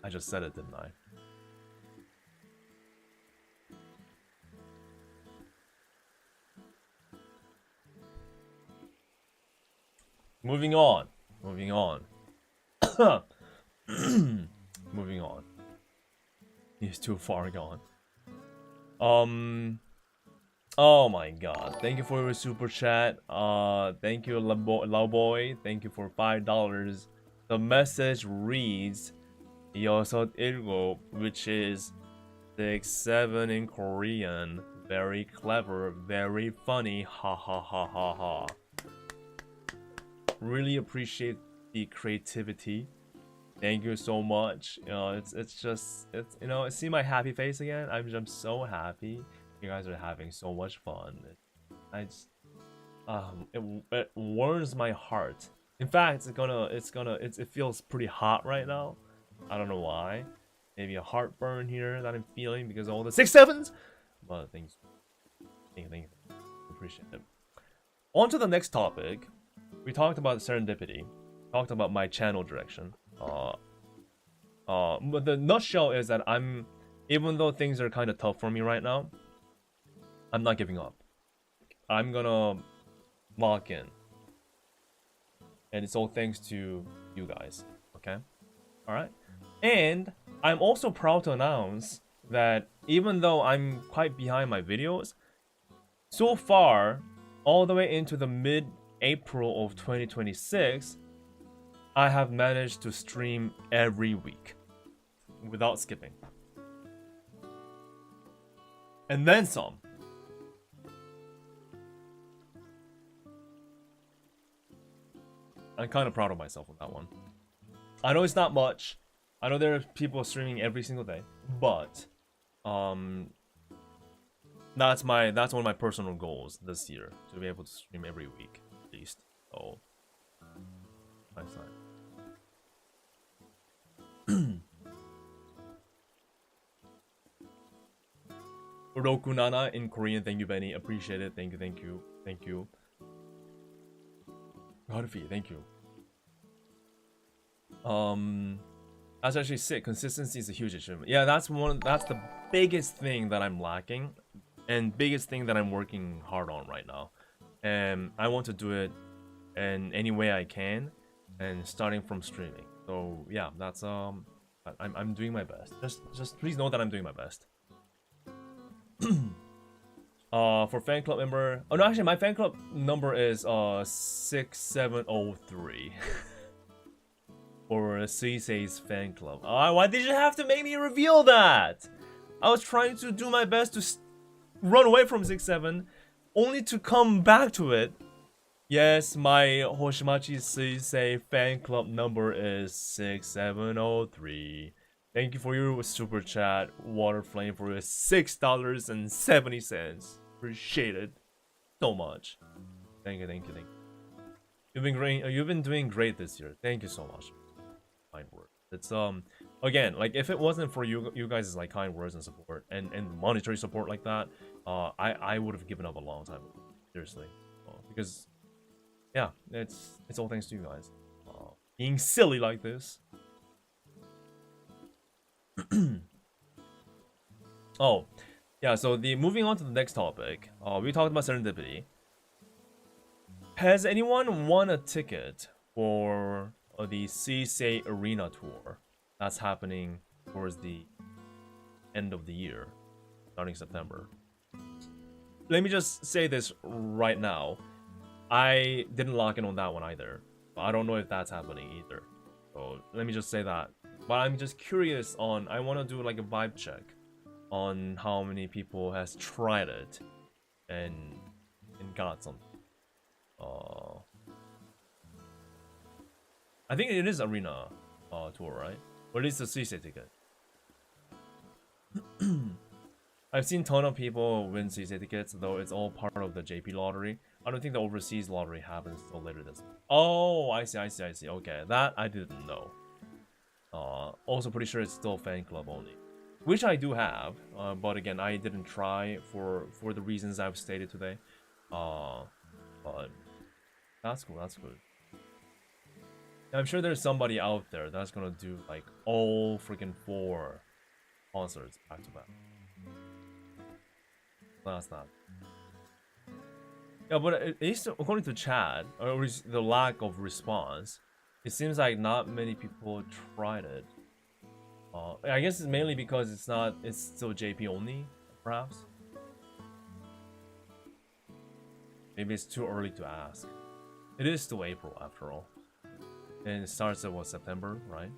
I just said it, didn't I? Moving on. Moving on. He's too far gone. Oh my god. Thank you for your super chat. Thank you, Lowboy. Thank you for $5. The message reads 여섯 일곱, which is 6, 7 in Korean. Very clever, very funny. Ha ha ha ha ha. Really appreciate the creativity. Thank you so much. It's see my happy face again. I'm so happy. You guys are having so much fun. I just it warms my heart. In fact, it feels pretty hot right now. I don't know why. Maybe a heartburn here that I'm feeling because of all the 6-7s. But thanks, thank you. Appreciate it. On to the next topic. We talked about serendipity. Talked about my channel direction. But the nutshell is that even though things are kind of tough for me right now, I'm not giving up. I'm gonna lock in. And it's all thanks to you guys. Okay? Alright? And I'm also proud to announce that even though I'm quite behind my videos, so far, all the way into the mid-April of 2026, I have managed to stream every week without skipping. And then some. I'm kind of proud of myself on that one. I know it's not much. I know there are people streaming every single day, but that's one of my personal goals this year, to be able to stream every week at least. So nice time. Rokunana in Korean, thank you, Benny. Appreciate it. Thank you. Harfi, thank you. That's actually sick. Consistency is a huge achievement. Yeah, that's the biggest thing that I'm lacking, and biggest thing that I'm working hard on right now. And I want to do it in any way I can, and starting from streaming. So yeah, that's I'm doing my best. Just please know that I'm doing my best. For fan club member, oh no, actually my fan club number is 6703. For Suisei's fan club. Why did you have to make me reveal that? I was trying to do my best to run away from 67, only to come back to it. Yes, my Hoshimachi Suisei fan club number is 6703. Thank you for your super chat, Waterflame, for your $6.70. Appreciate it so much. Thank you. You've been great. You've been doing great this year. Thank you so much. Kind words. It's again, like if it wasn't for you guys' like kind words and support and monetary support like that, I would have given up a long time ago. Seriously, because yeah, it's all thanks to you guys. Being silly like this. Oh, yeah. So moving on to the next topic. We talked about serendipity. Has anyone won a ticket for the Suisei Arena tour that's happening towards the end of the year, starting September? Let me just say this right now. I didn't lock in on that one either. I don't know if that's happening either. So let me just say that. But I'm just curious on, I want to do like a vibe check on how many people has tried it and got something. I think it is arena tour, right? Or at least the Suisei ticket. I've seen a ton of people win Suisei tickets, though it's all part of the JP lottery. I don't think the overseas lottery happens until later this month. Oh, I see. Okay, that I didn't know. Also pretty sure it's still fan club only, which I do have, but again, I didn't try for the reasons I've stated today. But that's cool. That's good. I'm sure there's somebody out there that's gonna do like all freaking 4 concerts back to back. That's not. Yeah, but at least according to chat, or the lack of response, it seems like not many people tried it. I guess it's mainly because it's still JP only, perhaps. Maybe it's too early to ask. It is still April after all. And it starts at what, September, right?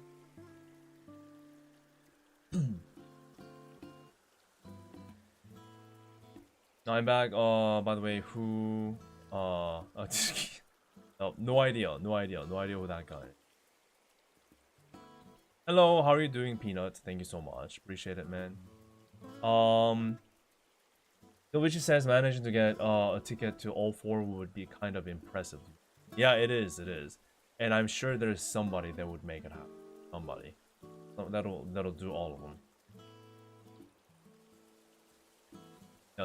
I'm back. By the way, who? Oh, no idea who that guy is. Hello, how are you doing, Peanut? Thank you so much. Appreciate it, man.
Which says managing to get a ticket to all four would be kind of impressive. Yeah, it is. It is, and I'm sure there's somebody that would make it happen. Somebody that'll do all of them.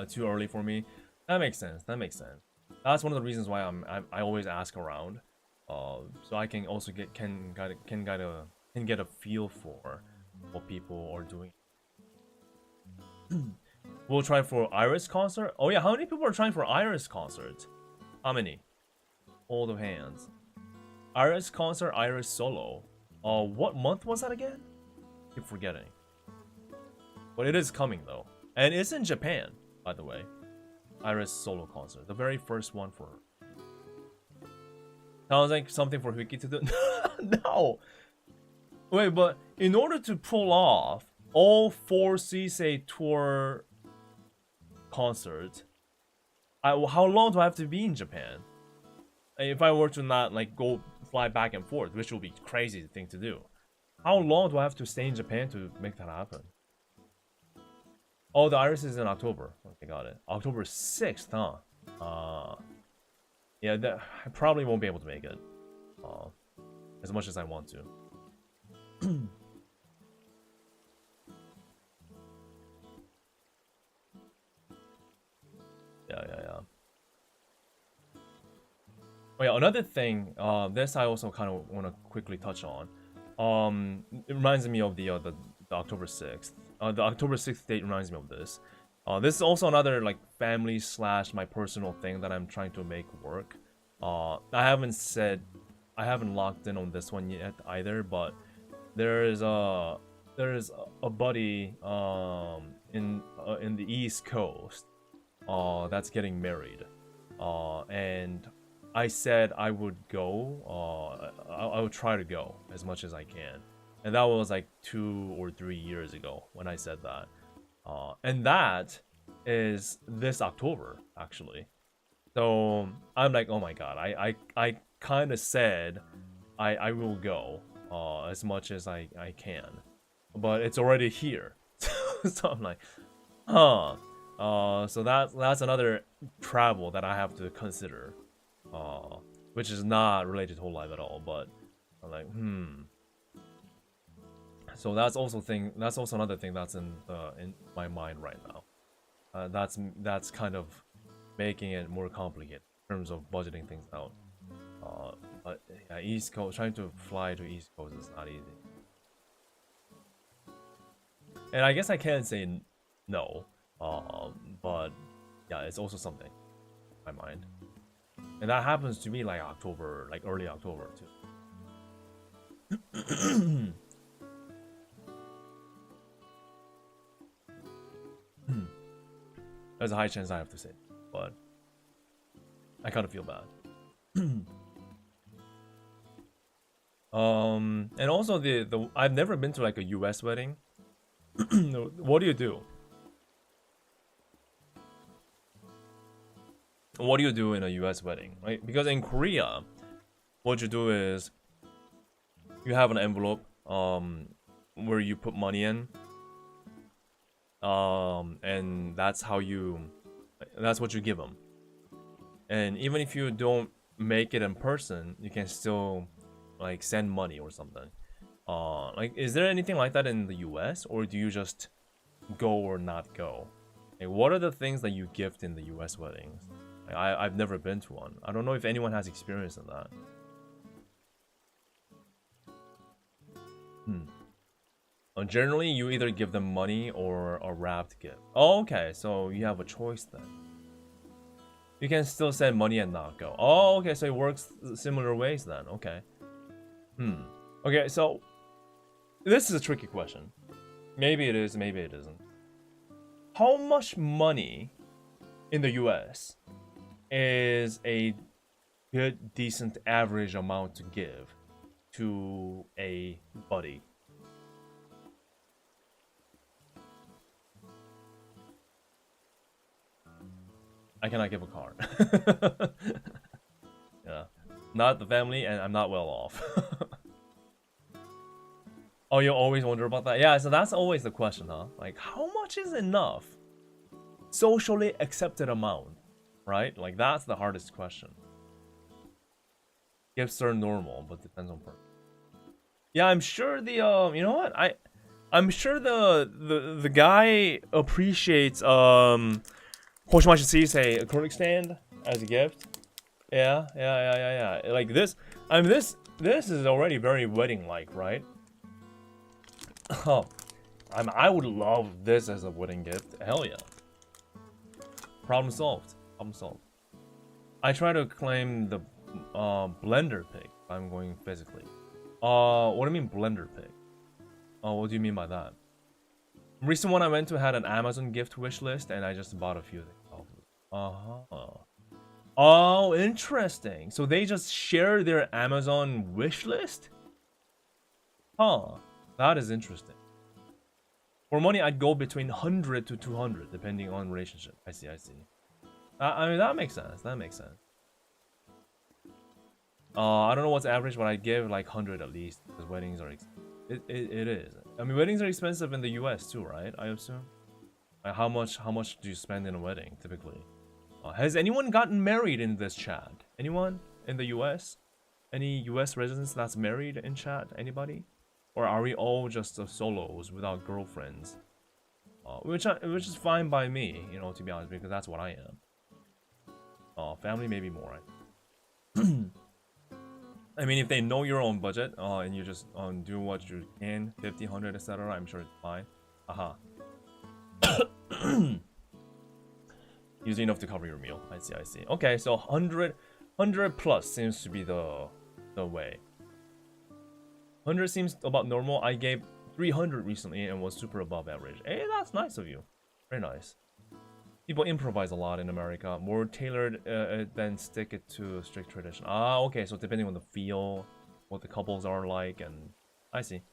Too early for me. That makes sense. That makes sense. That's one of the reasons why I always ask around, so I can also can get a feel for what people are doing. We'll try for Iris concert. Oh yeah, how many people are trying for Iris concert? How many? Hold of hands. Iris concert, Iris solo. What month was that again? Keep forgetting. But it is coming though, and it's in Japan, by the way. Iris solo concert, the very first one for her. Sounds like something for hwikky to do. No. Wait, but in order to pull off all 4 Sisei tour concerts, how long do I have to be in Japan? If I were to not like go fly back and forth, which will be crazy thing to do, how long do I have to stay in Japan to make that happen? Oh, the Iris is in October. Okay, got it. October 6th, huh? Yeah, I probably won't be able to make it. As much as I want to. Yeah. Oh yeah, another thing, this I also kind of want to quickly touch on. It reminds me of the October 6th. The October 6th date reminds me of this. This is also another like family / my personal thing that I'm trying to make work. I haven't locked in on this one yet either, but there's a buddy in the East Coast that's getting married, and I said I would go. I would try to go as much as I can, and that was like 2 or 3 years ago when I said that. And that is this October actually. So I'm like, oh my god, I kind of said I will go as much as I can, but it's already here. So I'm like, huh. So that's another travel that I have to consider, which is not related to whole life at all. But I'm like, So that's also another thing that's in my mind right now. That's kind of making it more complicated in terms of budgeting things out. But yeah, East Coast, trying to fly to East Coast is not easy. And I guess I can't say no, but yeah, it's also something in my mind. And that happens to me like October, like early October too. There's a high chance I have to say, but I kind of feel bad. And also the I've never been to like a US wedding. What do you do? What do you do in a US wedding, right? Because in Korea, what you do is you have an envelope where you put money in, and that's what you give them. And even if you don't make it in person, you can still like send money or something. Like, is there anything like that in the US, or do you just go or not go? Like, what are the things that you gift in the US weddings? Like, I've never been to one. I don't know if anyone has experience in that. Generally, you either give them money or a wrapped gift. Oh, okay, so you have a choice then. You can still send money and not go. Oh, okay, so it works similar ways then. Okay. Okay, so this is a tricky question. Maybe it is, maybe it isn't. How much money in the US is a good, decent, average amount to give to a buddy? I cannot give a card. Yeah. Not the family, and I'm not well off. Oh, you always wonder about that? Yeah, so that's always the question, huh? Like, how much is enough?
socially accepted amount, right? Like that's the hardest question. Gifts are normal, but depends on person. Yeah, I'm sure the you know what? I'm sure the guy appreciates Hoshimashi sees a acrylic stand as a gift. Yeah. Like this, I mean this is already very wedding-like, right? Oh, I would love this as a wedding gift. Hell yeah. Problem solved. Problem solved. I try to claim the blender pick. I'm going physically. What do you mean blender pick? What do you mean by that? Recent one I went to had an Amazon gift wish list, and I just bought a few things. Oh, interesting. So they just share their Amazon wish list? Huh. That is interesting. For money, I'd go between 100 to 200, depending on relationship. I see. I mean, that makes sense. That makes sense. I don't know what's average, but I give like 100 at least, because weddings are it is. I mean, weddings are expensive in the US too, right? I assume. Like, how much do you spend in a wedding typically? Has anyone gotten married in this chat? Anyone in the US? Any US residents that's married in chat? Anybody? Or are we all just solos without girlfriends? Which is fine by me, you know, to be honest, because that's what I am. Family maybe more. I mean, if they know your own budget, and you just do what you can, 50, 100, etc., I'm sure it's fine. Aha. Usually enough to cover your meal. I see. Okay, so 100 plus seems to be the way. 100 seems about normal. I gave 300 recently and was super above average. Hey, that's nice of you. Very nice. People improvise a lot in America. More tailored than stick it to a strict tradition. Ah, okay, so depending on the feel, what the couples are like, and I see.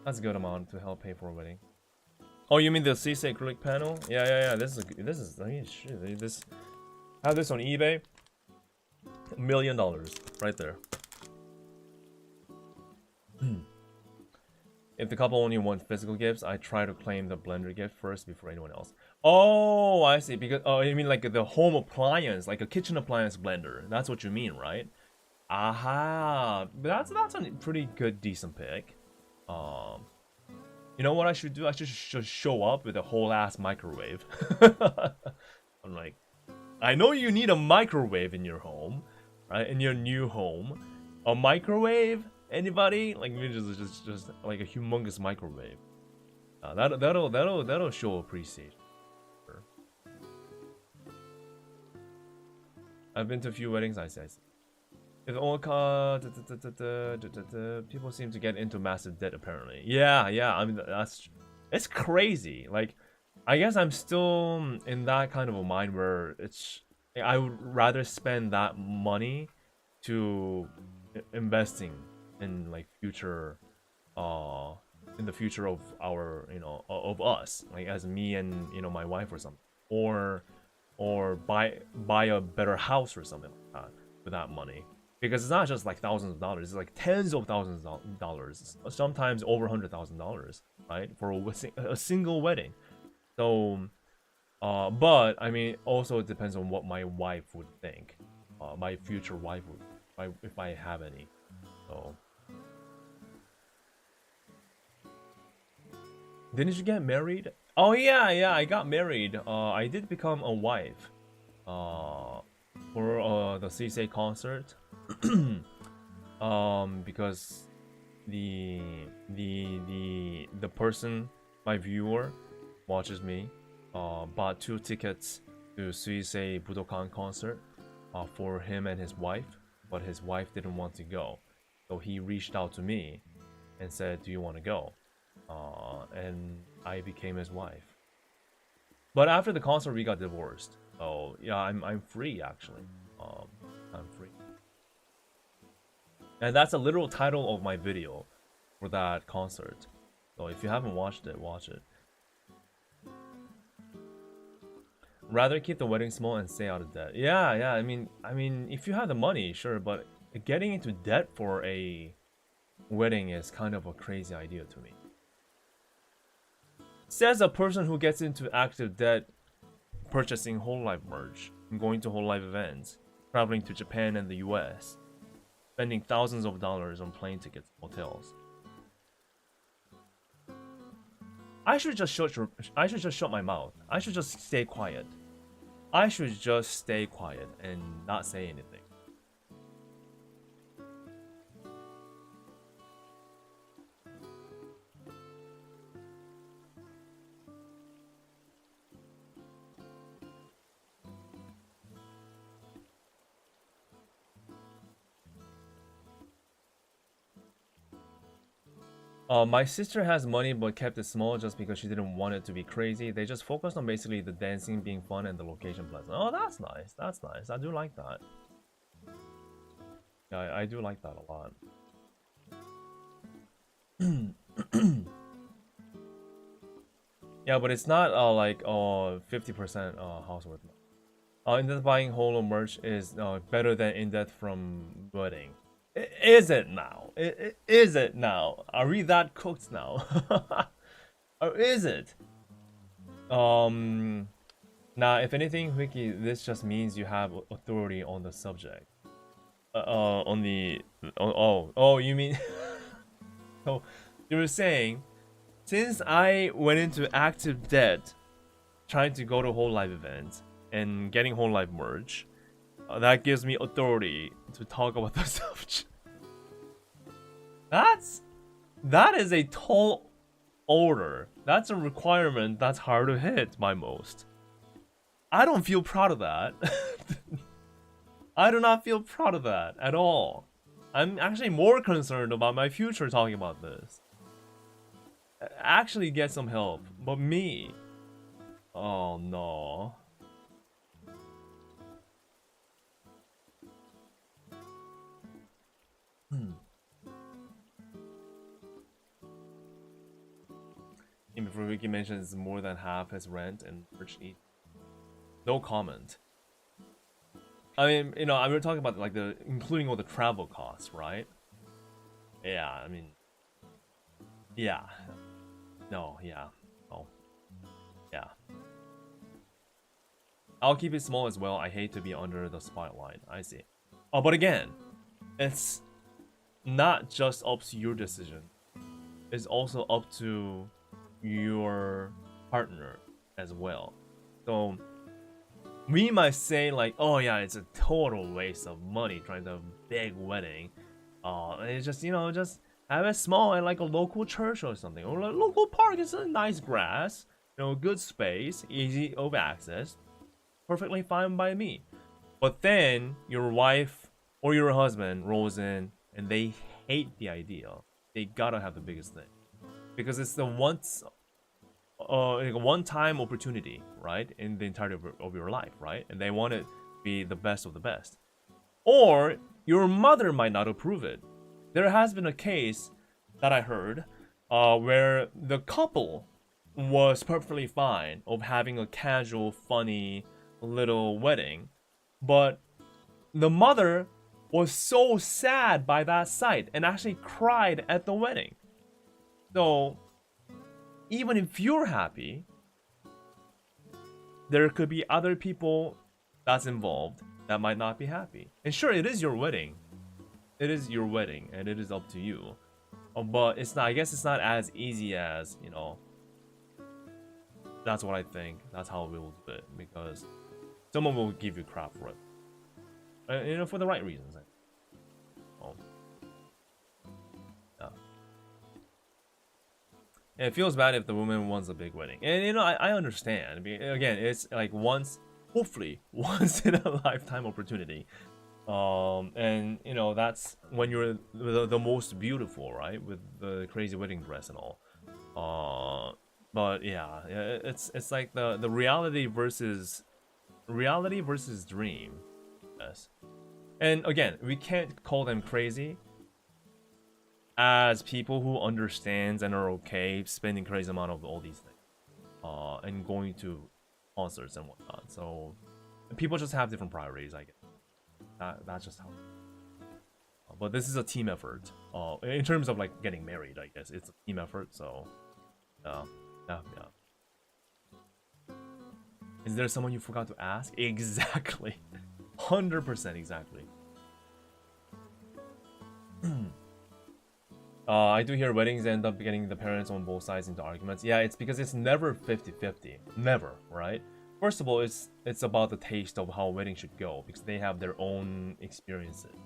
That's a good amount to help pay for a wedding. Oh, you mean the CC acrylic panel? Yeah. This is. I mean, shit. This. Have this on eBay. $1 million, right there. If the couple only want physical gifts, I try to claim the blender gift first before anyone else. Oh, I see. Because you mean like the home appliance, like a kitchen appliance blender. That's what you mean, right? Aha. That's a pretty good, decent pick. You know what I should do? I should show up with a whole ass microwave. I'm like, I know you need a microwave in your home, right? In your new home, a microwave. Anybody? Like just like a humongous microwave. That'll show appreciation. Sure. I've been to a few weddings. I see. If all people seem to get into massive debt apparently. Yeah. I mean it's crazy. Like I guess I'm still in that kind of a mind where I would rather spend that money to investing in like future in the future of our, you know, of us, like as me and, you know, my wife or something, or buy a better house or something like that with that money, because it's not just like thousands of dollars, it's like tens of thousands of dollars, sometimes over $100,000, right, for a single wedding. So but I mean also it depends on what my wife would think, my future wife would, if I have any. So didn't you get married? Oh yeah, I got married. I did become a wife for the CSA concert. Because the person, my viewer, watches me, bought 2 tickets to Suisei Budokan concert for him and his wife, but his wife didn't want to go, so he reached out to me and said, "Do you want to go?" And I became his wife. But after the concert, we got divorced. So yeah, I'm free actually. I'm free. And that's a literal title of my video for that concert. So if you haven't watched it, watch it. Rather keep the wedding small and stay out of debt. Yeah. I mean, if you have the money, sure, but getting into debt for a wedding is kind of a crazy idea to me. Says a person who gets into active debt purchasing whole life merch, going to whole life events, traveling to Japan and the US, spending thousands of dollars on plane tickets, hotels. I should just shut my mouth. I should just stay quiet. I should just stay quiet and not say anything. My sister has money but kept it small just because she didn't want it to be crazy. They just focused on basically the dancing being fun and the location pleasant. Oh, that's nice. That's nice. I do like that. Yeah, I do like that a lot. Yeah, but it's not like 50% housework. In-depth buying holo merch is better than in-depth from wedding. Is it now? Is it now? Are we that cooked now? Or is it? Now, if anything, hwikky, this just means you have authority on the subject. On the you mean? So you're saying, since I went into active debt, trying to go to whole life events and getting whole life merch, that gives me authority to talk about the subject. That is a tall order. That's a requirement that's hard to hit by most. I don't feel proud of that. I do not feel proud of that at all. I'm actually more concerned about my future talking about this. Actually get some help, but me. Oh no. And before hwikky mentions more than half his rent and merch each. No comment. I mean, we were talking about like including all the travel costs, right? Yeah, I mean, yeah, no, yeah, oh, yeah. I'll keep it small as well. I hate to be under the spotlight. I see. Oh, but again, it's not just up to your decision. It's also up to your partner as well. So we might say like, oh yeah, it's a total waste of money trying to have a big wedding. And it's just, just have it small at like a local church or something. Or a local park. It's a nice grass, good space, easy of access. Perfectly fine by me. But then your wife or your husband rolls in and they hate the idea. They gotta have the biggest thing. Because it's the one-time opportunity, right, in the entirety of your life, right? And they want it to be the best of the best. Or your mother might not approve it. There has been a case that I heard where the couple was perfectly fine of having a casual, funny little wedding, but the mother was so sad by that sight and actually cried at the wedding. So even if you're happy, there could be other people that's involved that might not be happy. And sure, it is your wedding. It is your wedding, and it is up to you. But it's not. I guess it's not as easy as That's what I think. That's how we will do it, because someone will give you crap for it. For the right reasons. Yeah. And it feels bad if the woman wants a big wedding. And I understand. Again, it's like hopefully once in a lifetime opportunity. And that's when you're the most beautiful, right? With the crazy wedding dress and all. But yeah, it's like the reality versus dream. Yes. And again, we can't call them crazy as people who understands and are okay spending crazy amount of all these things, and going to concerts and whatnot. So people just have different priorities, I guess. That's just how. But this is a team effort. In terms of like getting married, I guess it's a team effort. So, yeah.
Is there someone you forgot to ask? Exactly. 100% exactly. I do hear weddings end up getting the parents on both sides into arguments. Yeah, it's because it's never 50-50. Never, right? First of all, it's about the taste of how a wedding should go, because they have their own experiences,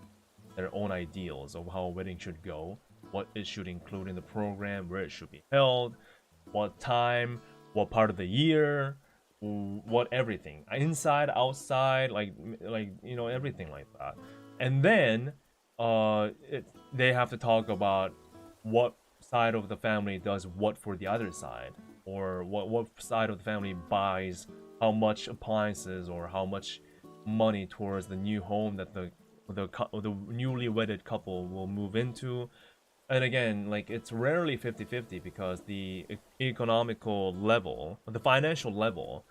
their own ideals of how a wedding should go, what it should include in the program, where it should be held, what time, what part of the year, what everything, inside, outside, like you know, everything like that. And then they have to talk about what side of the family does what for the other side, or what side of the family buys how much appliances or how much money towards the new home that the newly wedded couple will move into. And again, like, it's rarely 50-50 because the economical level, the financial level,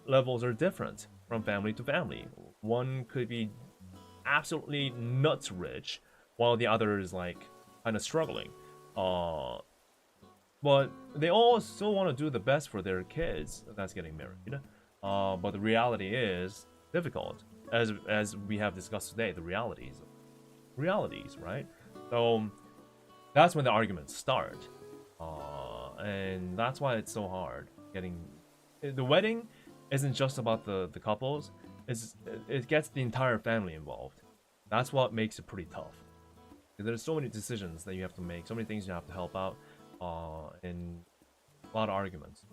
levels are different from family to family. One could be absolutely nuts rich, while the other is like kind of struggling. But they all still want to do the best for their kids that's getting married. But the reality is difficult, as we have discussed today. The realities, right? So that's when the arguments start, and that's why it's so hard getting. The wedding isn't just about the couples. It gets the entire family involved. That's what makes it pretty tough. There's so many decisions that you have to make, so many things you have to help out, and a lot of arguments.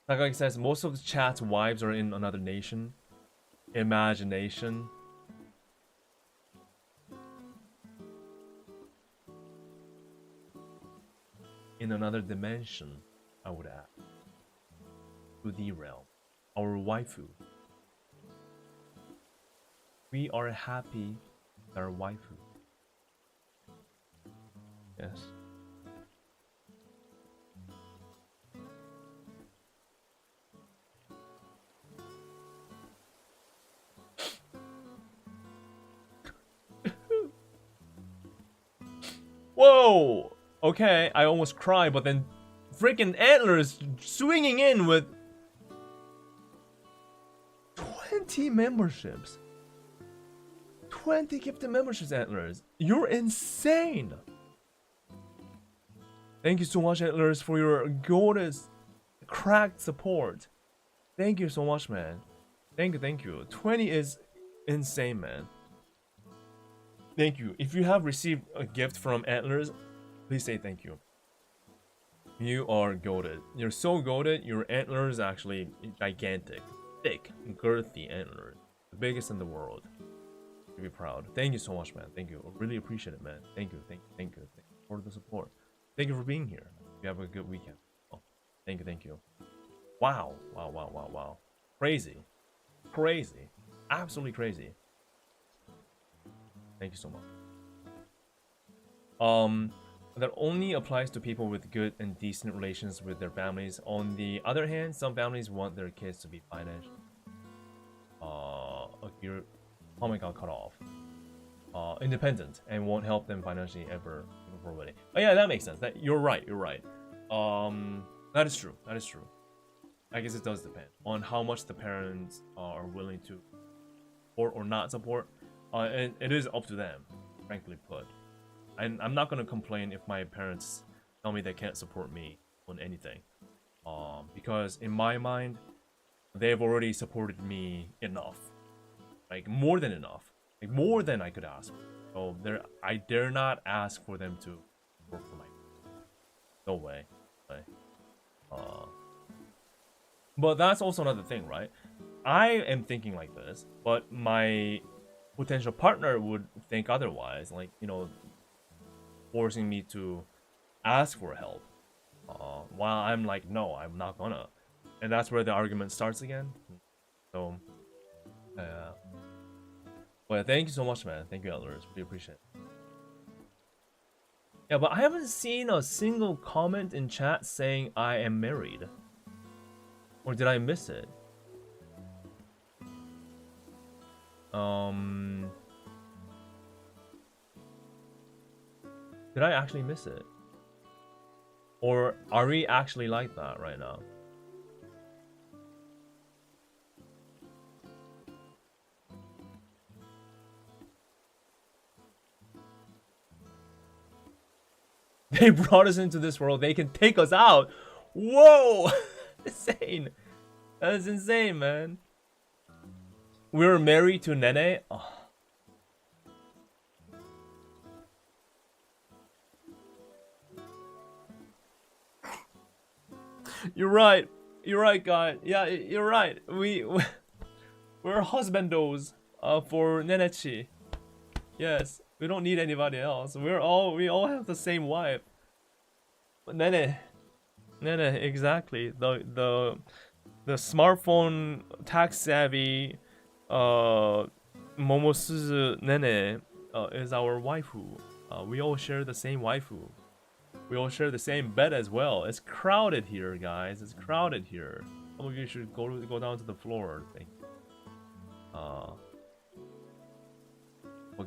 Takagi says most of the chat's wives are in another nation. Imagination. In another dimension, I would add. To the realm. Our waifu. We are happy with our waifu. Yes. Whoa! Okay, I almost cried, but then freaking Antlers swinging in with 20 memberships. 20 gifted memberships, Antlers. You're insane! Thank you so much, Antlers, for your goddess cracked support. Thank you so much, man. Thank you. 20 is insane, man. Thank you. If you have received a gift from Antlers, please say thank you. You are goated. You're so goated, your antlers actually gigantic. Thick, girthy antlers. The biggest in the world. To be proud. Thank you so much, man. Thank you. I really appreciate it, man. Thank you for the support. Thank you for being here. You have a good weekend. Oh, thank you. Wow. Crazy. Absolutely crazy. Thank you so much. That only applies to people with good and decent relations with their families. On the other hand, some families want their kids to be financially oh my god, cut off. Independent and won't help them financially ever before wedding. Oh yeah, that makes sense. You're right. That is true. I guess it does depend on how much the parents are willing to support or not support. And it is up to them, frankly put. And I'm not gonna complain if my parents tell me they can't support me on anything, because in my mind, they've already supported me enough, like more than enough, like more than I could ask. So I dare not ask for them to work for my. No way. But that's also another thing, right? I am thinking like this, but my potential partner would think otherwise, like, you know, forcing me to ask for help, while I'm like, no, I'm not gonna. And that's where the argument starts again. So but thank you so much, man. Thank you, Elders. We appreciate it. Yeah, but I haven't seen a single comment in chat saying I am married. Or did I miss it? Did I actually miss it?
Or are we actually like that right now? They brought us into this world. They can take us out. Whoa! Insane. That's insane, man. We were married to Nene. Oh. You're right. You're right, guy. Yeah, you're right. We're husbandos for Nenechi. Yes, we don't need anybody else. We all have the same wife. Nene, exactly. The smartphone tech savvy Momosuzu Nene is our waifu. We all share the same waifu. We all share the same bed as well. It's crowded here, guys. It's crowded here. Some of you should go down to the floor. Thank you. Oh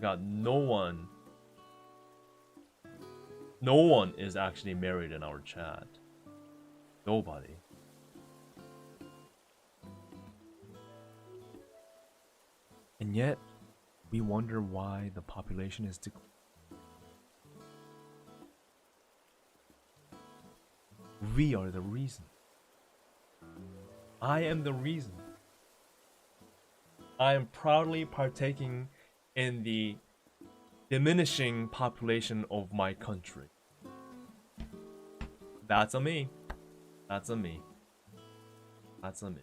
god, no one is actually married in our chat. Nobody. And yet, we wonder why the population is declining. We are the reason. I am the reason. I am proudly partaking in the diminishing population of my country. That's a me. That's a me. That's a me.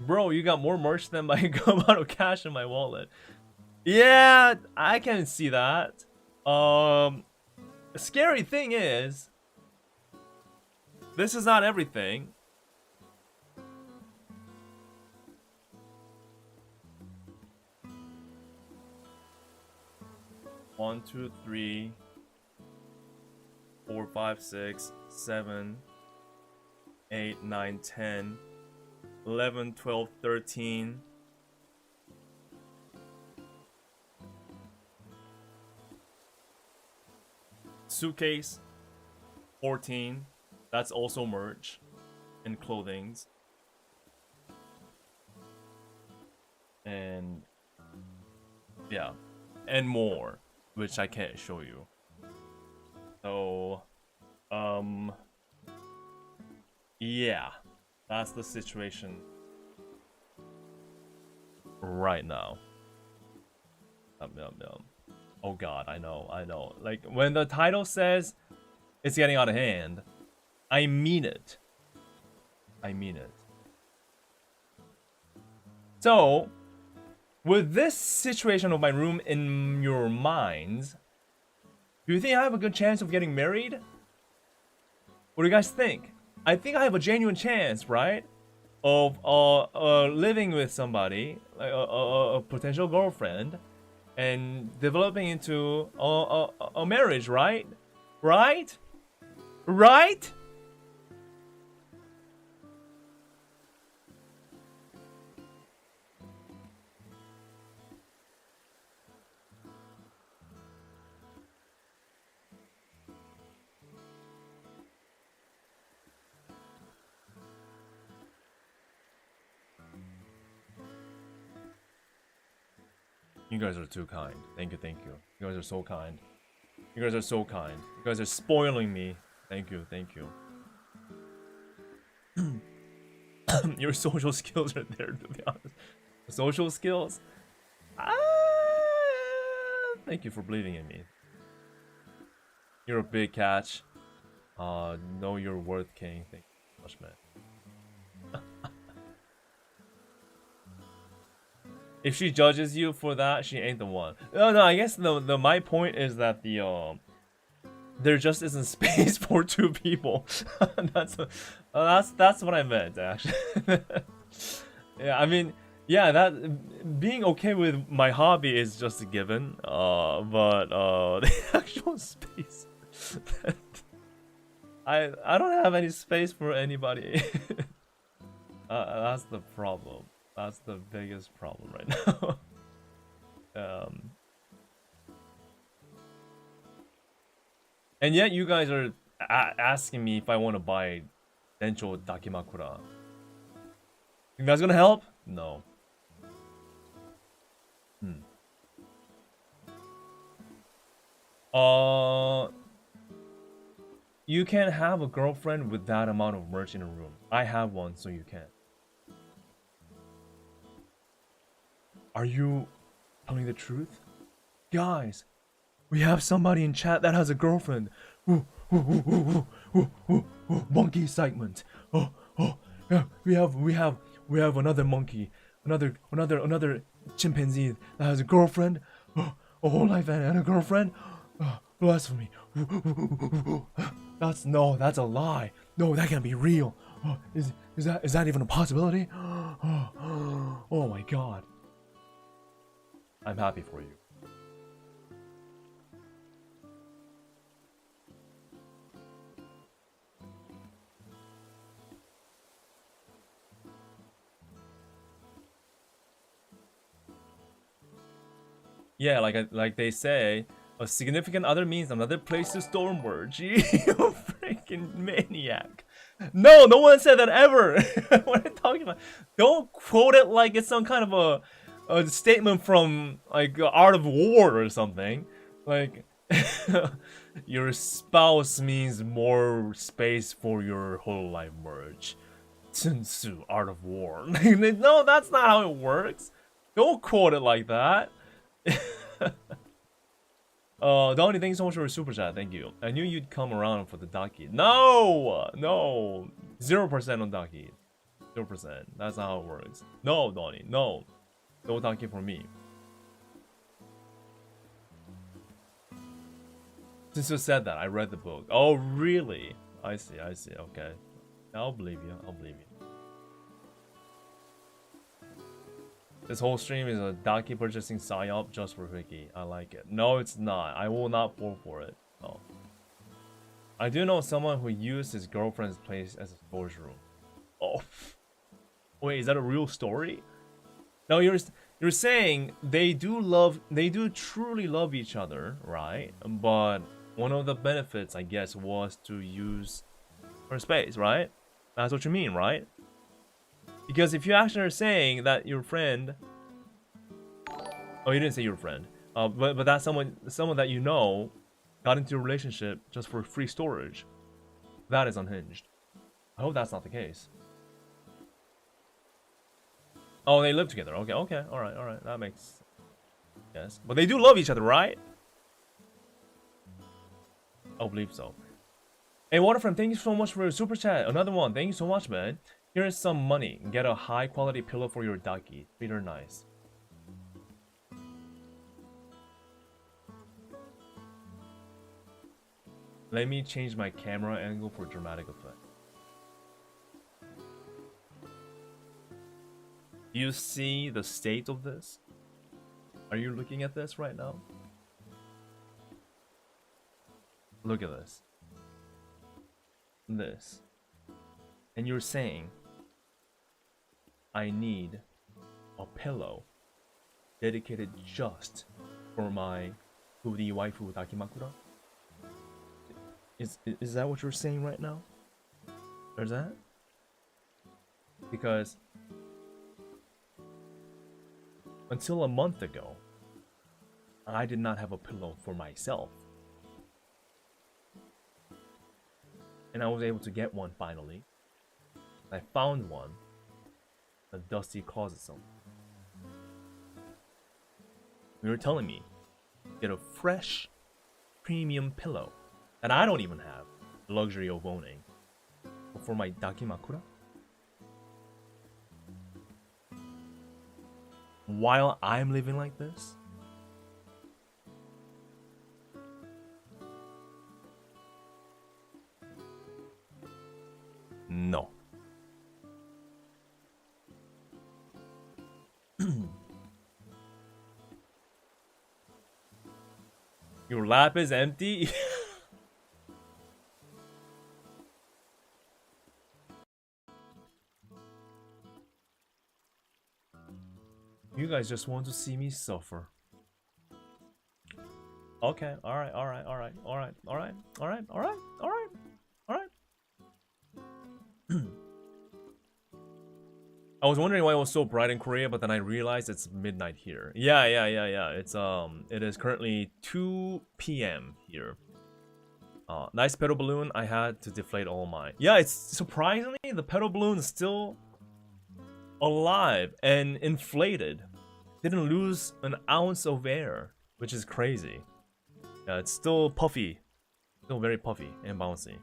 Bro, you got more merch than my amount of cash in my wallet. Yeah, I can see that. Scary thing is, this is not everything. One, two, three, 4, 5, 6, 7, 8, 9, 10, 11, 12, 13. Suitcase, 14. That's also merch and clothings. And yeah, and more, which I can't show you. So, yeah, that's the situation right now. Oh god, I know. Like, when the title says it's getting out of hand, I mean it. I mean it. So, with this situation of my room in your minds, do you think I have a good chance of getting married? What do you guys think? I think I have a genuine chance, right? Of living with somebody, like a potential girlfriend, and developing into a marriage, right? Right? Right? You guys are too kind. Thank you. You guys are so kind. You guys are so kind. You guys are spoiling me. Thank you. Your social skills are there, to be honest. Social skills? Thank you for believing in me. You're a big catch. Know your worth, King. Thank you so much, man. If she judges you for that, she ain't the one. No, I guess the my point is that there just isn't space for two people. that's what I meant, actually. Yeah, I mean, yeah, that being okay with my hobby is just a given. But the actual space, I don't have any space for anybody. That's the problem. That's the biggest problem right now. And yet you guys are asking me if I want to buy Dencho Dakimakura. Think that's gonna help? No. You can't have a girlfriend with that amount of merch in a room. I have one, so you can. Are you telling the truth? Guys, we have somebody in chat that has a girlfriend. Monkey excitement. Yeah, we have another monkey, another chimpanzee that has a girlfriend, a whole life and a girlfriend. Blasphemy. That's a lie. No, that can't be real. Is that even a possibility? Oh my god. I'm happy for you. Yeah, like they say, a significant other means another place to store merch. You freaking maniac. No one said that ever. What are you talking about? Don't quote it like it's some kind of a statement from like Art of War or something. Like your spouse means more space for your whole life merch. Sun Tzu, Art of War. No, that's not how it works. Don't quote it like that. Donnie, thank you so much for your super chat. Thank you. I knew you'd come around for the Daki. No, 0% on Daki. 0%. That's not how it works. No, Donnie, no Daki for me. Since you said that, I read the book. Oh, really? I see. Okay, I'll believe you. This whole stream is a Daki purchasing psyop just for hwikky. I like it. No, it's not. I will not fall for it. No. I do know someone who used his girlfriend's place as a storage room. Oh. Wait, is that a real story? No, you're saying they do truly love each other, right? But one of the benefits, I guess, was to use her space, right? That's what you mean, right? Because if you actually are saying that your friend, oh, you didn't say your friend, but that's someone that you know got into a relationship just for free storage, that is unhinged. I hope that's not the case. Oh, they live together. Okay, all right, that makes yes. But they do love each other, right? I believe so. Hey, Waterfront, thank you so much for your super chat. Another one. Thank you so much, man. Here is some money. Get a high quality pillow for your Daki. Treat her nice. Let me change my camera angle for dramatic effect. Do you see the state of this? Are you looking at this right now? Look at this. This. And you're saying, I need a pillow dedicated just for my foodie waifu Dakimakura? Is that what you're saying right now? Or is that? Because until a month ago, I did not have a pillow for myself. And I was able to get one finally. I found one in a dusty closet somewhere. You were telling me, get a fresh, premium pillow that I don't even have the luxury of owning. But for my Dakimakura? While I'm living like this? No. Your lap is empty? You guys just want to see me suffer.
Okay, alright. I was wondering why it was so bright in Korea, but then I realized it's midnight here. Yeah. It is currently 2 p.m. here. Nice pedal balloon. I had to deflate all mine. Yeah, it's surprisingly the pedal balloon is still alive and inflated. Didn't lose an ounce of air, which is crazy. Yeah, it's still puffy, still very puffy and bouncy.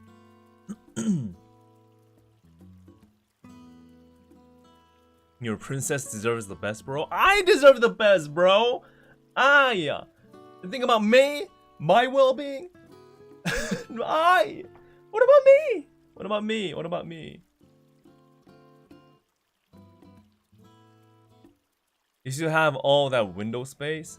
Your princess deserves the best, bro. I deserve the best, bro. Think about me, my well-being. What about me? What about me? What about me? You still have all that window space?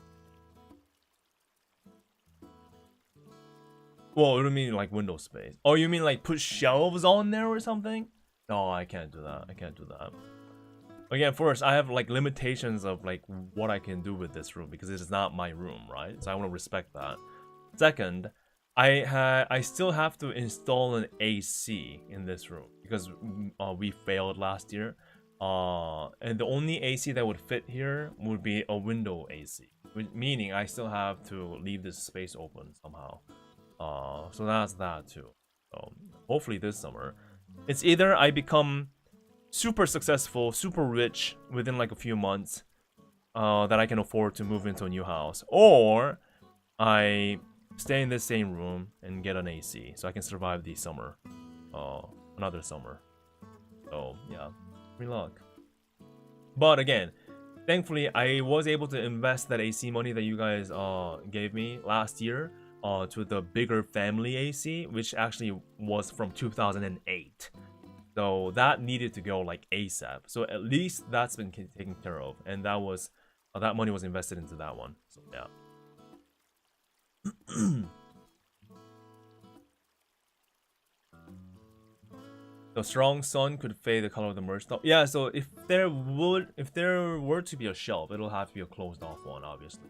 Well, what do you mean like window space? Oh, you mean like put shelves on there or something? No, I can't do that. I can't do that. Again, first, I have like limitations of like what I can do with this room because it is not my room, right? So I want to respect that. Second, I still have to install an AC in this room because we failed last year. And the only AC that would fit here would be a window AC, meaning I still have to leave this space open somehow. So that's that too. So hopefully this summer, it's either I become super successful, super rich within like a few months, that I can afford to move into a new house, or I stay in this same room and get an AC so I can survive the summer, another summer. So yeah, free luck. But again, thankfully I was able to invest that AC money that you guys gave me last year to the bigger family AC, which actually was from 2008. So that needed to go like ASAP. So at least that's been taken care of, and that was that money was invested into that one. So yeah. The strong sun could fade the color of the merch top. Yeah, so if there were to be a shelf, it'll have to be a closed off one, obviously.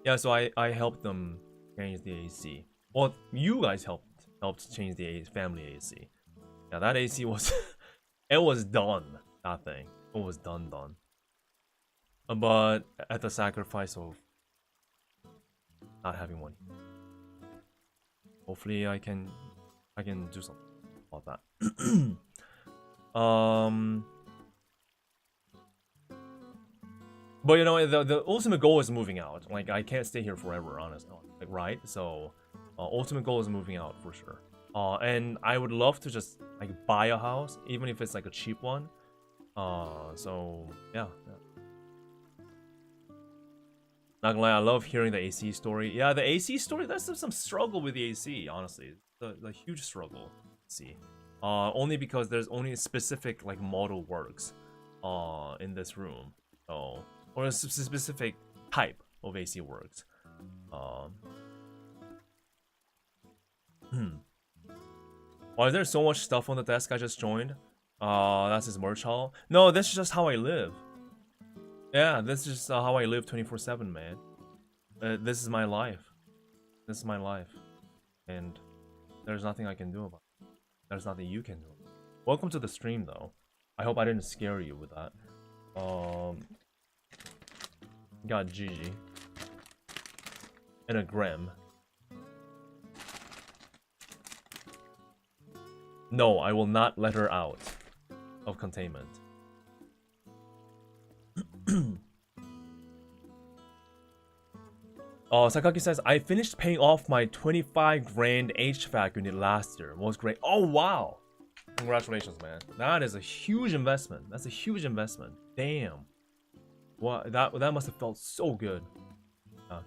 Yeah, so I helped them change the AC. Well, you guys helped change the family AC. Yeah, that AC was it was done. That thing, it was done. But at the sacrifice of not having money. Hopefully, I can do something about that. But you know, the ultimate goal is moving out. Like I can't stay here forever, honestly. Like, right? So, ultimate goal is moving out for sure. And I would love to just like buy a house, even if it's like a cheap one. So yeah. Not gonna lie, I love hearing the AC story. Yeah, the AC story. That's some struggle with the AC, honestly. The huge struggle. See, only because there's only a specific like model works, in this room. So, or a specific type of AC works. Why is there so much stuff on the desk I just joined? That's his merch hall. No, this is just how I live. Yeah, this is just how I live 24/7, man. This is my life. This is my life. And there's nothing I can do about it. There's nothing you can do. Welcome to the stream, though. I hope I didn't scare you with that. Got Gigi. And a Grem. No, I will not let her out of containment. Sakaki says, I finished paying off my 25 grand HVAC unit last year. It was great. Oh, wow. Congratulations, man. That is a huge investment. That's a huge investment. Damn. What? That must have felt so good.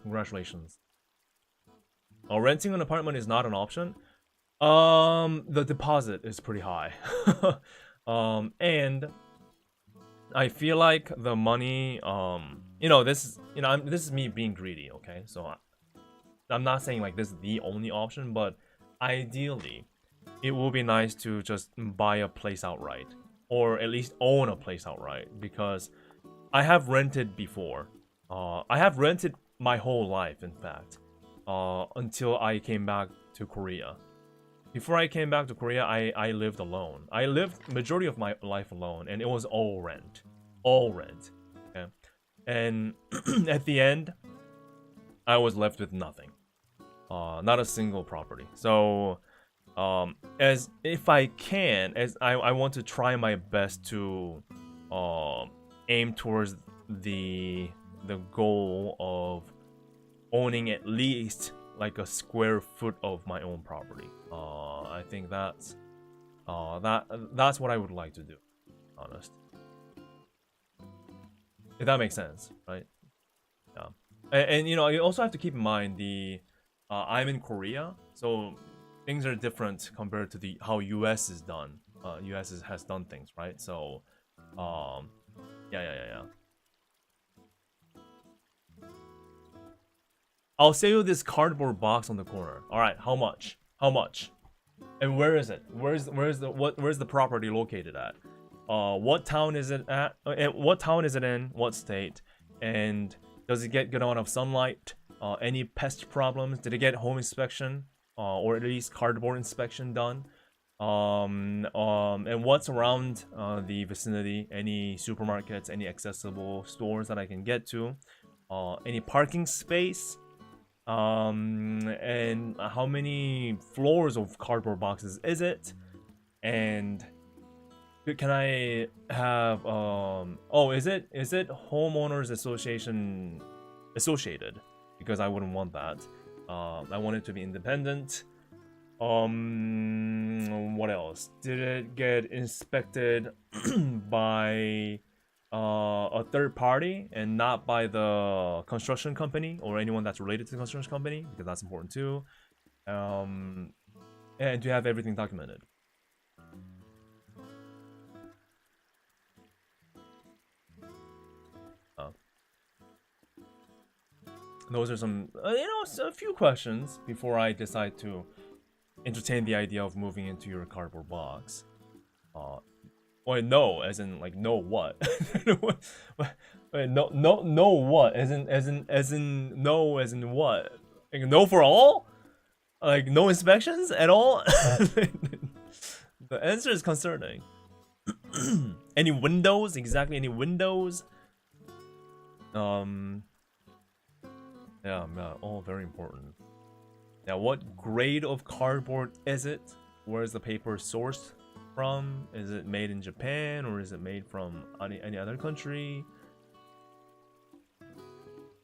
Congratulations. Renting an apartment is not an option. The deposit is pretty high. And I feel like the money, this is me being greedy, okay? So I'm not saying like this is the only option, but ideally, it would be nice to just buy a place outright, or at least own a place outright, because I have rented before,
I have rented my whole life, in fact, until I came back to Korea. Before I came back to Korea, I lived alone. I lived majority of my life alone, and it was all rent. All rent. Okay? And at the end, I was left with nothing. Not a single property. So, as if I can, as I want to try my best to aim towards the goal of owning at least like a square foot of my own property. I think that's what I would like to do. Honest, if that makes sense, right? Yeah, and you know, you also have to keep in mind the I'm in Korea, so things are different compared to the how US is done. Has done things, right? So, um, yeah. I'll sell you this cardboard box on the corner. All right, how much? How much? And where is it? Where's the property located at? What town is it at? And what town is it in? What state? And does it get good amount of sunlight? Any pest problems? Did it get home inspection? Or at least cardboard inspection done? And what's around the vicinity? Any supermarkets? Any accessible stores that I can get to? Any parking space? And how many floors of cardboard boxes is it? And can I have oh, is it homeowners association associated? Because I wouldn't want that. I want it to be independent. What else? Did it get inspected by a third party and not by the construction company or anyone that's related to the construction company, because that's important too. And do you have everything documented? Those are some, a few questions before I decide to entertain the idea of moving into your cardboard box. Wait, no, as in like no what? Wait, no what? As in no as in what? Like, no for all? Like no inspections at all? The answer is concerning. Any windows? Exactly, any windows? Yeah, all very important. Now, what grade of cardboard is it? Where is the paper sourced from? Is it made in Japan or is it made from any other country?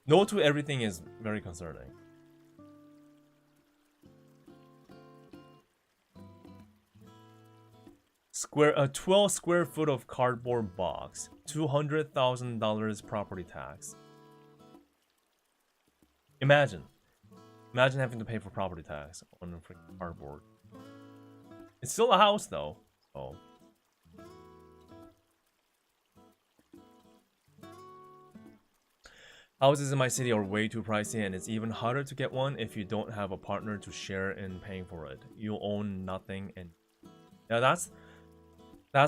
No to everything is very concerning. A 12 square foot of cardboard box, $200,000 property tax. Imagine having to pay for property tax on a freaking cardboard. It's still a house though. Oh. Houses in my city are way too pricey, and it's even harder to get one if you don't have a partner to share in paying for it. You own nothing, and yeah, that's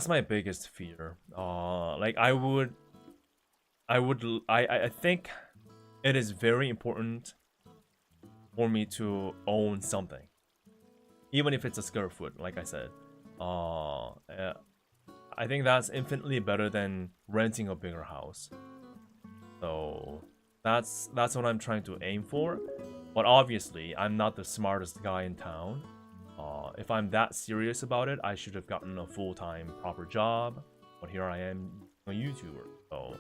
my biggest fear. Like I think it is very important for me to own something, even if it's a square foot. Like I said, I think that's infinitely better than renting a bigger house. So that's what I'm trying to aim for. But obviously, I'm not the smartest guy in town. If I'm that serious about it, I should have gotten a full-time proper job. But here I am, a YouTuber. So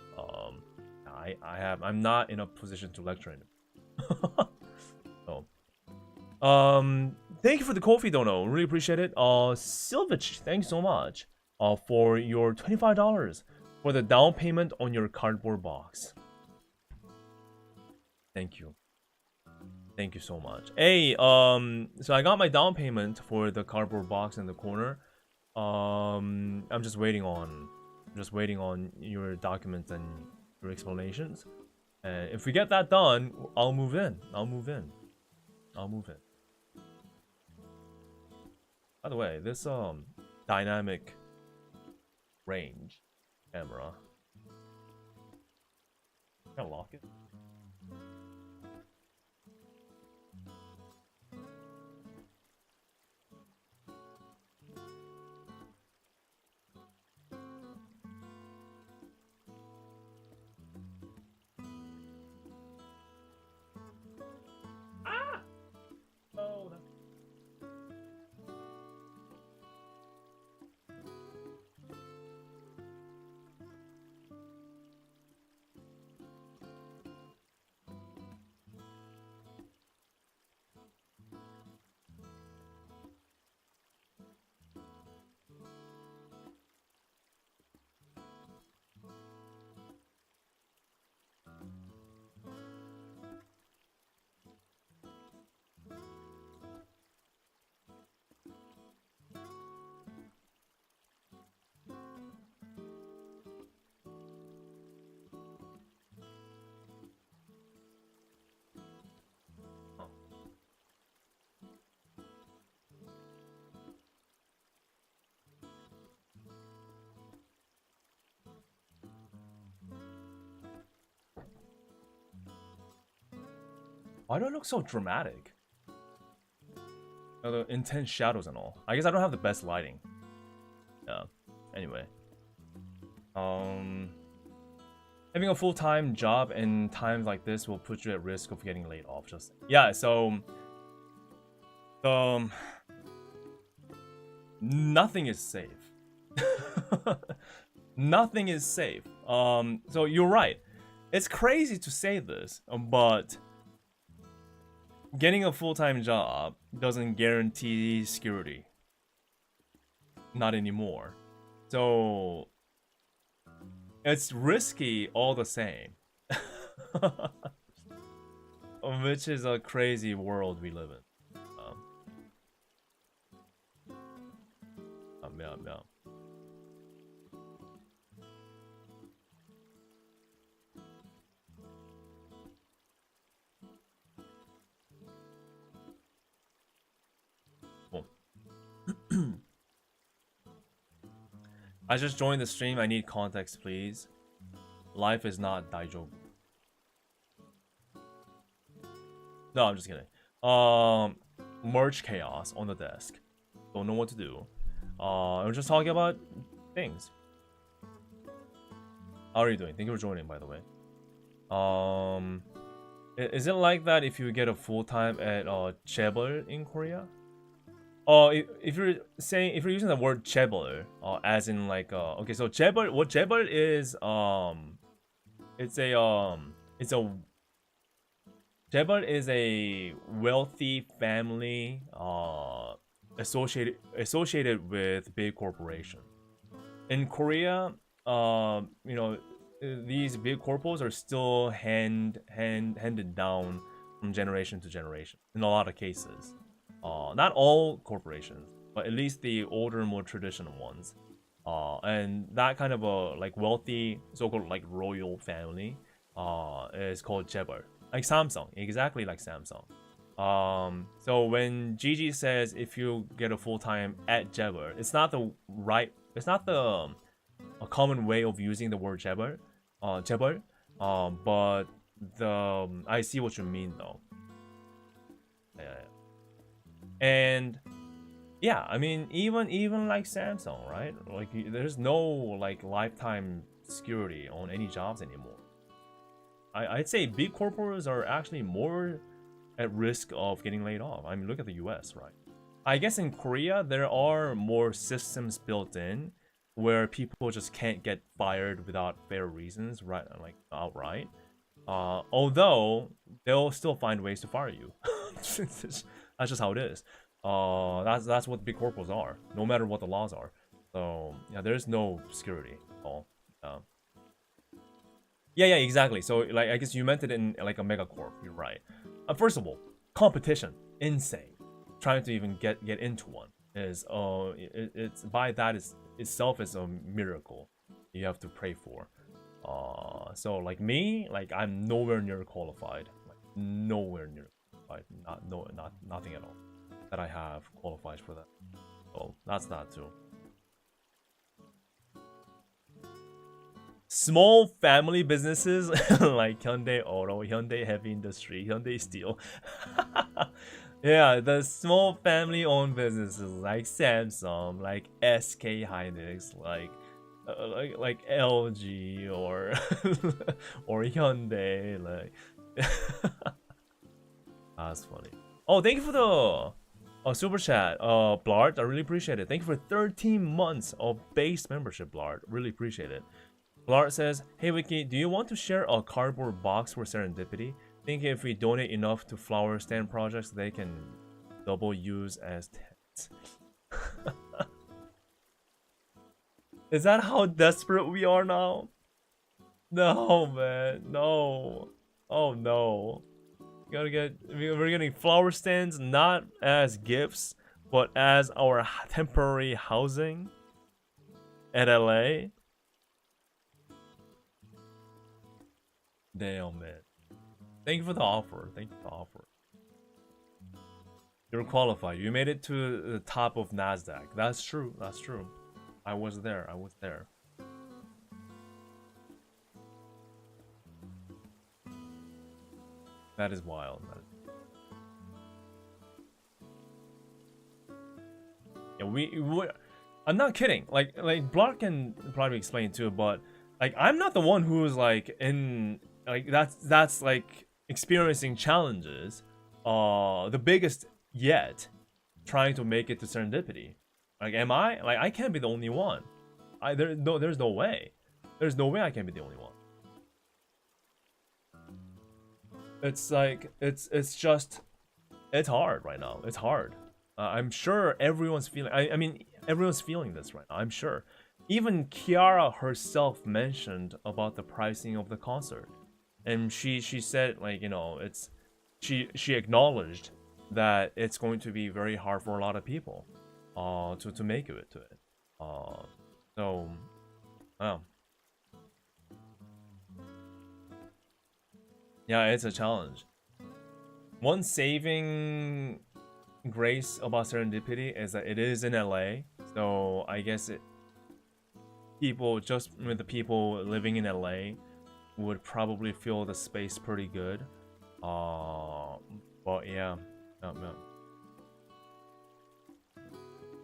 I'm not in a position to lecture anymore. So thank you for the coffee, Dono. Really appreciate it. Silvich, thanks so much. For your $25 for the down payment on your cardboard box. Thank you. Thank you so much. Hey, so I got my down payment for the cardboard box in the corner. I'm just waiting on your documents and your explanations. And if we get that done, I'll move in. By the way, this dynamic range camera
Can I lock it? Ah! Oh, that... Why do I look so dramatic? The intense shadows and all. I guess I don't have the best lighting. Yeah. Anyway. Having a full-time job in times like this will put you at risk of getting laid off. Just yeah. So, nothing is safe. Nothing is safe. So you're right. It's crazy to say this, but getting a full-time job doesn't guarantee security. Not anymore. So it's risky all the same. Which is a crazy world we live in. Yeah. Cool. I just joined the stream. I need context, please. Life is not daijoubu. No, I'm just kidding. Merch chaos on the desk. Don't know what to do. We're just talking about things. How are you doing? Thank you for joining, by the way. Is it like that if you get a full-time at chaebol in Korea? If you're using the word chaebol, as in like okay, so chaebol, what chaebol is, chaebol is a wealthy family associated with big corporation. In Korea, you know, these big corpos are still handed down from generation to generation in a lot of cases. Not all corporations, but at least the older, more traditional ones. And that kind of a like wealthy, so-called like royal family, is called chaebol. Like Samsung, exactly like Samsung. So when Gigi says if you get a full time at chaebol, it's not the a common way of using the word chaebol, but I see what you mean though. Yeah. And yeah, I mean even like Samsung, right? Like there's no like lifetime security on any jobs anymore. I'd say big corporates are actually more at risk of getting laid off. I mean, look at the US, right? I guess in Korea there are more systems built in where people just can't get fired without fair reasons, right? Like outright. Although they'll still find ways to fire you. That's just how it is. That's what big corporates are, no matter what the laws are. So yeah, there's no security at all. Yeah, exactly. So like, I guess you meant it in like a megacorp. You're right. First of all, competition, insane. Trying to even get into one is it's by that is itself is a miracle you have to pray for. So like me, like I'm nowhere near qualified. Like nowhere near qualified. Nothing at all that I have qualifies for that. So that's that too.
small family businesses like Hyundai Auto, Hyundai Heavy Industry, Hyundai Steel. Yeah, the small family-owned businesses like Samsung, like SK Hynix, like LG or or Hyundai, like. That's funny. Oh, thank you for the super chat, Blart. I really appreciate it. Thank you for 13 months of base membership, Blart. Really appreciate it. Blart says, "Hey Wiki, do you want to share a cardboard box for serendipity? Think if we donate enough to flower stand projects, they can double use as tents." Is that how desperate we are now? No, man. No. Oh no. We're getting flower stands not as gifts, but as our temporary housing at LA. Damn, man. Thank you for the offer. Thank you for the offer. You're qualified. You made it to the top of NASDAQ. That's true. That's true. I was there. I was there. That is wild. Yeah, we I'm not kidding. Like Block can probably explain too, but like I'm not the one who's like in like that's like experiencing challenges. The biggest yet, trying to make it to serendipity. Like, am I? Like, I can't be the only one. There's no way. There's no way I can be the only one. It's like it's just it's hard right now. It's hard. I'm sure everyone's feeling. I mean, everyone's feeling this right now. I'm sure. Even Kiara herself mentioned about the pricing of the concert, and she said like it's she acknowledged that it's going to be very hard for a lot of people, to make it to it. So, yeah, it's a challenge. One saving grace about serendipity is that it is in LA, so I guess the people living in LA would probably feel the space pretty good. But yeah,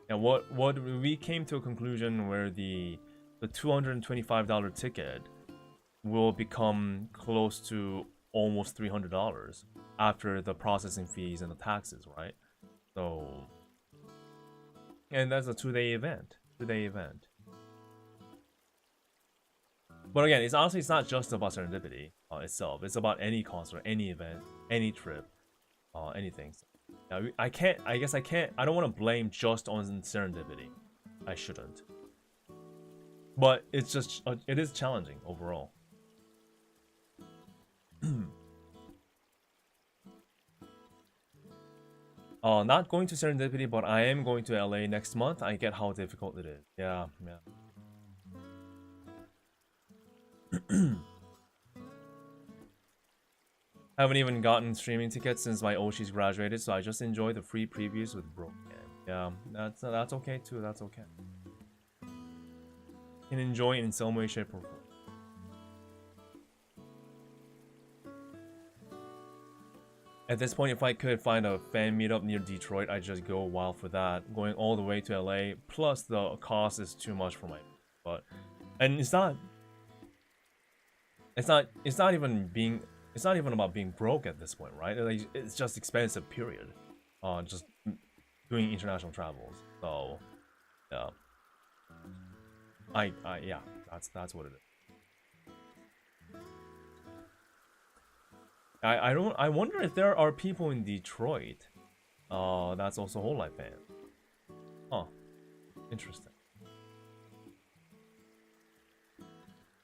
and what we came to a conclusion where the $225 ticket will become close to almost $300 after the processing fees and the taxes, right? So, and that's a 2-day event. But again, it's not just about serendipity itself. It's about any concert, any event, any trip, anything. So, I don't want to blame just on serendipity. I shouldn't. But it's just, it is challenging overall. Not going to serendipity, but I am going to LA next month. I get how difficult it is. Yeah. Haven't even gotten streaming tickets since my Oshi's graduated, so I just enjoy the free previews with bro. Yeah, that's okay too. That's okay. Can enjoy it in some way, shape, or form. At this point, if I could find a fan meetup near Detroit, I'd just go wild for that. Going all the way to LA, plus the cost is too much for my. And it's not even about being broke at this point, right? Like, it's just expensive, period. Just doing international travels. So, yeah. Yeah, that's what it is. I wonder if there are people in Detroit. That's also Whole Life fan. Huh. Interesting.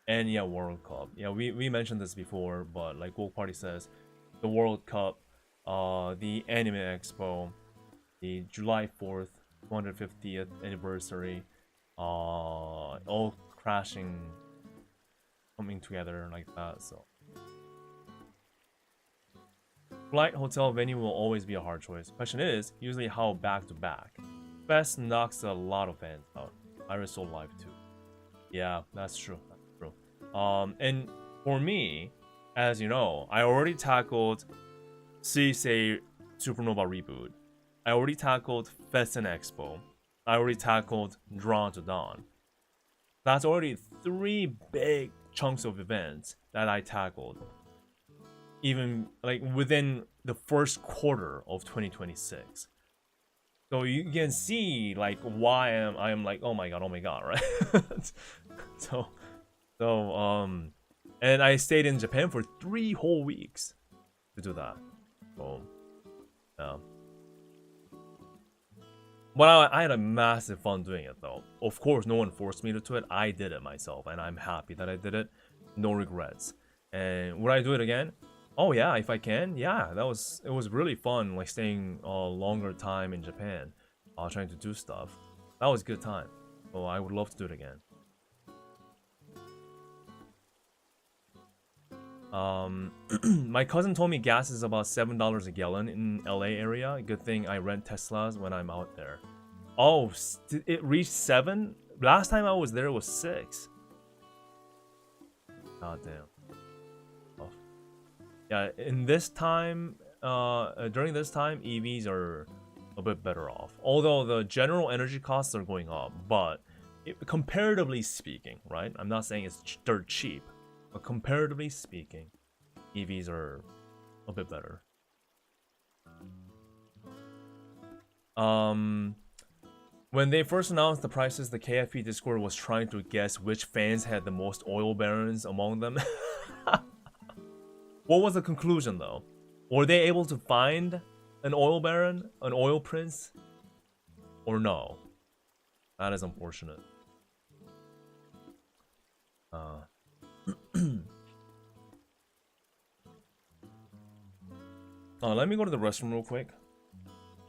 And yeah, World Cup. Yeah, we mentioned this before, but like Gold Party says, the World Cup, the Anime Expo, the July 4th, 250th anniversary, all crashing, coming together like that. So, flight, hotel, venue will always be a hard choice. Question is usually how back to back. Fest knocks a lot of fans out. Iris Soul Live too. Yeah, that's true.
And for me, as you know, I already tackled CSA Supernova Reboot. I already tackled Fest and Expo. I already tackled Drawn to Dawn. That's already 3 big chunks of events that I tackled. Even like within the first quarter of 2026. So you can see like why I am like oh my god, right? so and I stayed in Japan for 3 whole weeks to do that. So yeah. But I had a massive fun doing it though. Of course, no one forced me to do it. I did it myself, and I'm happy that I did it. No regrets. And would I do it again? Oh yeah, if I can. Yeah, it was really fun, like staying a longer time in Japan, trying to do stuff. That was a good time. So I would love to do it again. My cousin told me gas is about $7 a gallon in LA area. Good thing I rent Teslas when I'm out there. Oh, it reached 7? Last time I was there it was 6. God damn. Oh. Yeah, in this time, during this time, EVs are a bit better off. Although the general energy costs are going up, but comparatively speaking, right? I'm not saying it's dirt cheap. But comparatively speaking, EVs are a bit better. When they first announced the prices, the KFP Discord was trying to guess which fans had the most oil barons among them. What was the conclusion though? Were they able to find an oil baron, an oil prince? Or no? That is unfortunate. Let me go to the restroom real quick.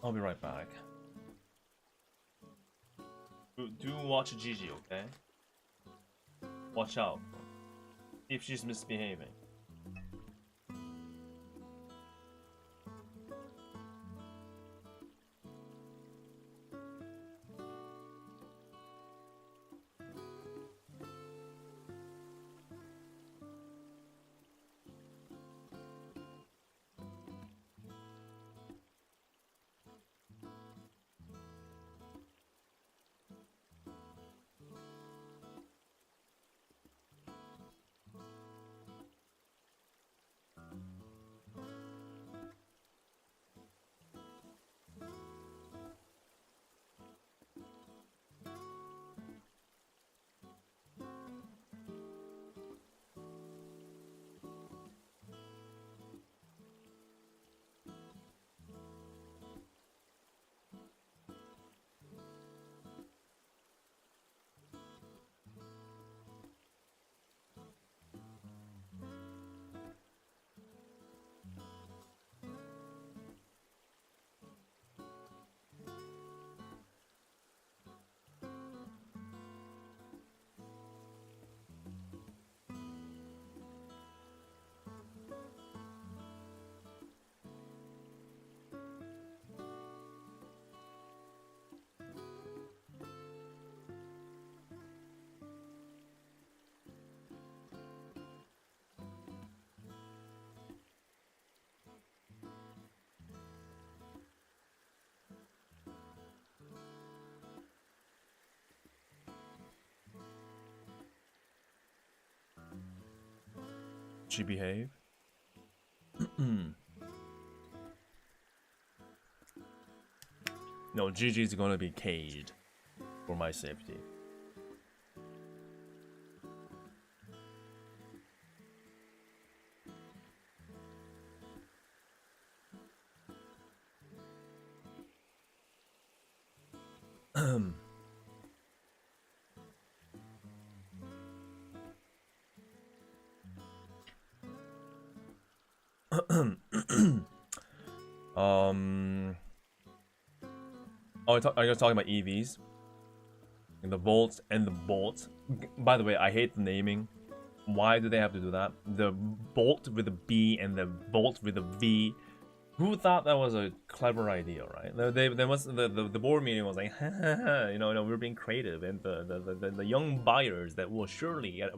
I'll be right back. Do watch Gigi, okay? Watch out. If she's misbehaving. She behave? No, Gigi's gonna be caged for my safety. Are you talking about EVs? And the Volts and the Bolt. By the way, I hate the naming. Why do they have to do that? The Bolt with a B and the Bolt with a V. Who thought that was a clever idea, right? The board meeting was like, no, we're being creative, and the young buyers that will surely get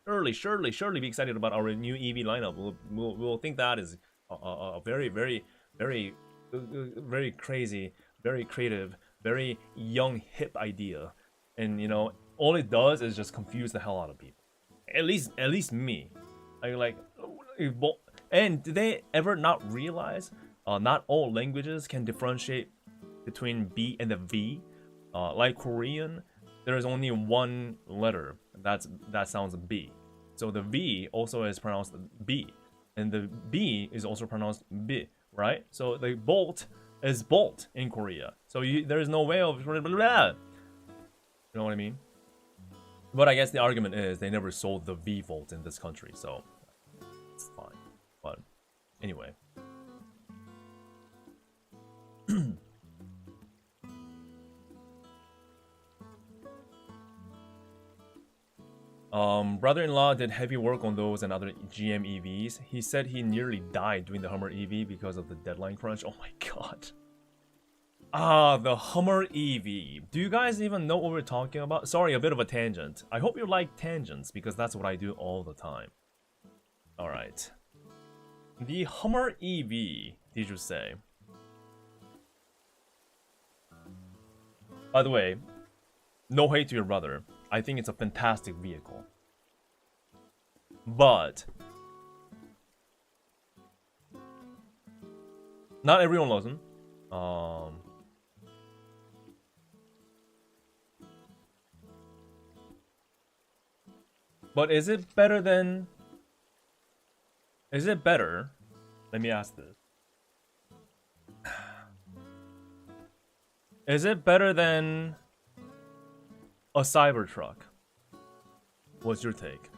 surely be excited about our new EV lineup. We'll think that is a very, very, very, very crazy, very creative, very young, hip idea, and you know, all it does is just confuse the hell out of people. At least me. I like, and did they ever not realize not all languages can differentiate between B and the V? Like Korean, there is only one letter that sounds B. So the V also is pronounced B, and the B is also pronounced B, right? So the bolt is bolt in Korea. So there is no way of blah, blah, blah. You know what I mean? But I guess the argument is they never sold the V Volt in this country, so it's fine. But anyway. Brother-in-law did heavy work on those and other GM EVs. He said he nearly died doing the Hummer EV because of the deadline crunch. Oh my god. Ah, the Hummer EV. Do you guys even know what we're talking about? Sorry, a bit of a tangent. I hope you like tangents because that's what I do all the time. Alright. The Hummer EV, did you say? By the way, no hate to your brother. I think it's a fantastic vehicle. But not everyone loves him. But is it better than... Is it better? Let me ask this. Is it better than a Cybertruck? What's your take?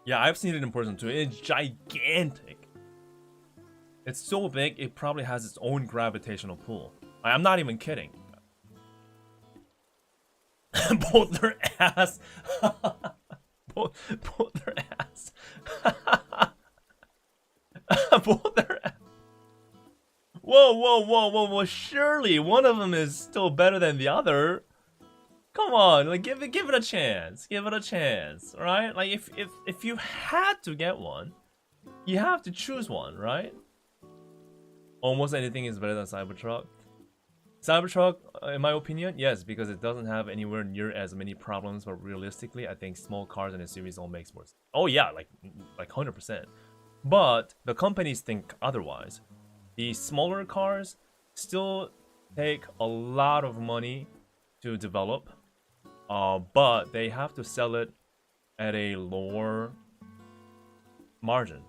Yeah, I've seen it in person too. It's gigantic. It's so big, it probably has its own gravitational pull. I'm not even kidding. Both their ass. both their ass. Both their ass. Whoa. Surely one of them is still better than the other. Come on, like give it a chance. Give it a chance, right? Like if you had to get one, you have to choose one, right? Almost anything is better than Cybertruck. Cybertruck, in my opinion, yes, because it doesn't have anywhere near as many problems, but realistically, I think small cars and SUVs all makes more sense. Oh yeah, like 100%. But the companies think otherwise. The smaller cars still take a lot of money to develop, but they have to sell it at a lower margin.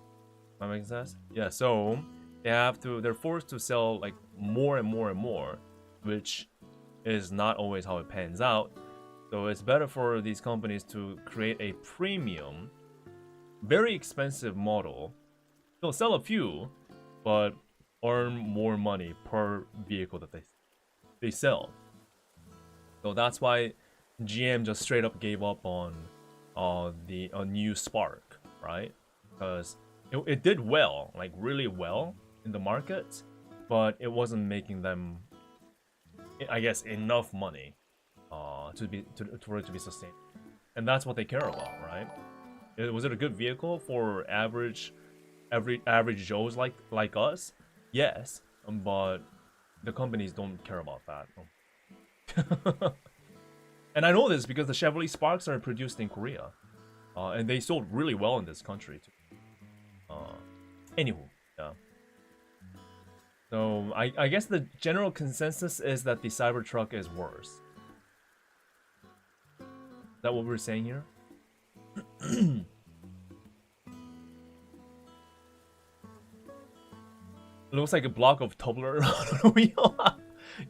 That makes sense? Yeah, so they're forced to sell like more and more, which is not always how it pans out. So it's better for these companies to create a premium, very expensive model. They'll sell a few, but earn more money per vehicle that they sell. So that's why GM just straight up gave up on the new Spark, right? Because it did well, like really well in the market, but it wasn't making them, I guess, enough money for it to be sustained. And that's what they care about, right? Was it a good vehicle for average Joes like us? Yes, but the companies don't care about that. And I know this because the Chevrolet Sparks are produced in Korea, and they sold really well in this country too. Anywho, yeah. So I guess the general consensus is that the Cybertruck is worse. Is that what we're saying here? It looks like a block of Toblerone on a wheel.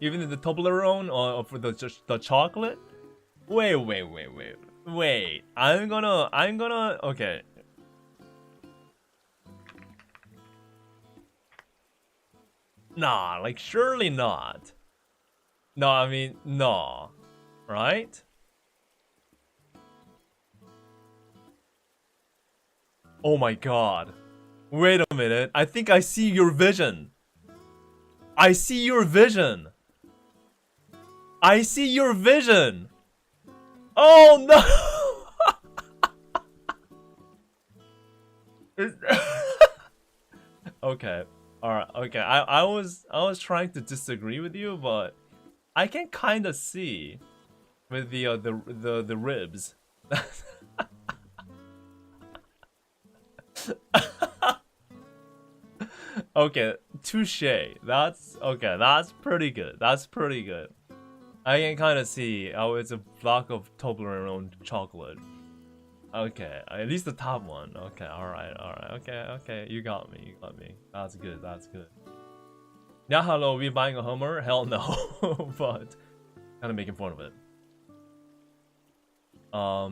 Even in the Toblerone for the chocolate. Wait. I'm gonna. Okay. Nah, like surely not. No, I mean no, right?
Oh my god. Wait a minute. I think I see your vision. I see your vision. I see your vision. Oh no. Okay. Alright, okay. I was trying to disagree with you, but I can kind of see with the ribs. Okay, touche. That's okay. That's pretty good. That's pretty good. I can kind of see how it's a block of Toblerone chocolate. Okay, at least the top one. Okay, alright. Okay. You got me. That's good. Yeah, hello. We buying a Hummer? Hell no. But kind of making fun of it. Oh,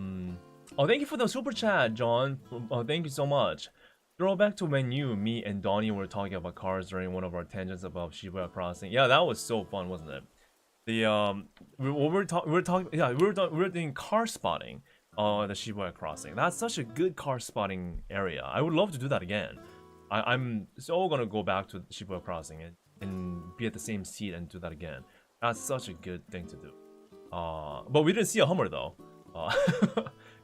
thank you for the super chat, John. Thank you so much. Throwback to when me and Donnie were talking about cars during one of our tangents about Shibuya Crossing. Yeah, that was so fun, wasn't it? The we were talking. Yeah, we were doing car spotting on the Shibuya Crossing. That's such a good car spotting area. I would love to do that again. I'm so gonna go back to Shibuya Crossing and be at the same seat and do that again. That's such a good thing to do. But we didn't see a Hummer though.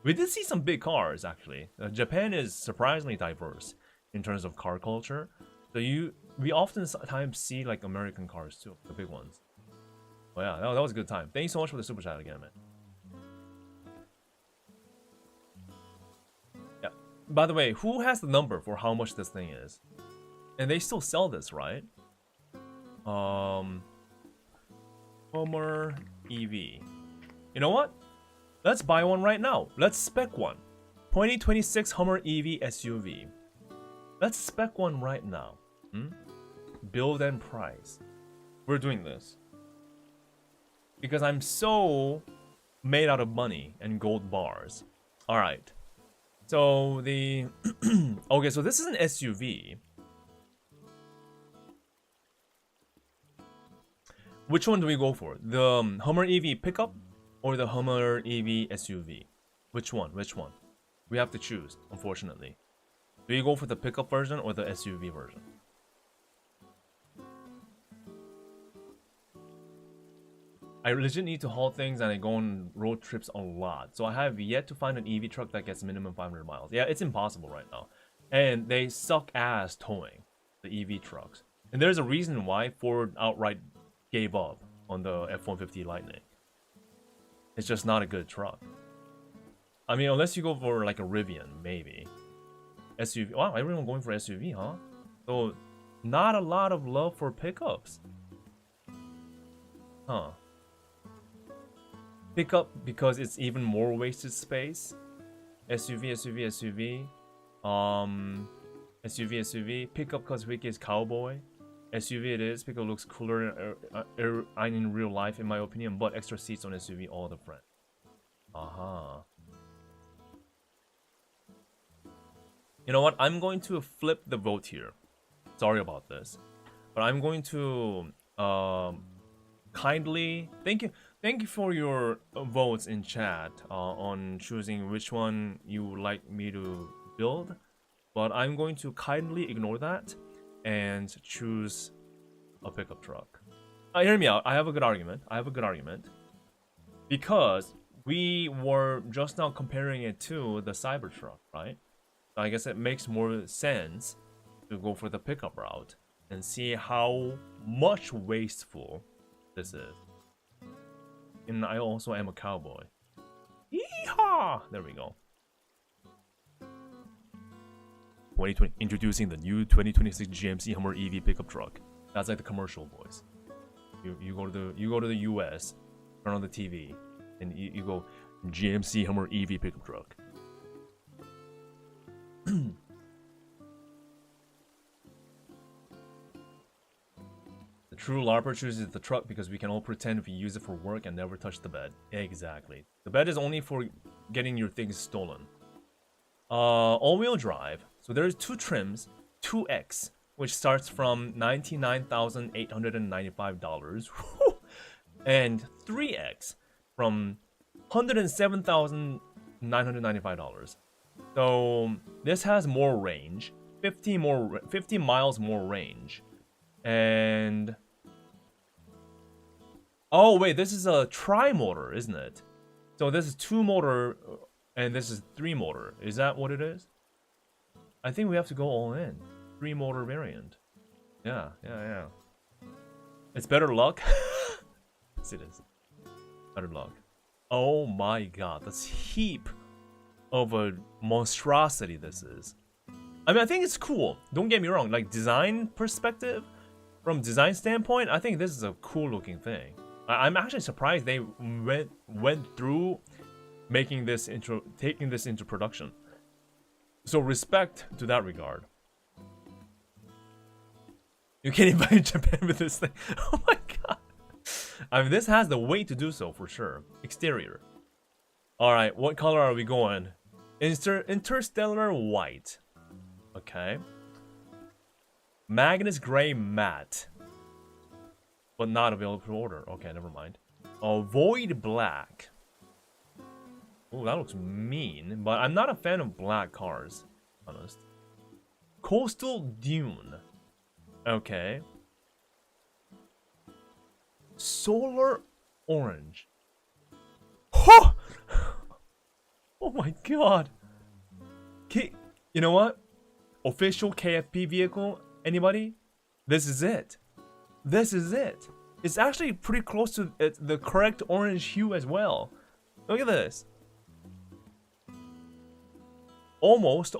We did see some big cars actually. Japan is surprisingly diverse in terms of car culture. So we oftentimes see like American cars too, the big ones. Oh yeah, that was a good time. Thank you so much for the super chat again, man. Yeah. By the way, who has the number for how much this thing is? And they still sell this, right? Hummer EV. You know what? Let's buy one right now. Let's spec one. 2026 Hummer EV SUV. Let's spec one right now. Build and price. We're doing this. Because I'm so made out of money and gold bars. Alright. So the... okay, so this is an SUV. Which one do we go for? The Hummer EV pickup? Or the Hummer EV SUV? Which one? We have to choose, unfortunately. Do you go for the pickup version or the SUV version? I legit need to haul things and I go on road trips a lot. So I have yet to find an EV truck that gets minimum 500 miles. Yeah, it's impossible right now. And they suck ass towing, the EV trucks. And there's a reason why Ford outright gave up on the F-150 Lightning. It's just not a good truck. I mean, unless you go for like a Rivian, maybe. SUV. Wow, everyone going for SUV, huh? So, not a lot of love for pickups. Huh. Pickup because it's even more wasted space. SUV. SUV. Pickup because hwikky is cowboy. SUV it is, pickup looks cooler in real life in my opinion, but extra seats on SUV all the friend. Aha. You know what? I'm going to flip the vote here. Sorry about this. But I'm going to kindly thank you for your votes in chat on choosing which one you would like me to build. But I'm going to kindly ignore that and choose a pickup truck. Hear me out. I have a good argument. Because we were just now comparing it to the Cybertruck, right? So I guess it makes more sense to go for the pickup route and see how much wasteful this is. And I also am a cowboy. Yeehaw! There we go. 2020, introducing the new 2026 GMC Hummer EV pickup truck. That's like the commercial voice. You go to the US, turn on the TV, and you go GMC Hummer EV pickup truck. The true LARPer chooses the truck because we can all pretend we use it for work and never touch the bed. Exactly. The bed is only for getting your things stolen. All-wheel drive. So there's two trims, 2X, which starts from $99,895, and 3X from $107,995. So this has more range, 50 miles more range, and oh wait, this is a tri-motor, isn't it? So this is 2 motor, and this is 3 motor. Is that what it is? I think we have to go all in. 3 motor variant. Yeah. It's better luck. Yes, it is. Better luck. Oh my god, that's heap of a monstrosity this is. I mean, I think it's cool. Don't get me wrong. Like, design perspective, from design standpoint, I think this is a cool looking thing. I'm actually surprised they went through taking this into production. So respect to that regard. You can't invite Japan with this thing. Oh my god. I mean, this has the weight to do so for sure. Exterior. Alright, what color are we going? Interstellar white. Okay. Magnus gray matte. But not available for order. Okay, never mind. Void black. Oh, that looks mean. But I'm not a fan of black cars. Honest. Coastal dune. Okay. Solar orange. Oh! Oh my god. You know what? Official KFP vehicle? Anybody? This is it. This is it. It's actually pretty close to the correct orange hue as well. Look at this. Almost.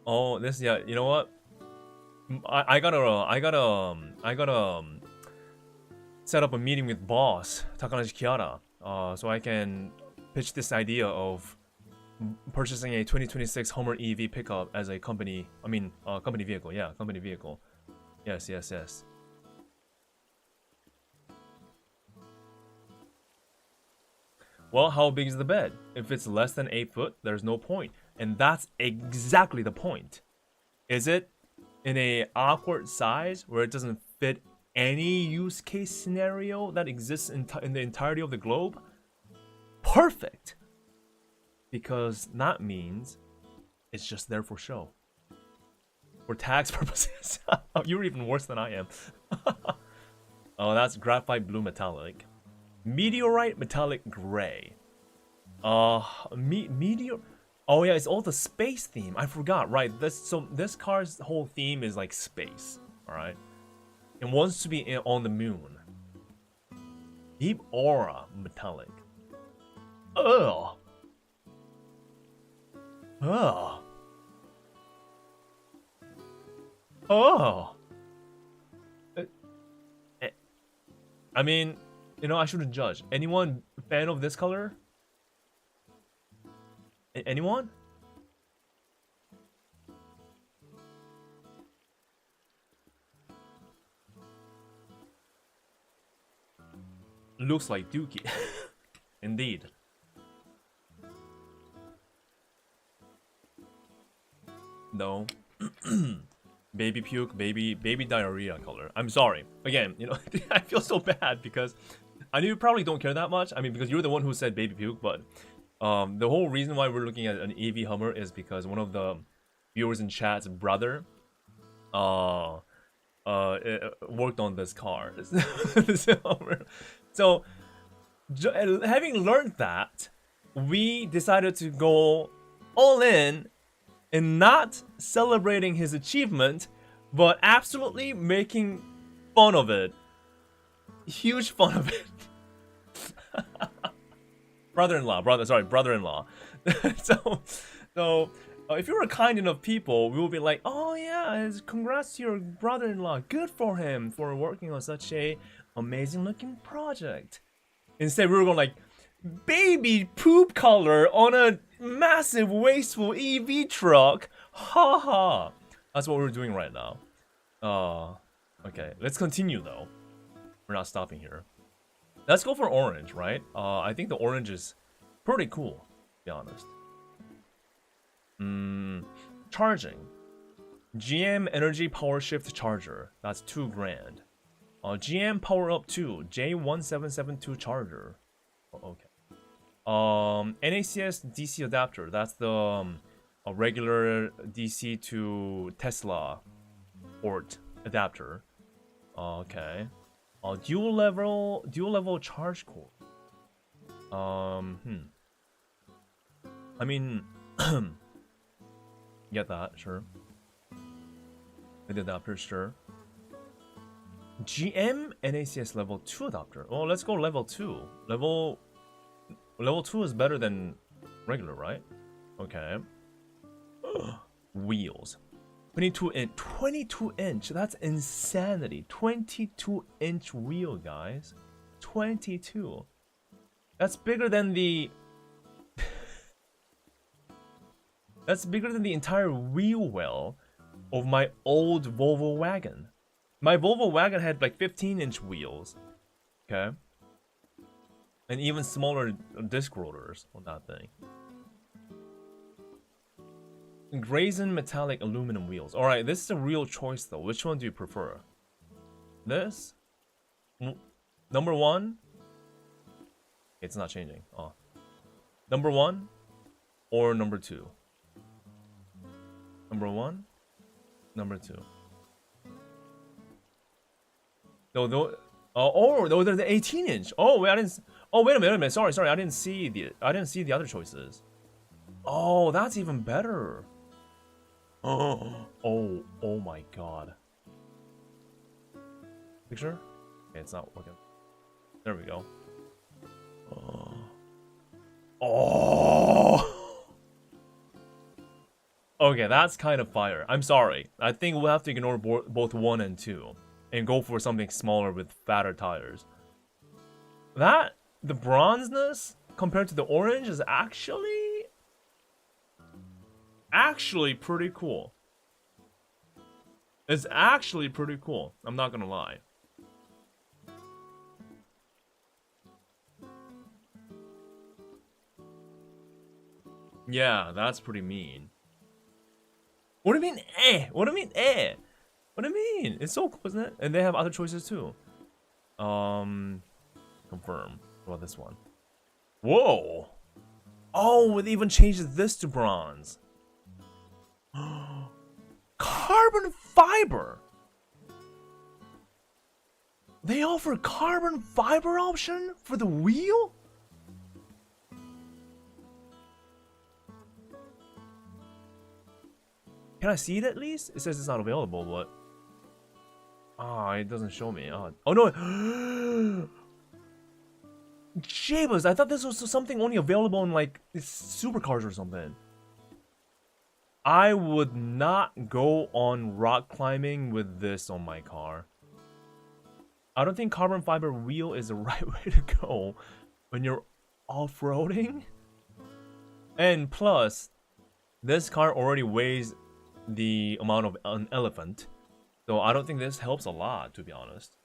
Oh, this, yeah, you know what? I gotta set up a meeting with boss Takanashi Kiara, so I can pitch this idea of purchasing a 2026 Hummer EV pickup as a company. Company vehicle. Yeah, company vehicle. Yes. Well, how big is the bed? If it's less than 8 foot, there's no point, and that's exactly the point. Is it in a awkward size where it doesn't fit any use case scenario that exists in the entirety of the globe? Perfect! Because that means it's just there for show. For tax purposes. You're even worse than I am. Oh, that's graphite blue metallic. Meteorite metallic gray. Meteor... Oh yeah, it's all the space theme. I forgot, right? This car's whole theme is like space, alright? It wants to be on the moon. Deep aura metallic. Ugh. Oh. I mean, you know, I shouldn't judge. Anyone fan of this color? Anyone? Looks like Dookie. Indeed. No. Baby puke, baby diarrhea color. I'm sorry. Again, you know, I feel so bad because I know you probably don't care that much. I mean, because you're the one who said baby puke, but the whole reason why we're looking at an EV Hummer is because one of the viewers in chat's brother worked on this car. So having learned that, we decided to go all in and not celebrating his achievement, but absolutely making fun of it. Huge fun of it. Brother-in-law. So if you're a kind enough people, we will be like, oh yeah, congrats to your brother-in-law. Good for him for working on such a amazing looking project. Instead, we were going like, baby poop color on a massive wasteful EV truck. Ha ha. That's what we're doing right now. Okay, let's continue though. We're not stopping here. Let's go for orange, right? I think the orange is pretty cool, to be honest. Charging. GM Energy Power Shift Charger. That's $2,000. GM Power Up 2 J1772 Charger. Oh, okay. NACS DC adapter. That's the a regular DC to Tesla port adapter. Okay. Dual level charge cord. I mean, get that, sure. The adapter, sure. GM NACS level 2 adapter. Oh, let's go level 2. Level 2 is better than regular, right? Okay. Wheels. 22 inch. That's insanity. 22-inch wheel, guys. 22. That's bigger than the That's bigger than the entire wheel well of my old Volvo wagon. My Volvo wagon had like 15-inch wheels. Okay. And even smaller disc rotors on that thing. Brazen metallic aluminum wheels. Alright, this is a real choice though. Which one do you prefer? This? Number 1? It's not changing. Oh. Number 1 or number 2? Number 1? Number 2. No, they're the 18-inch. Oh, wait, I didn't. Oh, wait a minute. Sorry. I didn't see the other choices. Oh, that's even better. Oh my god. Picture? Okay, it's not working. There we go. Oh. Okay, that's kind of fire. I'm sorry. I think we'll have to ignore both 1 and 2 and go for something smaller with fatter tires. The bronzeness compared to the orange is actually pretty cool. It's actually pretty cool. I'm not gonna lie. Yeah, that's pretty mean. What do you mean, eh? What do you mean, eh? What do you mean? It's so cool, isn't it? And they have other choices too. Confirm. What about this one? Whoa! Oh, it even changes this to bronze. Carbon fiber! They offer carbon fiber option for the wheel? Can I see it at least? It says it's not available, but... Ah, it doesn't show me. Oh no! Jabas, I thought this was something only available in like supercars or something. I would not go on rock climbing with this on my car. I don't think carbon fiber wheel is the right way to go when you're off-roading. And plus, this car already weighs the amount of an elephant. So I don't think this helps a lot, to be honest.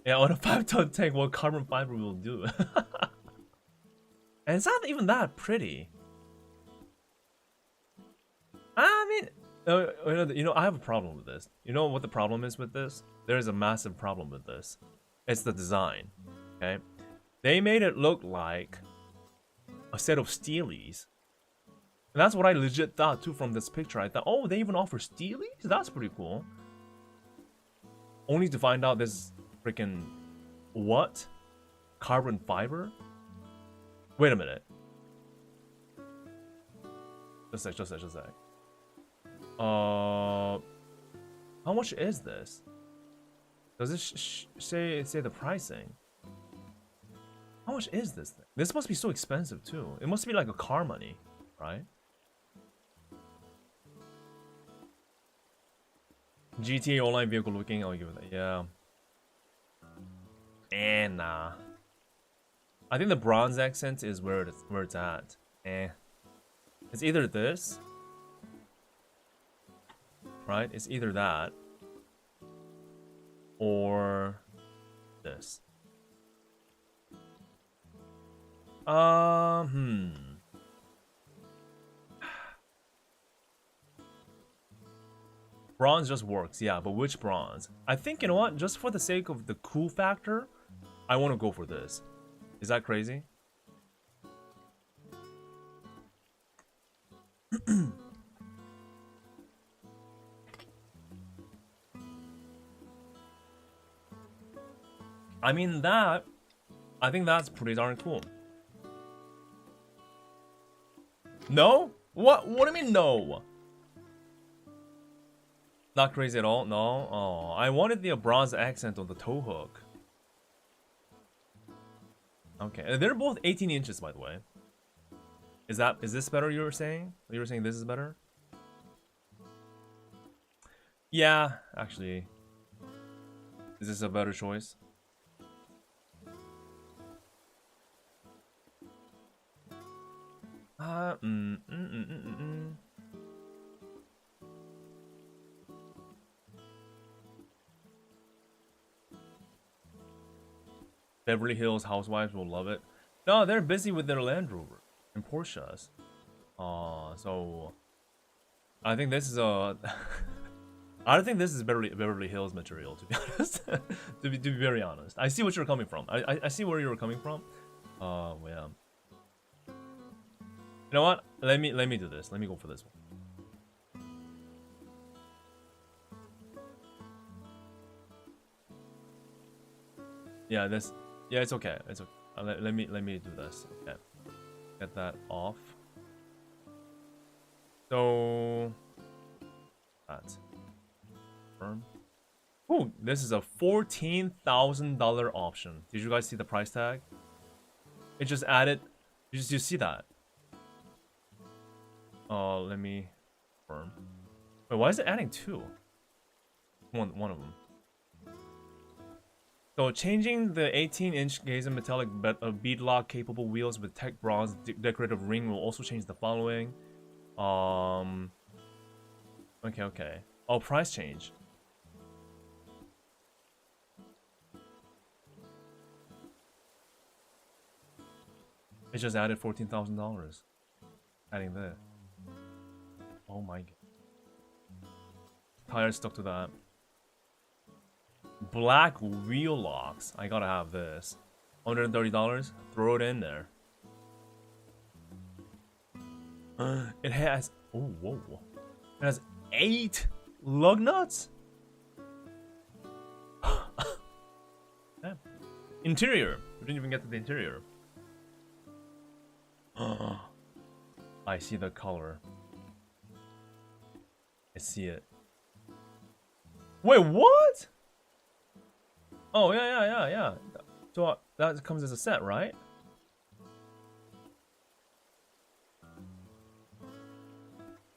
Yeah, on a 5-ton tank, what carbon fiber will do. And it's not even that pretty. I mean, you know, I have a problem with this. You know what the problem is with this? There is a massive problem with this. It's the design, okay? They made it look like a set of steelies. And that's what I legit thought too from this picture. I thought, oh, they even offer steelies? That's pretty cool. Only to find out this freaking what? Carbon fiber? Wait a minute. Just a sec. How much is this? Does this say the pricing? How much is this thing? This must be so expensive too. It must be like a car money, right? GTA online vehicle looking, I'll give it that. Yeah. And nah. I think the bronze accent is where it's at. It's either this, right? It's either that or this. Bronze just works, yeah, but which bronze? I think, you know what? Just for the sake of the cool factor, I want to go for this.
Is that crazy? I mean I think that's pretty darn cool. No? What do you mean no? Not crazy at all? No? Oh, I wanted the bronze accent on the toe hook. Okay, they're both 18 inches, by the way. Is this better? You were saying this is better? Yeah, actually, is this a better choice? Beverly Hills housewives will love it. No, they're busy with their Land Rover and Porsches. So I think this is a. I don't think this is Beverly Hills material, to be honest. to be very honest, I see what you're coming from. I see where you're coming from. Well, yeah. You know what? Let me do this. Let me go for this one. Yeah, this. Yeah, it's okay. It's okay. Let me do this. Okay, get that off. So that confirm. Ooh, this is a $14,000 option. Did you guys see the price tag? It just added. You see that? Let me confirm. Wait, why is it adding two? One of them. So changing the 18-inch Gazen metallic beadlock capable wheels with tech bronze decorative ring will also change the following. Okay. Oh, price change. It just added $14,000. Adding this. Oh my god. Tires stuck to that. Black wheel locks. I gotta have this. $130. Throw it in there. It has. Oh, whoa. It has 8 lug nuts. Yeah. Interior. We didn't even get to the interior. I see the color. I see it. Wait, what? Oh, yeah. So that comes as a set, right?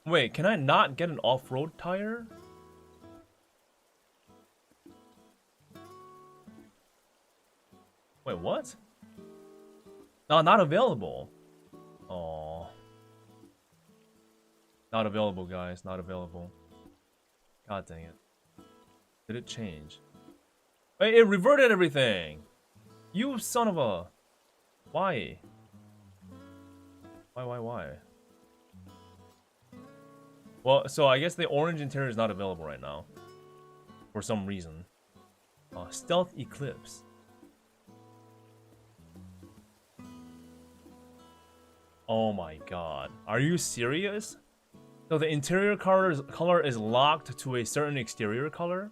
Wait, can I not get an off-road tire? Wait, what? No, not available. Oh. Not available, guys. Not available. God dang it. Did it change? Wait, it reverted everything! You son of a... Why? Why? Well, so I guess the orange interior is not available right now. For some reason. Stealth Eclipse. Oh my god. Are you serious? So the interior color is locked to a certain exterior color?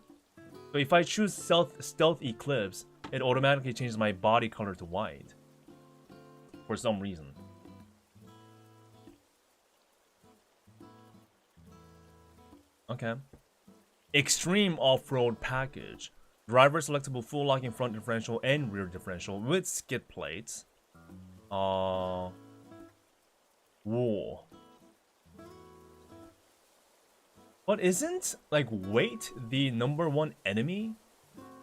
So if I choose Stealth Eclipse, it automatically changes my body color to white. For some reason. Okay. Extreme Off-Road Package. Driver selectable full locking front differential and rear differential with skid plates. Whoa. But isn't, like, weight the #1 enemy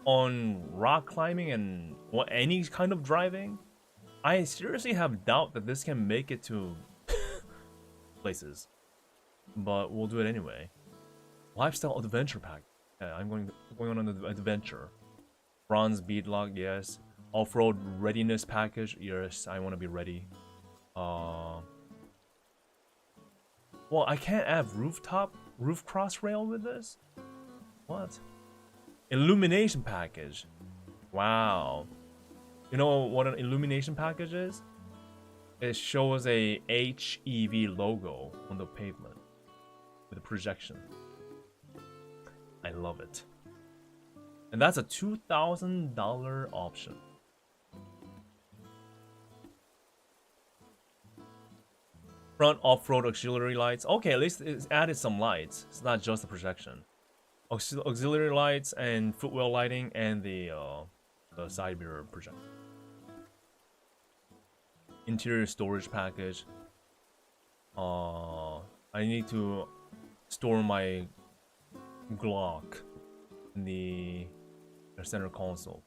on rock climbing and any kind of driving? I seriously have doubt that this can make it to places. But we'll do it anyway. Lifestyle Adventure Pack. Yeah, I'm going on an adventure. Bronze beadlock, yes. Off-road readiness package, yes. I want to be ready. Well, I can't have roof cross rail with this? What? Illumination package. Wow.
You know what an illumination package is? It shows a HEV logo on the pavement with a projection. I love it. And that's a $2,000 option. Front off-road auxiliary lights. Okay, at least it's added some lights. It's not just a projection. Auxiliary lights and footwell lighting and the side mirror projection. Interior storage package. I need to store my Glock in the center console.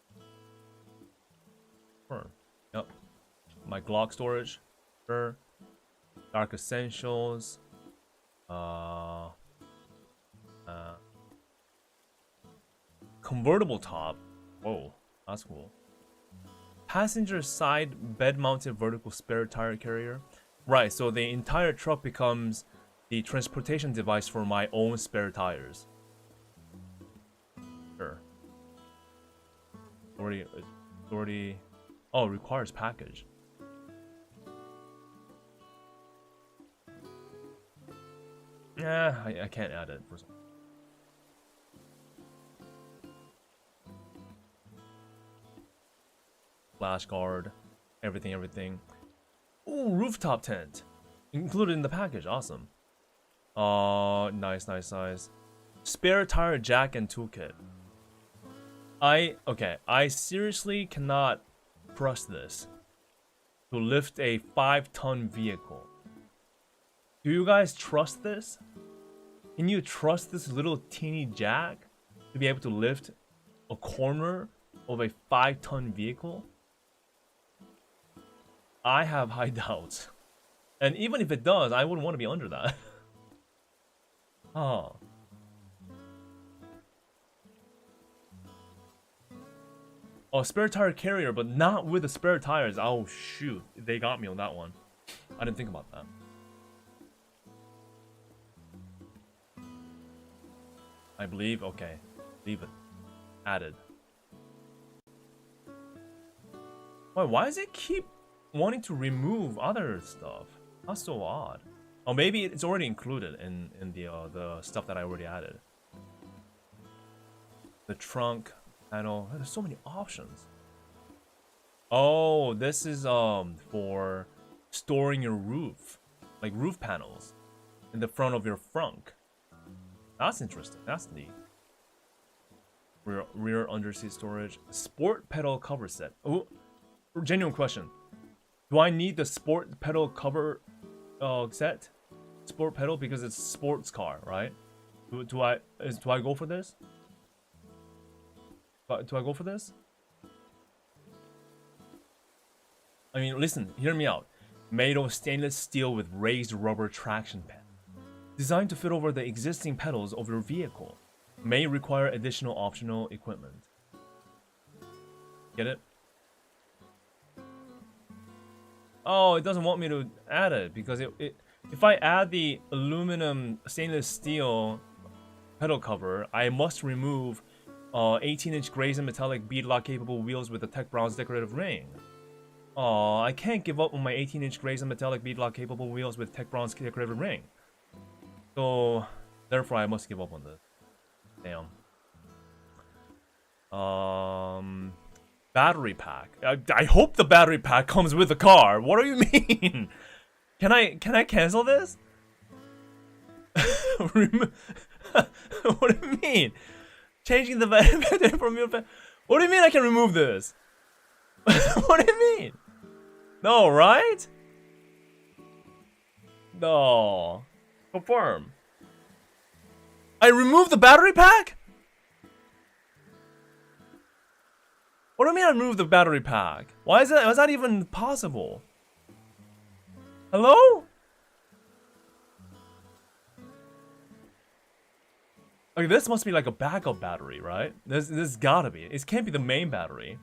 Sure. Yep. My Glock storage. Sure. Dark Essentials. Convertible top. Whoa, that's cool. Passenger side bed-mounted vertical spare tire carrier. Right, so the entire truck becomes the transportation device for my own spare tires. Sure. Already. Oh, requires package. Yeah, I can't add it. Flash guard, everything. Ooh, rooftop tent, included in the package. Awesome. Nice. Spare tire jack and toolkit. I seriously cannot trust this to lift a 5-ton vehicle. Do you guys trust this? Can you trust this little teeny jack to be able to lift a corner of a 5-ton vehicle? I have high doubts. And even if it does, I wouldn't want to be under that. Oh. Oh, spare tire carrier, but not with the spare tires. Oh, shoot. They got me on that one. I didn't think about that. I believe, okay. Leave it. Added. Why does it keep wanting to remove other stuff? That's so odd. Oh, maybe it's already included in the stuff that I already added. The trunk panel. There's so many options. Oh, this is for storing your roof, like roof panels, in the front of your frunk. That's interesting. That's neat. Rear underseat storage. Sport pedal cover set. Oh, genuine question. Do I need the sport pedal cover set? Sport pedal because it's sports car, right? Do I go for this? Do I go for this? I mean, listen, hear me out. Made of stainless steel with raised rubber traction pad. Designed to fit over the existing pedals of your vehicle. May require additional optional equipment. Get it? Oh, it doesn't want me to add it because if I add the aluminum stainless steel pedal cover, I must remove 18-inch Grayson metallic beadlock capable wheels with the Tech Brown's decorative ring. Oh, I can't give up on my 18-inch Grayson metallic beadlock capable wheels with Tech Brown's decorative ring. So, therefore, I must give up on this. Damn. Battery pack. I hope the battery pack comes with the car. What do you mean? Can I cancel this? What do you mean? Changing the battery from your. What do you mean I can remove this? What do you mean? No, right? No. Confirm. I removed the battery pack? What do you mean I removed the battery pack? Why is that? Was that even possible? Hello? Like, this must be like a backup battery, right? This gotta be. It can't be the main battery.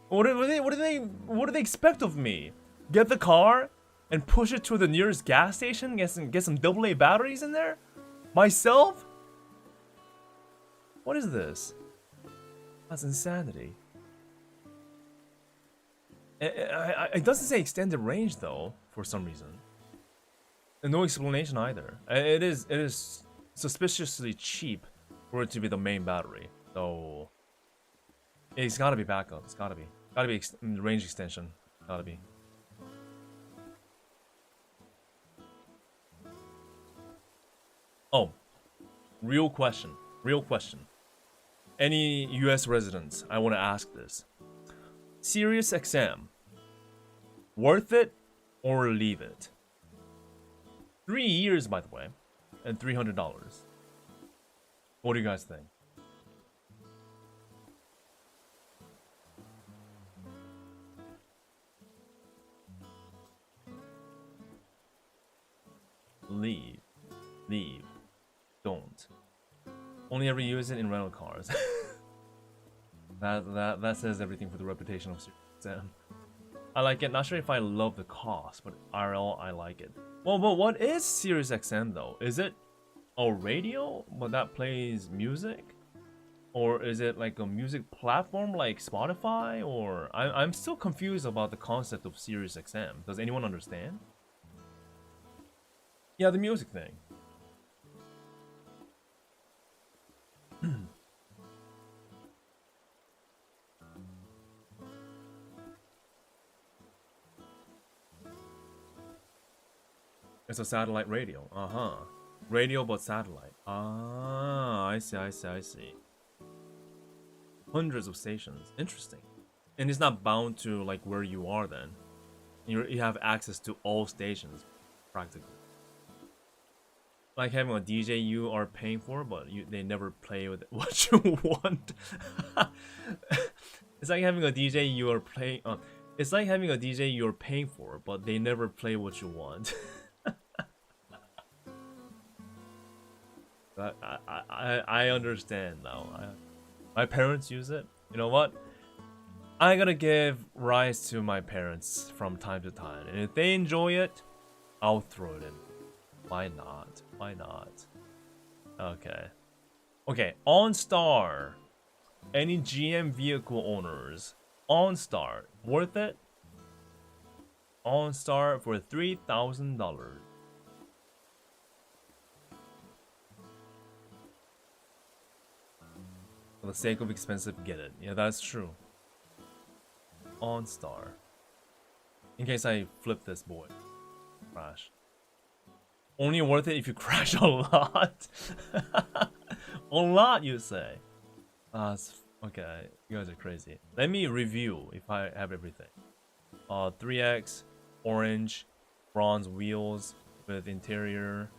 What do they expect of me? Get the car and push it to the nearest gas station? Get some AA batteries in there? Myself? What is this? That's insanity.
It doesn't say extended range though, for some reason. And no explanation either. It is suspiciously cheap for it to be the main battery. So it's gotta be backup. It's gotta be. Gotta be range extension. Gotta be. Oh, real question. Real question. Any US residents, I want to ask this. Sirius XM, worth it or leave it? 3 years, by the way, and $300. What do you guys think? Leave. Leave. Don't. Only ever use it in rental cars. that says everything for the reputation of Sirius XM. I like it. Not sure if I love the cost, but RL, I like it. Well, but what is Sirius XM though? Is it a radio but that plays music? Or is it like a music platform like Spotify? Or I'm still confused about the concept of Sirius XM. Does anyone understand? Yeah, the music thing. It's a satellite radio. Radio but satellite. Ah, I see. Hundreds of stations. Interesting. And it's not bound to like where you are then. You have access to all stations, practically. Like having a DJ you are paying for, but they never play with what you want. It's like having a DJ you are playing. It's like having a DJ you're paying for, but they never play what you want. I understand now. My parents use it. You know what? I gotta give rise to my parents from time to time, and if they enjoy it, I'll throw it in. Why not? Why not? Okay. Okay, OnStar. Any GM vehicle owners? OnStar. Worth it? OnStar for $3,000. For the sake of expensive, get it. Yeah, that's true. OnStar. In case I flip this boy. Crash. Only worth it if you crash a lot. A lot, you say? Okay, you guys are crazy. Let me review if I have everything. 3X, orange, bronze wheels with interior,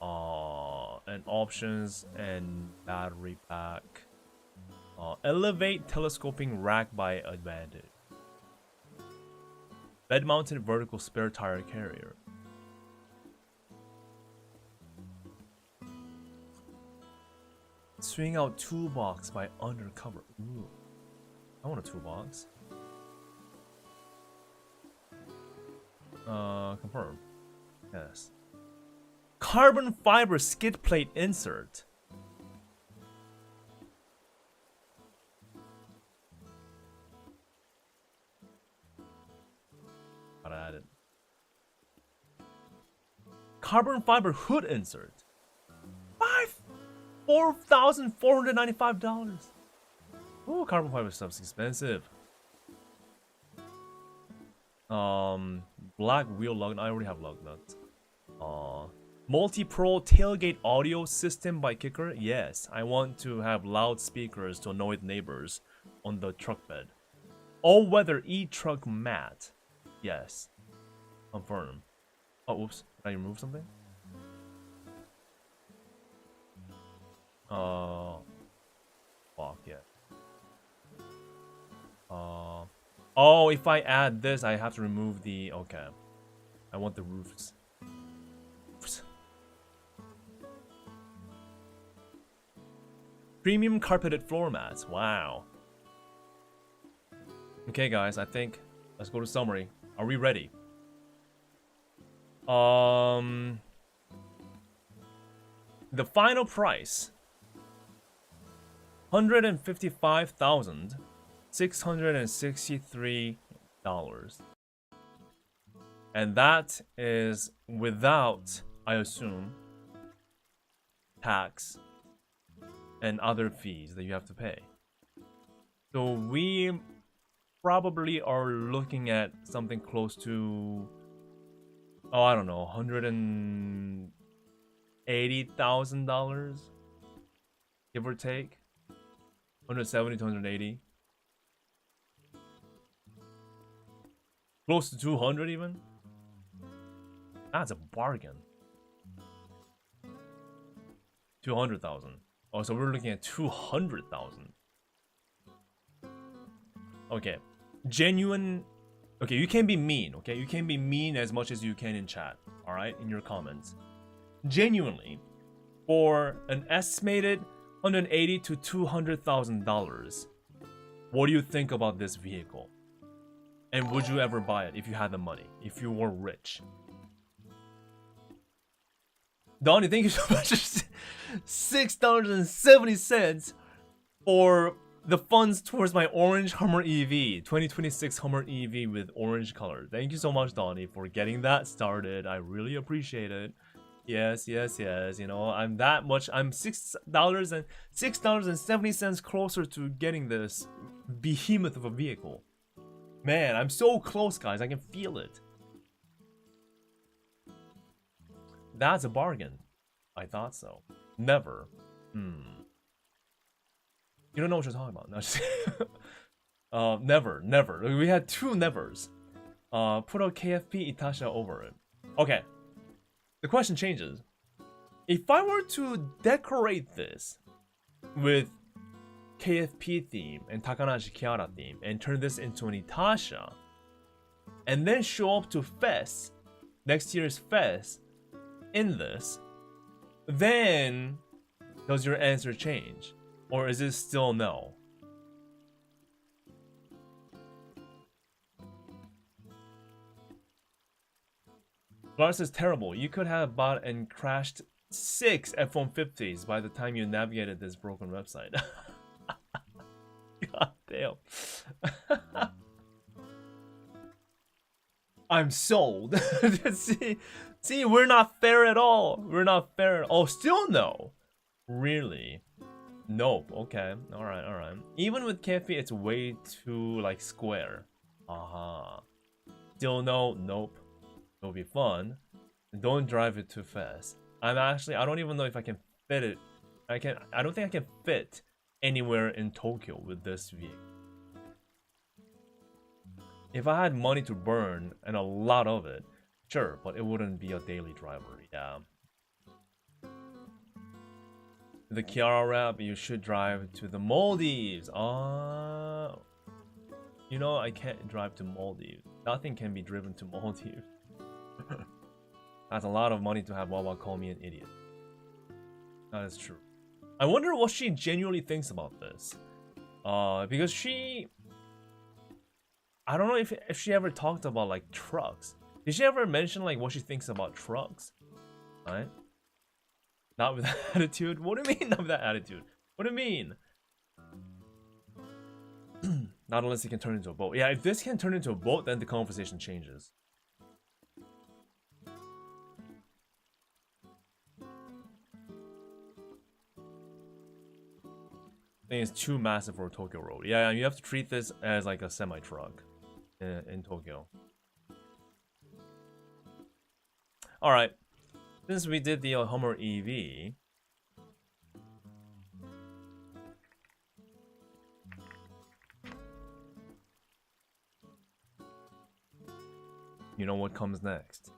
and options and battery pack. Elevate telescoping rack by Advantage. Bed-mounted vertical spare tire carrier. Swing out toolbox by Undercover. Ooh. I want a toolbox. Confirm. Yes. Carbon fiber skid plate insert. Gotta add it. Carbon fiber hood insert. $4,495. Ooh, carbon fiber stuff's expensive. Black wheel lug. I already have lug nuts. Multi-pro tailgate audio system by Kicker. Yes, I want to have loudspeakers to annoy the neighbors on the truck bed. All-weather e-truck mat. Yes. Confirm. Oh, oops. Did I remove something? Fuck yeah. Oh, if I add this, I have to remove the. Okay. I want the roofs. Premium carpeted floor mats. Wow. Okay, guys. I think let's go to summary. Are we ready? The final price. $155,663
And that is without, I assume, tax and other fees that you have to pay. So we probably are looking at something close to, oh, I don't know, $180,000, give or take. 170 to 180. Close to 200 even. That's a bargain. 200,000. Oh, so we're looking at 200,000. Okay. Genuine. Okay, you can be mean, okay? You can be mean as much as you can in chat, alright? In your comments. Genuinely, for an estimated $180,000 to $200,000, what do you think about this vehicle? And would you ever buy it if you had the money? If you were rich? Donnie, thank you so much. $6.70 for the funds towards my orange Hummer EV, 2026 Hummer EV with orange color. Thank you so much, Donnie, for getting that started. I really appreciate it. Yes. You know, I'm $6.70 closer to getting this behemoth of a vehicle. Man, I'm so close, guys. I can feel it. That's a bargain. I thought so. Never. You don't know what you're talking about. No, just never. We had two nevers. Put a KFP Itasha over it. Okay. The question changes. If I were to decorate this with KFP theme and Takanashi Kiara theme and turn this into an Itasha and then show up to Fest, next year's Fest, in this, then does your answer change? Or is it still no? Lars is terrible. You could have bought and crashed 6 F-150s by the time you navigated this broken website. God damn. I'm sold. See, we're not fair at all. We're not fair. Oh, still no. Really? Nope. Okay. All right. Even with KFP, it's way too like square. Still no. Nope. It'll be fun. Don't drive it too fast. I don't even know if I can fit it. I don't think I can fit anywhere in Tokyo with this vehicle. If I had money to burn and a lot of it, sure, but it wouldn't be a daily driver. Yeah. The Kiara rap, you should drive to the Maldives. You know, I can't drive to Maldives. Nothing can be driven to Maldives. That's a lot of money to have Wawa call me an idiot. That is true. I wonder what she genuinely thinks about this. Because she... I don't know if she ever talked about like trucks. Did she ever mention like what she thinks about trucks? Right? Not with that attitude? What do you mean not with that attitude? What do you mean? Not unless it can turn into a boat. Yeah, if this can turn into a boat, then the conversation changes. I think it's too massive for Tokyo Road. Yeah, you have to treat this as like a semi-truck in Tokyo. Alright. Since we did the Hummer EV, you know what comes next?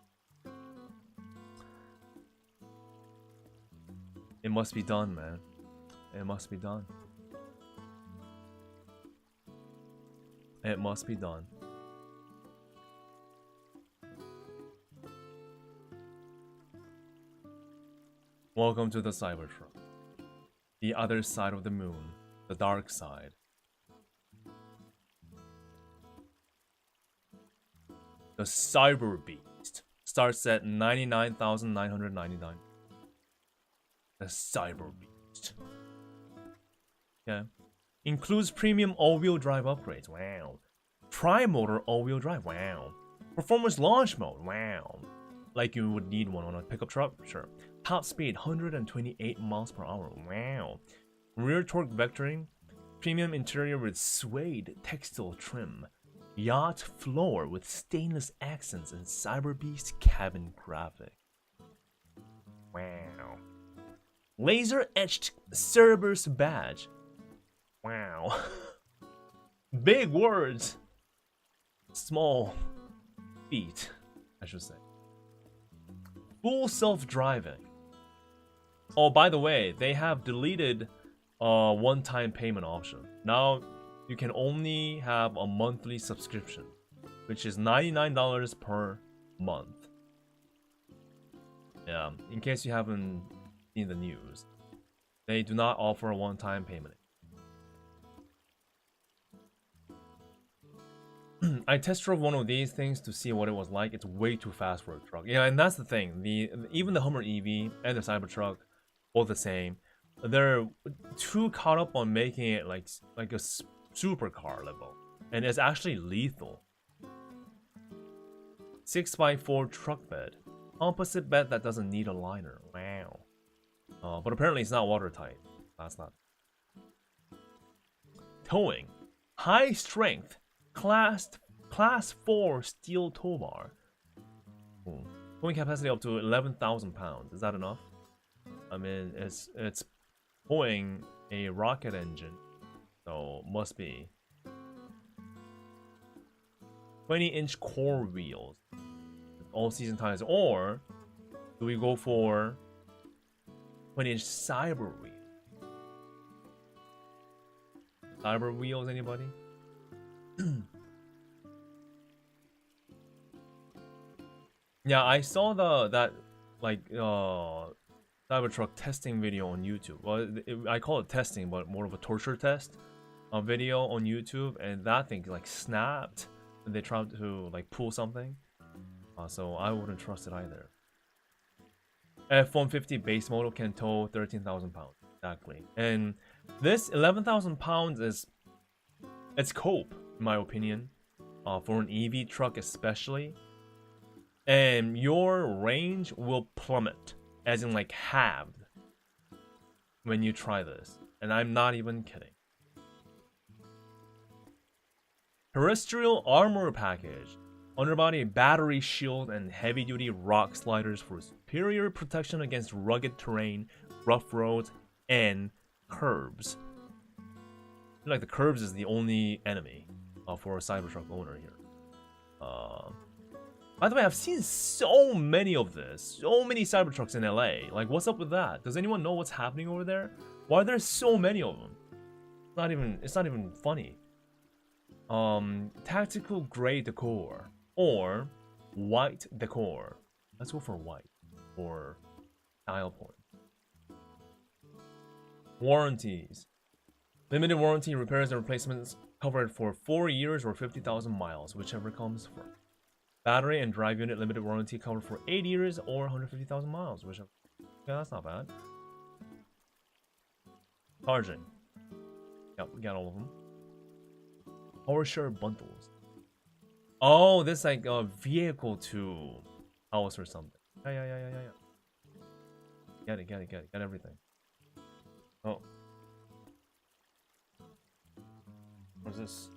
It must be done, man. It must be done. It must be done. Welcome to the Cybertruck. The other side of the moon. The dark side. The Cyber Beast starts at 99,999. The Cyber Beast. Yeah. Includes premium all-wheel drive upgrades. Wow. Tri-motor all-wheel drive. Wow. Performance launch mode. Wow. Like you would need one on a pickup truck. Sure. Top speed 128 miles per hour. Wow. Rear torque vectoring. Premium interior with suede textile trim. Yacht floor with stainless accents and Cyber Beast cabin graphic. Wow. Laser etched Cerberus badge. Wow. Big words. Small feet, I should say. Full self-driving. Oh, by the way, they have deleted one-time payment option. Now you can only have a monthly subscription, which is $99 per month. Yeah, in case you haven't seen the news, they do not offer a one-time payment. I test drove one of these things to see what it was like. It's way too fast for a truck. Yeah, and that's the thing. Even the Hummer EV and the Cybertruck, both the same. They're too caught up on making it like a supercar level, and it's actually lethal. 6x4 truck bed, composite bed that doesn't need a liner. Wow. But apparently it's not watertight. That's not. Towing, high strength. Class 4 steel tow bar. Towing capacity up to 11,000 pounds. Is that enough? I mean, it's towing a rocket engine, so must be. 20-inch core wheels, all-season tires, or do we go for 20-inch cyber wheels? Cyber wheels, anybody? Yeah, I saw that Cybertruck testing video on YouTube. Well, I call it testing, but more of a torture test video on YouTube, and that thing like snapped. And they tried to like pull something, so I wouldn't trust it either. F-150 base model can tow 13,000 pounds exactly, and this 11,000 pounds it's cope in my opinion, for an EV truck especially. And your range will plummet, as in like halved, when you try this. And I'm not even kidding. Terrestrial armor package. Underbody battery shield and heavy-duty rock sliders for superior protection against rugged terrain, rough roads, and curbs. I feel like the curbs is the only enemy for a Cybertruck owner here. By the way, I've seen so many of this. So many Cybertrucks in LA. Like, what's up with that? Does anyone know what's happening over there? Why are there so many of them? It's not even funny. Tactical gray decor. Or white decor. Let's go for white. Or style point. Warranties. Limited warranty repairs and replacements covered for 4 years or 50,000 miles, whichever comes first. Battery and drive unit limited warranty covered for 8 years or 150,000 miles, which, yeah, that's not bad. Charging. Yep, we got all of them. Power share bundles. Oh, this like a vehicle to house or something. Yeah. Get it. Got everything. Oh. What's this?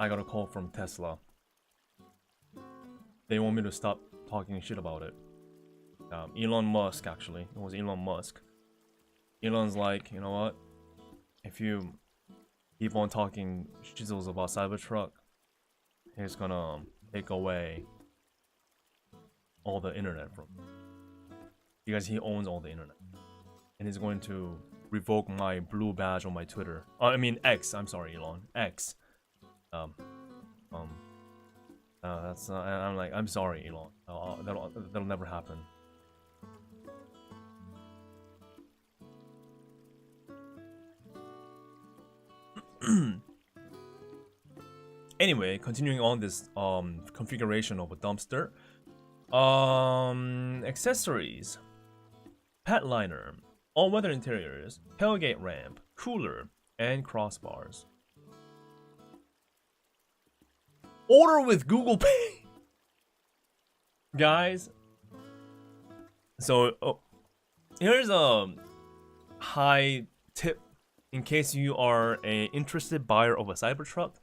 I got a call from Tesla. They want me to stop talking shit about it. Elon Musk, actually. It was Elon Musk. Elon's like, you know what? If you keep on talking shizzles about Cybertruck, he's gonna take away all the internet from me. Because he owns all the internet. And he's going to revoke my blue badge on my Twitter. I mean X. I'm sorry, Elon. X. That's I'm like, I'm sorry, Elon. That'll never happen. Anyway, continuing on this configuration of a dumpster. Accessories. Pet liner, all-weather interiors, tailgate ramp, cooler, and crossbars. Order with Google Pay. Guys. So, here's a high tip in case you are an interested buyer of a Cybertruck.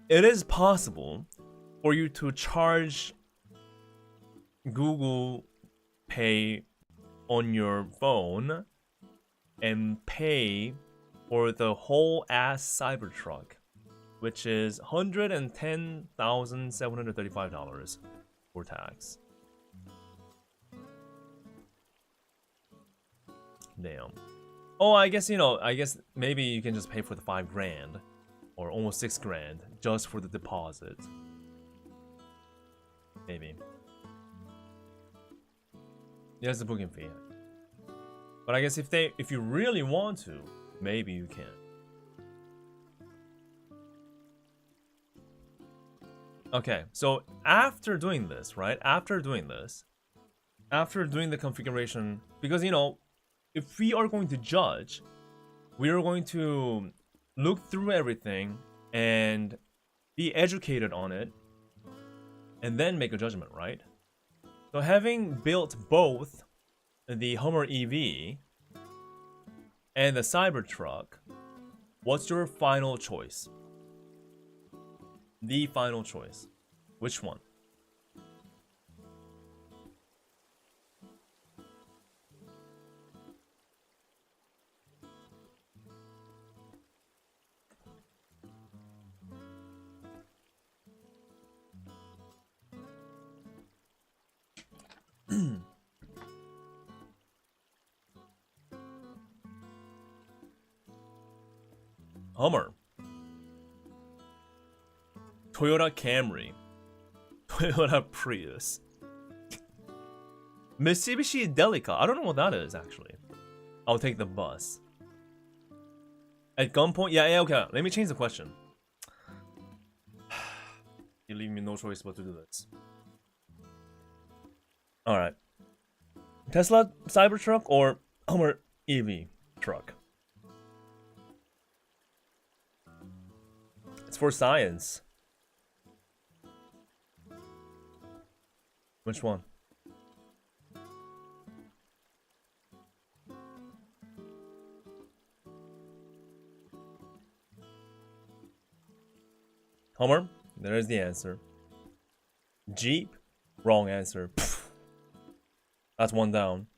It is possible for you to charge Google Pay on your phone and pay for the whole ass Cybertruck, which is $110,735 for tax. Damn. Oh, I guess, you know, I guess maybe you can just pay for the $5,000 or almost $6,000 just for the deposit. Maybe. There's the booking fee. But I guess if you really want to, maybe you can. Okay, so after doing this, right? After doing the configuration, because you know, if we are going to judge, we are going to look through everything and be educated on it and then make a judgment, right? So having built both the Hummer EV and the Cybertruck, what's your final choice? The final choice. Which one? Hummer, Toyota Camry, Toyota Prius, Mitsubishi Delica. I don't know what that is actually. I'll take the bus. At gunpoint? Yeah, okay. Let me change the question. You leave me no choice but to do this. Alright. Tesla Cybertruck or Hummer EV truck? It's for science. Which one? Hummer, there is the answer. Jeep, wrong answer. Pfft. That's one down.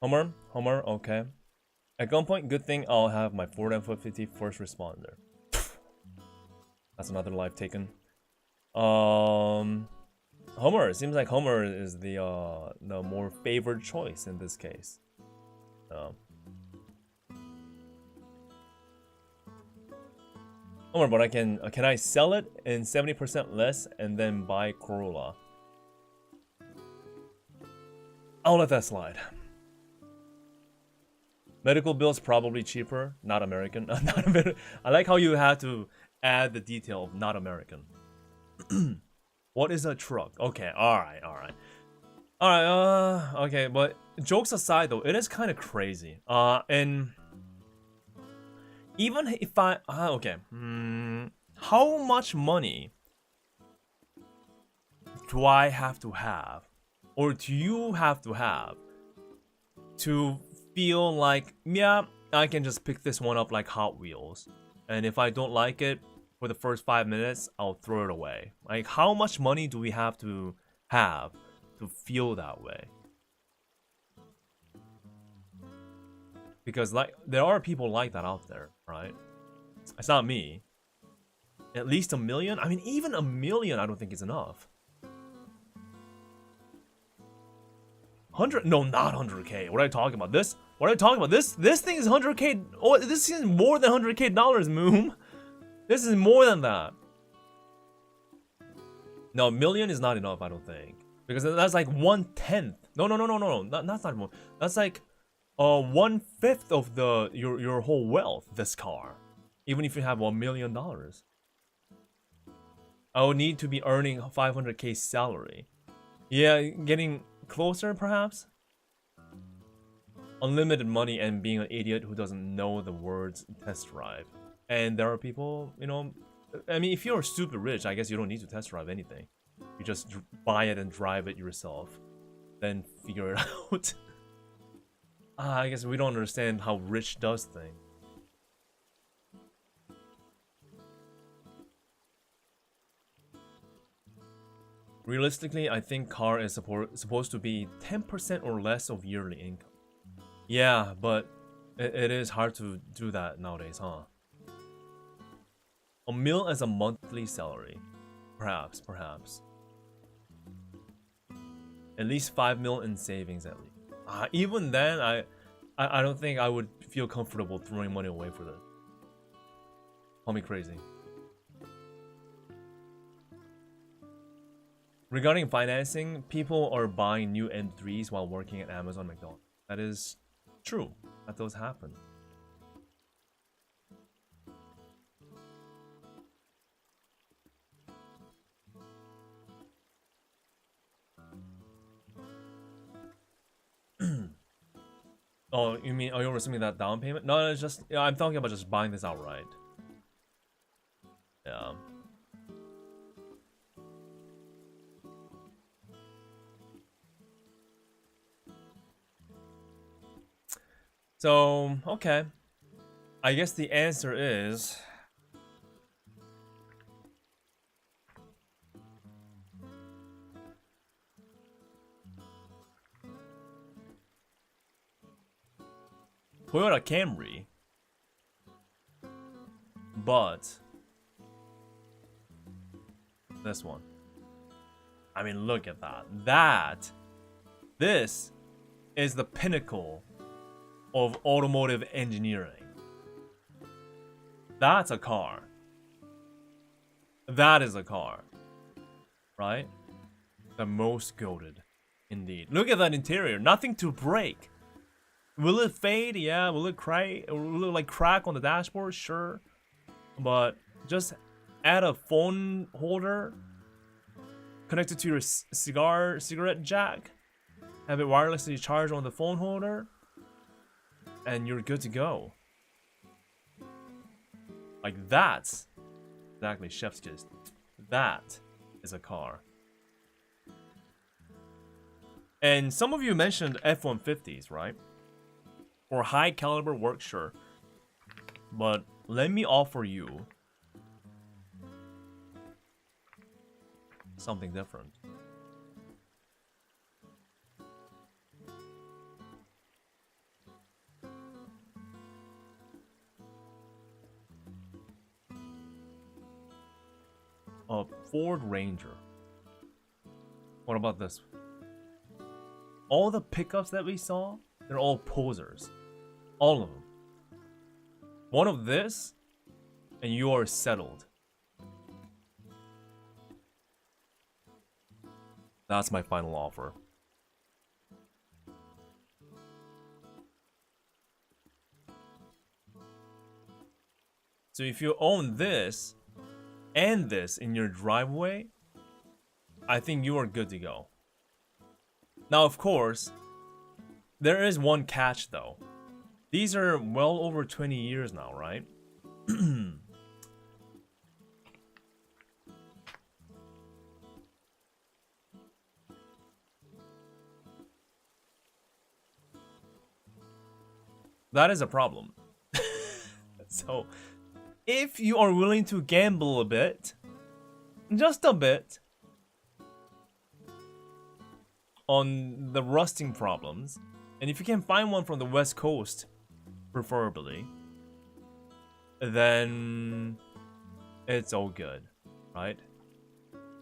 Hummer, okay. At gunpoint, good thing I'll have my Ford F-150 first responder. Pfft. That's another life taken. Hummer, it seems like Hummer is the more favored choice in this case. Hummer, but can I sell it in 70% less and then buy Corolla? I'll let that slide. Medical bills probably cheaper, not American. Not American. I like how you had to add the detail of not American. What is a truck? Okay, alright. Okay, but jokes aside though, it is kind of crazy. And even if how much money do I have to have, or do you have to feel like, yeah, I can just pick this one up like Hot Wheels, and if I don't like it,
for the first 5 minutes, I'll throw it away. Like, how much money do we have to feel that way? Because like there are people like that out there, right? It's not me. At least 1 million? I mean, even 1 million I don't think is enough. 100? No, not 100k. What are you talking about? This? What are you talking about? This thing is 100k. Oh, this is more than 100k dollars, Moom. This is more than that. No, 1 million is not enough, I don't think. Because that's like 1/10. No. That's not more. That's like 1/5 of your whole wealth, this car. Even if you have $1 million. I would need to be earning 500k salary. Yeah, getting closer perhaps? Unlimited money and being an idiot who doesn't know the words test drive. And there are people, you know, I mean, if you're super rich, I guess you don't need to test drive anything. You just buy it and drive it yourself. Then figure it out. I guess we don't understand how rich does things. Realistically, I think car is supposed to be 10% or less of yearly income. Yeah, but it is hard to do that nowadays, huh? 1 mil as a monthly salary. Perhaps. At least 5 mil in savings at least. Even then, I don't think I would feel comfortable throwing money away for this. Call me crazy. Regarding financing, people are buying new M3s while working at Amazon McDonald's. That is true. That does happen. Oh, you mean, are you assuming that down payment? No, it's just, yeah, I'm talking about just buying this outright. Yeah. So, okay. I guess the answer is... Toyota Camry. But... this one. I mean, look at that. This is the pinnacle of automotive engineering. That's a car. That is a car. Right? The most goated. Indeed. Look at that interior. Nothing to break. Will it fade? Yeah. Will it cry? Will it like crack on the dashboard? Sure. But just add a phone holder connected to your cigarette jack. Have it wirelessly charged on the phone holder. And you're good to go. Like that's exactly chef's kiss. That is a car. And some of you mentioned F-150s, right? Or high caliber work, sure. But let me offer you something different. A Ford Ranger. What about this? All the pickups that we saw, they're all posers. All of them. One of this, and you are settled. That's my final offer. So if you own this and this in your driveway, I think you are good to go. Now, of course, there is one catch though. These are well over 20 years now, right? That is a problem. So, if you are willing to gamble a bit, just a bit, on the rusting problems, and if you can find one from the West Coast, preferably, then it's all good, right?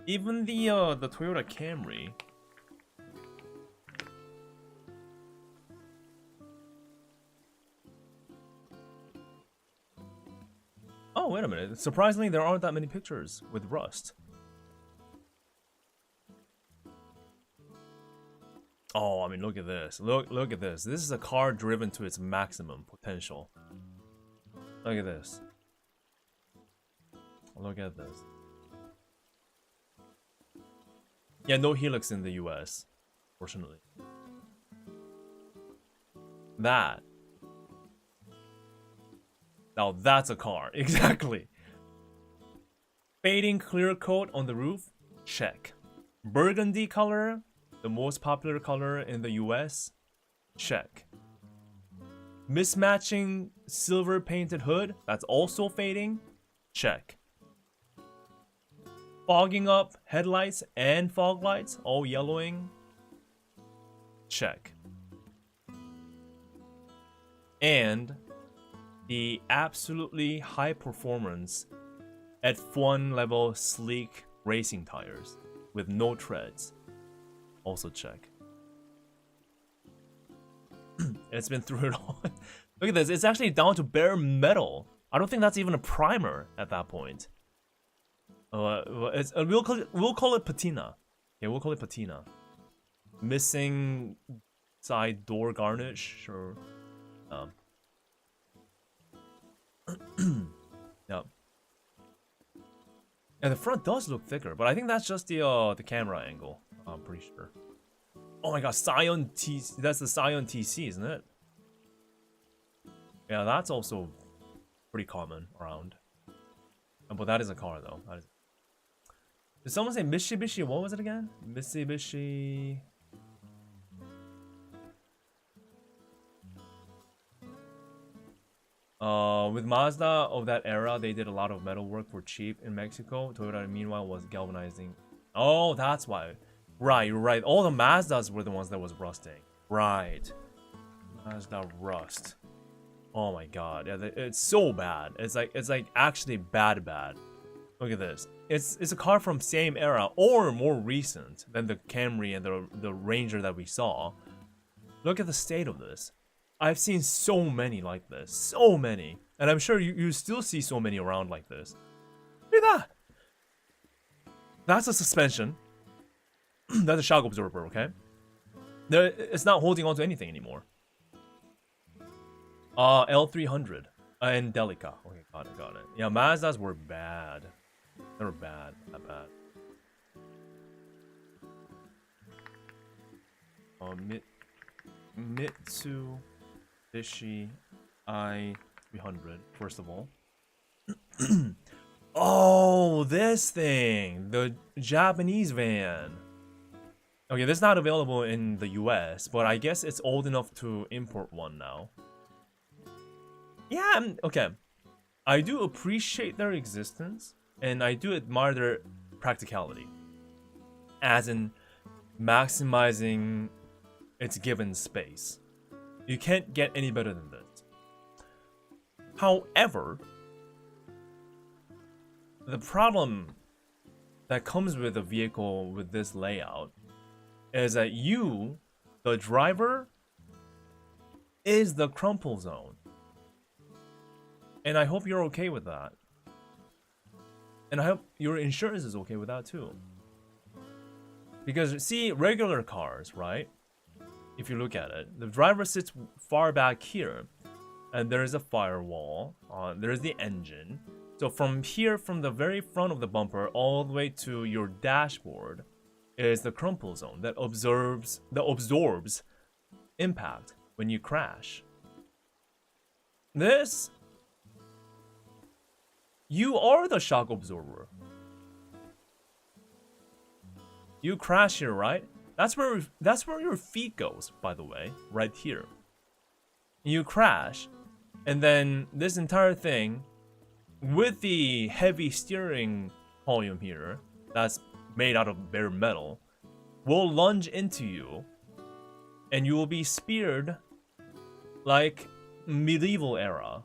Even the Toyota Camry. Oh, wait a minute. Surprisingly, there aren't that many pictures with rust. Oh, I mean, look at this. Look at this. This is a car driven to its maximum potential. Look at this. Look at this. Yeah, no Helix in the US, fortunately. That. Now that's a car, exactly. Fading clear coat on the roof, check. Burgundy color, the most popular color in the US, check. Mismatching silver painted hood, that's also fading, check. Fogging up headlights and fog lights, all yellowing, check. And the absolutely high performance F1 level sleek racing tires with no treads, also check. It's been through it all. Look at this, it's actually down to bare metal. I don't think that's even a primer at that point. We'll call it patina. Okay, we'll call it patina. Missing side door garnish, sure. Yep. And the front does look thicker, but I think that's just the camera angle. I'm pretty sure. Oh my god, Scion TC. That's the Scion TC, isn't it? Yeah, that's also pretty common around. But that is a car, though. That is... Did someone say Mitsubishi? What was it again? Mitsubishi. With Mazda of that era, they did a lot of metal work for cheap in Mexico. Toyota, meanwhile, was galvanizing. Oh, that's why. Right, you're right. All the Mazdas were the ones that was rusting. Right. Mazda rust. Oh my god. Yeah, it's so bad. It's like actually bad. Look at this. It's a car from same era or more recent than the Camry and the Ranger that we saw. Look at the state of this. I've seen so many like this. So many. And I'm sure you still see so many around like this. Look at that. That's a suspension. That's a shock absorber, okay? It's not holding on to anything anymore. L300 and Delica. Okay, got it. Yeah, Mazdas were bad. They were bad, not bad. Mitsubishi i300, first of all. Oh, this thing, the Japanese van. Okay, this is not available in the US, but I guess it's old enough to import one now. Yeah, okay. I do appreciate their existence, and I do admire their practicality. As in maximizing its given space. You can't get any better than this. However, the problem that comes with a vehicle with this layout is that you, the driver, is the crumple zone. And I hope you're okay with that. And I hope your insurance is okay with that too. Because, see, regular cars, right? If you look at it, the driver sits far back here. And there's a firewall. There's the engine. So from here, from the very front of the bumper, all the way to your dashboard, is the crumple zone that absorbs impact when you crash. This, you are the shock absorber. You crash here, right? That's where your feet goes, by the way, right here. You crash, and then this entire thing with the heavy steering column here, that's made out of bare metal, will lunge into you, and you will be speared like medieval era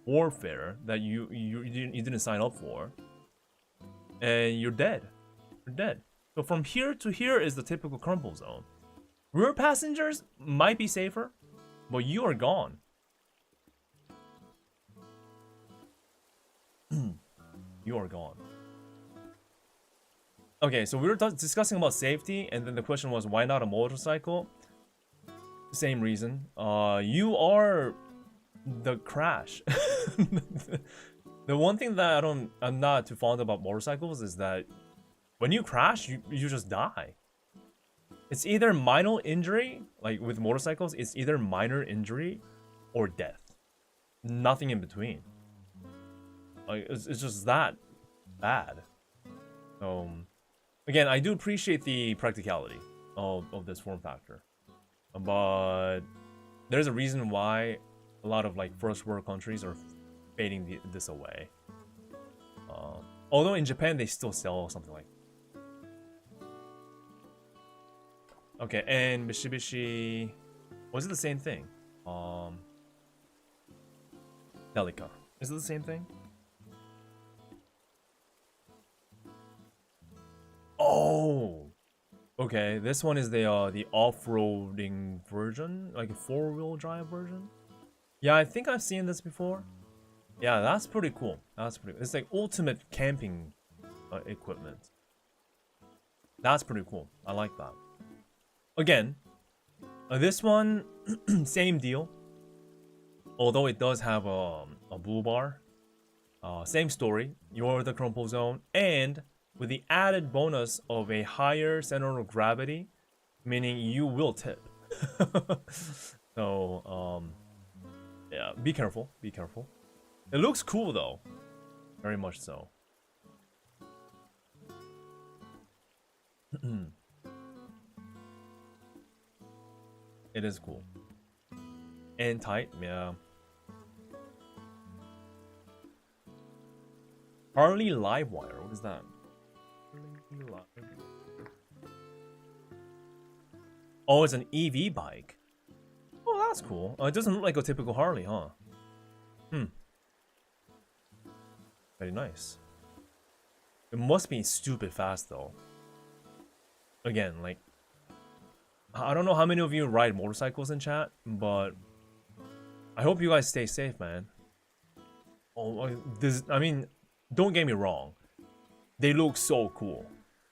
warfare that you didn't sign up for, and you're dead. You're dead. So from here to here is the typical crumple zone. Rear passengers might be safer, but you are gone. You are gone. Okay, so we were discussing about safety, and then the question was, why not a motorcycle? Same reason. You are the crash. The one thing that I'm not too fond about motorcycles is that when you crash, you just die. It's either minor injury, like with motorcycles, it's either minor injury or death. Nothing in between. Like, it's just that bad. Again, I do appreciate the practicality of this form factor. But there's a reason why a lot of like first world countries are fading this away. Although in Japan they still sell something like. Okay, and Mitsubishi, was it the same thing? Delica, is it the same thing? Oh, okay. This one is the off-roading version, like a 4-wheel drive version. Yeah, I think I've seen this before. Yeah, that's pretty cool. That's pretty. It's like ultimate camping equipment. That's pretty cool. I like that. Again, this one, same deal. Although it does have a blue bar. Same story. You're the crumple zone, and with the added bonus of a higher center of gravity, meaning you will tip. So, yeah, be careful. Be careful. It looks cool though, very much so. It is cool and tight, yeah. Harley Livewire, what is that? Oh, it's an EV bike. Oh, that's cool. It doesn't look like a typical Harley, huh? Very nice. It must be stupid fast though. Again, like, I don't know how many of you ride motorcycles in chat, but I hope you guys stay safe, man. Oh, I mean, don't get me wrong. They look so cool.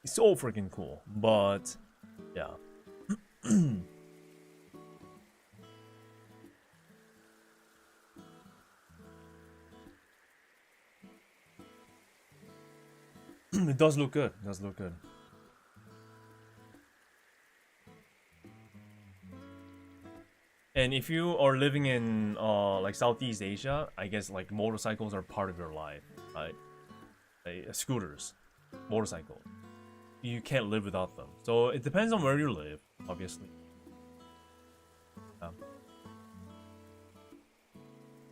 So freaking cool. But, yeah. It does look good. It does look good. And if you are living in like Southeast Asia, I guess like motorcycles are part of your life, right? Like, scooters, motorcycle. You can't live without them. So it depends on where you live, obviously.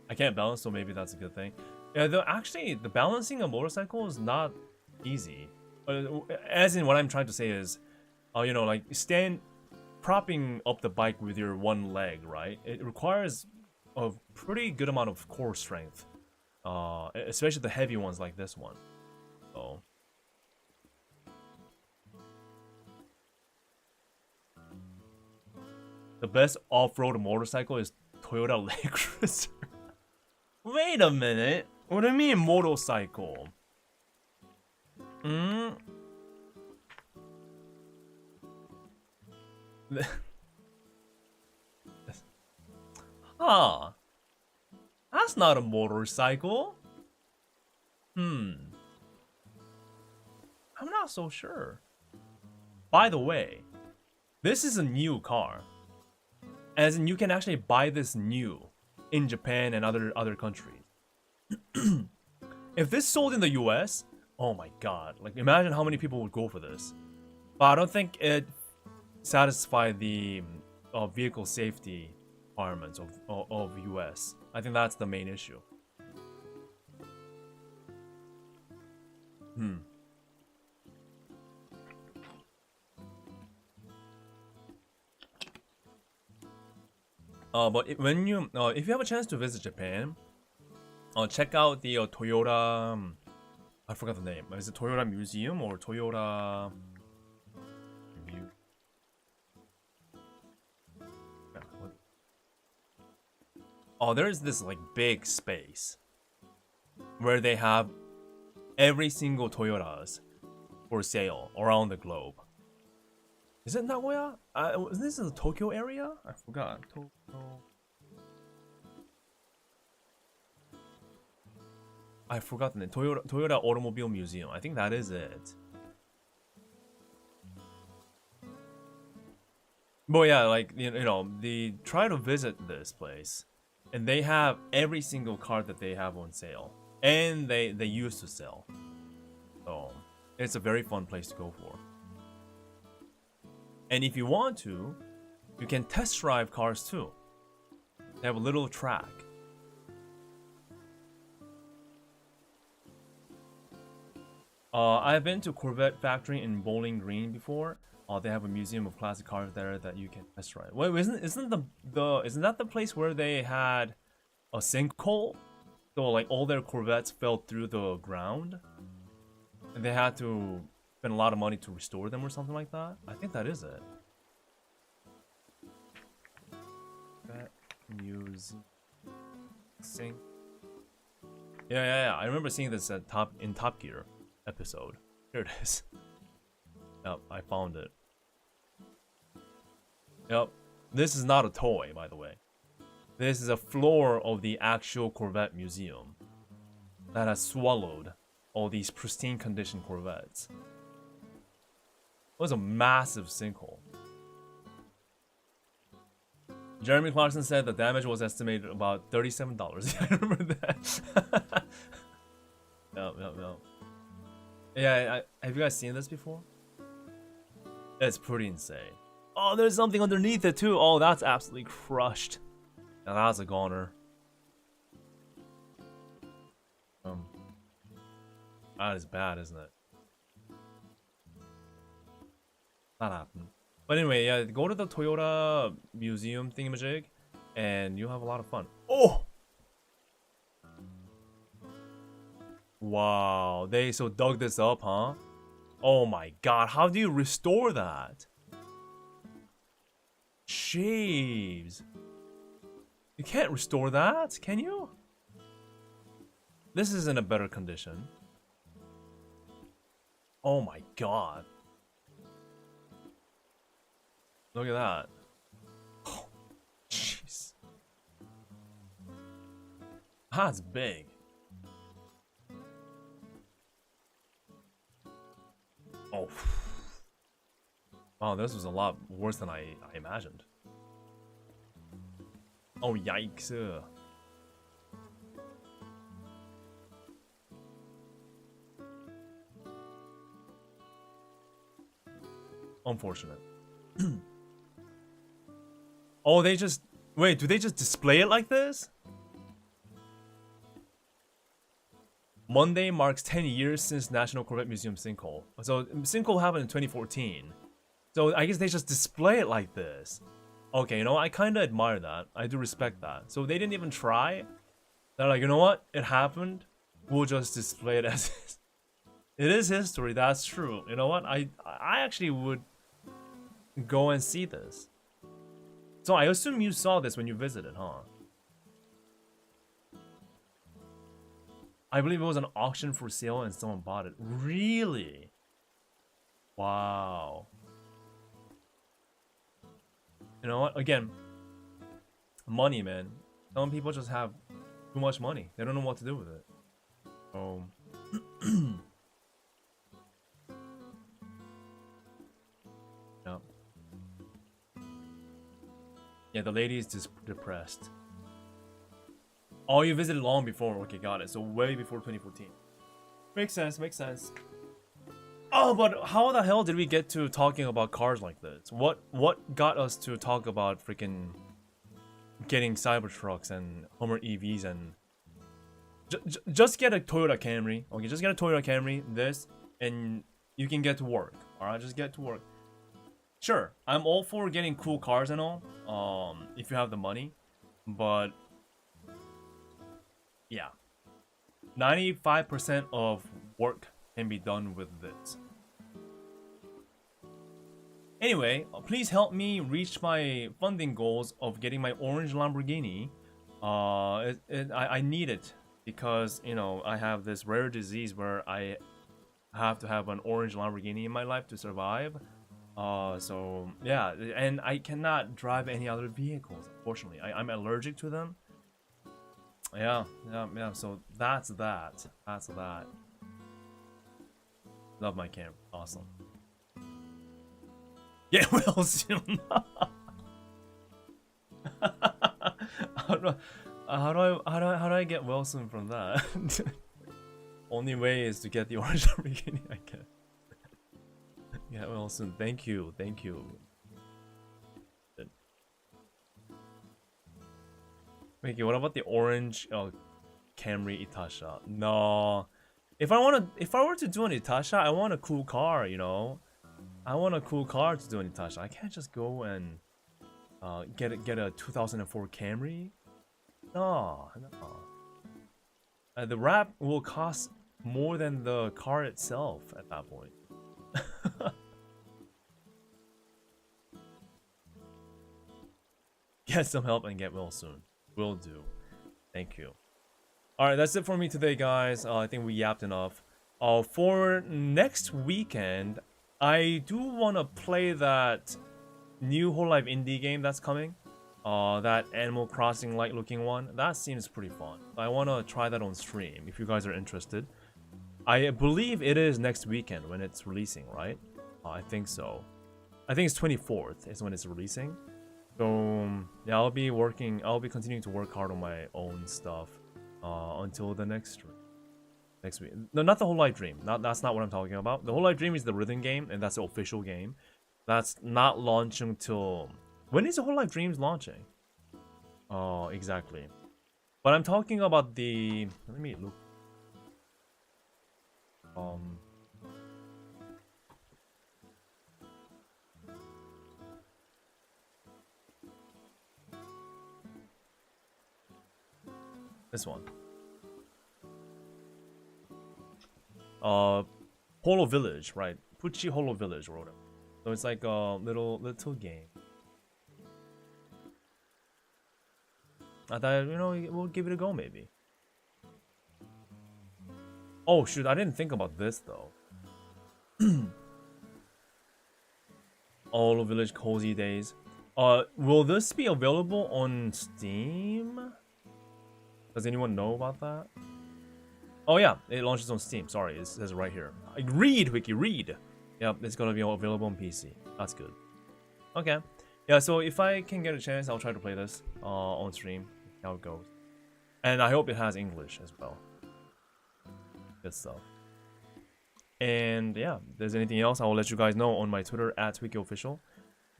I can't balance, so maybe that's a good thing. Yeah, though actually the balancing a motorcycle is not easy. As in, what I'm trying to say is, you know, like propping up the bike with your one leg, right? It requires a pretty good amount of core strength, especially the heavy ones like this one. So. The best off-road motorcycle is Toyota Land Cruiser. Wait a minute. What do you mean motorcycle? Huh. That's not a motorcycle. I'm not so sure. By the way, this is a new car. As in, you can actually buy this new in Japan and other countries. If this sold in the US, oh my god, like imagine how many people would go for this. But I don't think it satisfies the vehicle safety requirements of US. I think that's the main issue. Hmm. But when you if you have a chance to visit Japan, check out the Toyota. I forgot the name. Is it Toyota Museum or Toyota? Yeah, oh, there's this like big space where they have every single Toyotas for sale around the globe. Is it Nagoya? Is this in the Tokyo area? I forgot. Tokyo. I forgot the name. Toyota Automobile Museum. I think that is it. But yeah, like you know, they try to visit this place, and they have every single car that they have on sale, and they used to sell. So it's a very fun place to go for. And if you want to, you can test drive cars too. They have a little track. I've been to Corvette factory in Bowling Green before. They have a museum of classic cars there that you can test drive. Wait, isn't that the place where they had a sinkhole? So like all their Corvettes fell through the ground, and they had to spend a lot of money to restore them or something like that. I think that is it. Corvette Museum. Sink. Yeah. I remember seeing this at Top Gear episode. Here it is. Yep, I found it. Yep, this is not a toy, by the way. This is a floor of the actual Corvette museum that has swallowed all these pristine condition Corvettes. It was a massive sinkhole. Jeremy Clarkson said the damage was estimated about $37. Yeah, I remember that. Yep. Yeah, have you guys seen this before? It's pretty insane. Oh, there's something underneath it too. Oh, that's absolutely crushed. Now that's a goner. That is bad, isn't it? That happened. But anyway, yeah, go to the Toyota Museum thingamajig, and you'll have a lot of fun. Oh! Wow, they so dug this up, huh? Oh my god, how do you restore that? Jeez. You can't restore that, can you? This is in a better condition. Oh my god. Look at that. Oh, jeez. That's big. Oh. Wow, this was a lot worse than I imagined. Oh, yikes. Unfortunate. Oh, they just... Wait, do they just display it like this? Monday marks 10 years since National Corvette Museum sinkhole. So, sinkhole happened in 2014. So, I guess they just display it like this. Okay, you know, I kind of admire that. I do respect that. So, they didn't even try. They're like, you know what? It happened. We'll just display it as is. It is history, that's true. You know what? I actually would go and see this. So, I assume you saw this when you visited, huh? I believe it was an auction for sale and someone bought it. Really? Wow. You know what? Again, money, man. Some people just have too much money. They don't know what to do with it. Yep. Yeah, the lady is just depressed. Oh, you visited long before. Okay, got it. So way before 2014. Makes sense, makes sense. Oh, but how the hell did we get to talking about cars like this? What got us to talk about freaking getting Cybertrucks and Hummer EVs and
Just get a Toyota Camry. Okay, just get a Toyota Camry. This, and you can get to work. All right, just get to work. Sure, I'm all for getting cool cars and all. If you have the money, but yeah, 95% of work can be done with this. Anyway, please help me reach my funding goals of getting my orange Lamborghini. I need it because, you know, I have this rare disease where I have to have an orange Lamborghini in my life to survive. So yeah, and I cannot drive any other vehicles, unfortunately. I'm allergic to them. Yeah. So that's that. Love my camera. Awesome. Get well soon. How do I get well soon from that? Only way is to get the orange Lamborghini, I guess. Get well soon. Thank you. Wait, what about the orange Camry Itasha? No. If I were to do an Itasha, I want a cool car, you know. I want a cool car to do an Itasha. I can't just go and get a 2004 Camry. No. The wrap will cost more than the car itself at that point. Get some help and get well soon. Will do. Thank you. Alright, that's it for me today, guys. I think we yapped enough. For next weekend, I do want to play that new Whole Life indie game that's coming. That Animal Crossing-like looking one. That seems pretty fun. I want to try that on stream if you guys are interested. I believe it is next weekend when it's releasing, right? I think so. I think it's 24th is when it's releasing. So yeah, I'll be continuing to work hard on my own stuff until the next week. No, not the Whole Life Dream. That's not what I'm talking about. The Whole Life Dream is the rhythm game, and that's the official game. That's not launching till... When is the Whole Life Dreams launching? Oh, exactly. But I'm talking about the... Let me look. This one. Holo Village, right? Pucci Holo Village wrote it. So it's like a little game. I thought, you know, we'll give it a go maybe. Oh shoot, I didn't think about this though. Holo Village Cozy Days. Will this be available on Steam? Does anyone know about that? Oh yeah, it launches on Steam. Sorry, it says right here. Read, Wiki, read. Yep, it's gonna be available on PC. That's good. Okay. Yeah, so if I can get a chance, I'll try to play this on stream. How it goes. And I hope it has English as well. Good stuff. And yeah, if there's anything else, I will let you guys know on my Twitter @hwikkyofficial.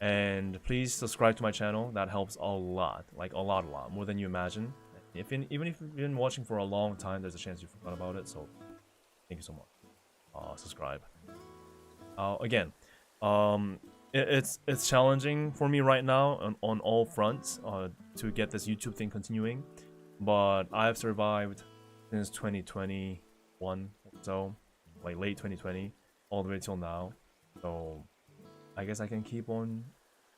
And please subscribe to my channel. That helps a lot. Like a lot, more than you imagine. Even if you've been watching for a long time, there's a chance you forgot about it. So thank you so much. Subscribe. Again, it's challenging for me right now on all fronts to get this YouTube thing continuing, but I've survived since 2021 or so, like late 2020, all the way till now. So I guess I can keep on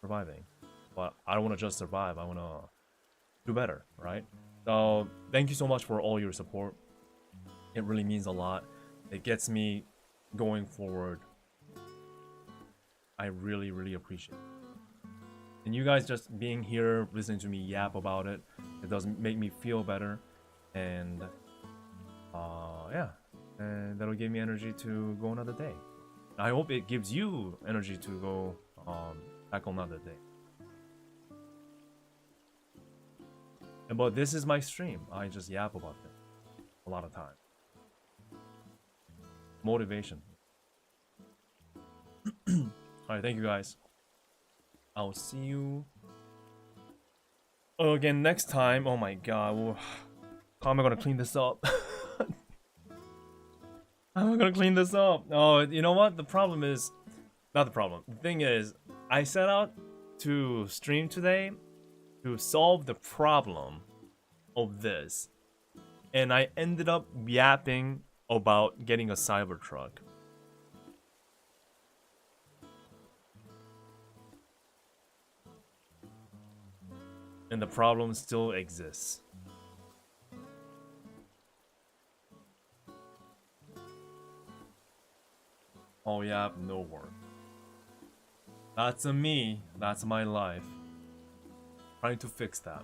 surviving, but I don't want to just survive. I want to do better, right? So thank you so much for all your support. It really means a lot. It gets me going forward. I really, really appreciate it. And you guys just being here, listening to me yap about it, it does make me feel better. And yeah, and that'll give me energy to go another day. I hope it gives you energy to go tackle another day. But this is my stream. I just yap about it a lot of time. Motivation. Alright, thank you guys. I'll see you again next time. Oh my god. How am I gonna clean this up?
I'm gonna clean this up. Oh, you know what? The problem is, not the problem. The thing is, I set out to stream today to solve the problem of this, and I ended up yapping about getting a Cybertruck. And the problem still exists. Oh yeah, no work. That's a me. That's my life. Trying to fix that.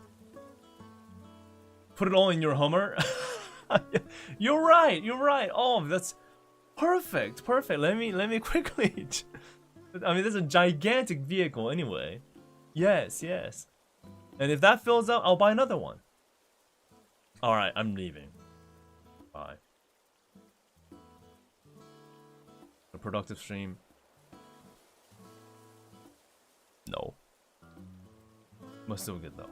Put it all in your Hummer. You're right. You're right. Oh, that's perfect. Perfect. Let me quickly. I mean, this is a gigantic vehicle anyway. Yes, yes. And if that fills up, I'll buy another one. All right, I'm leaving. Bye. A productive stream. No. But still good though.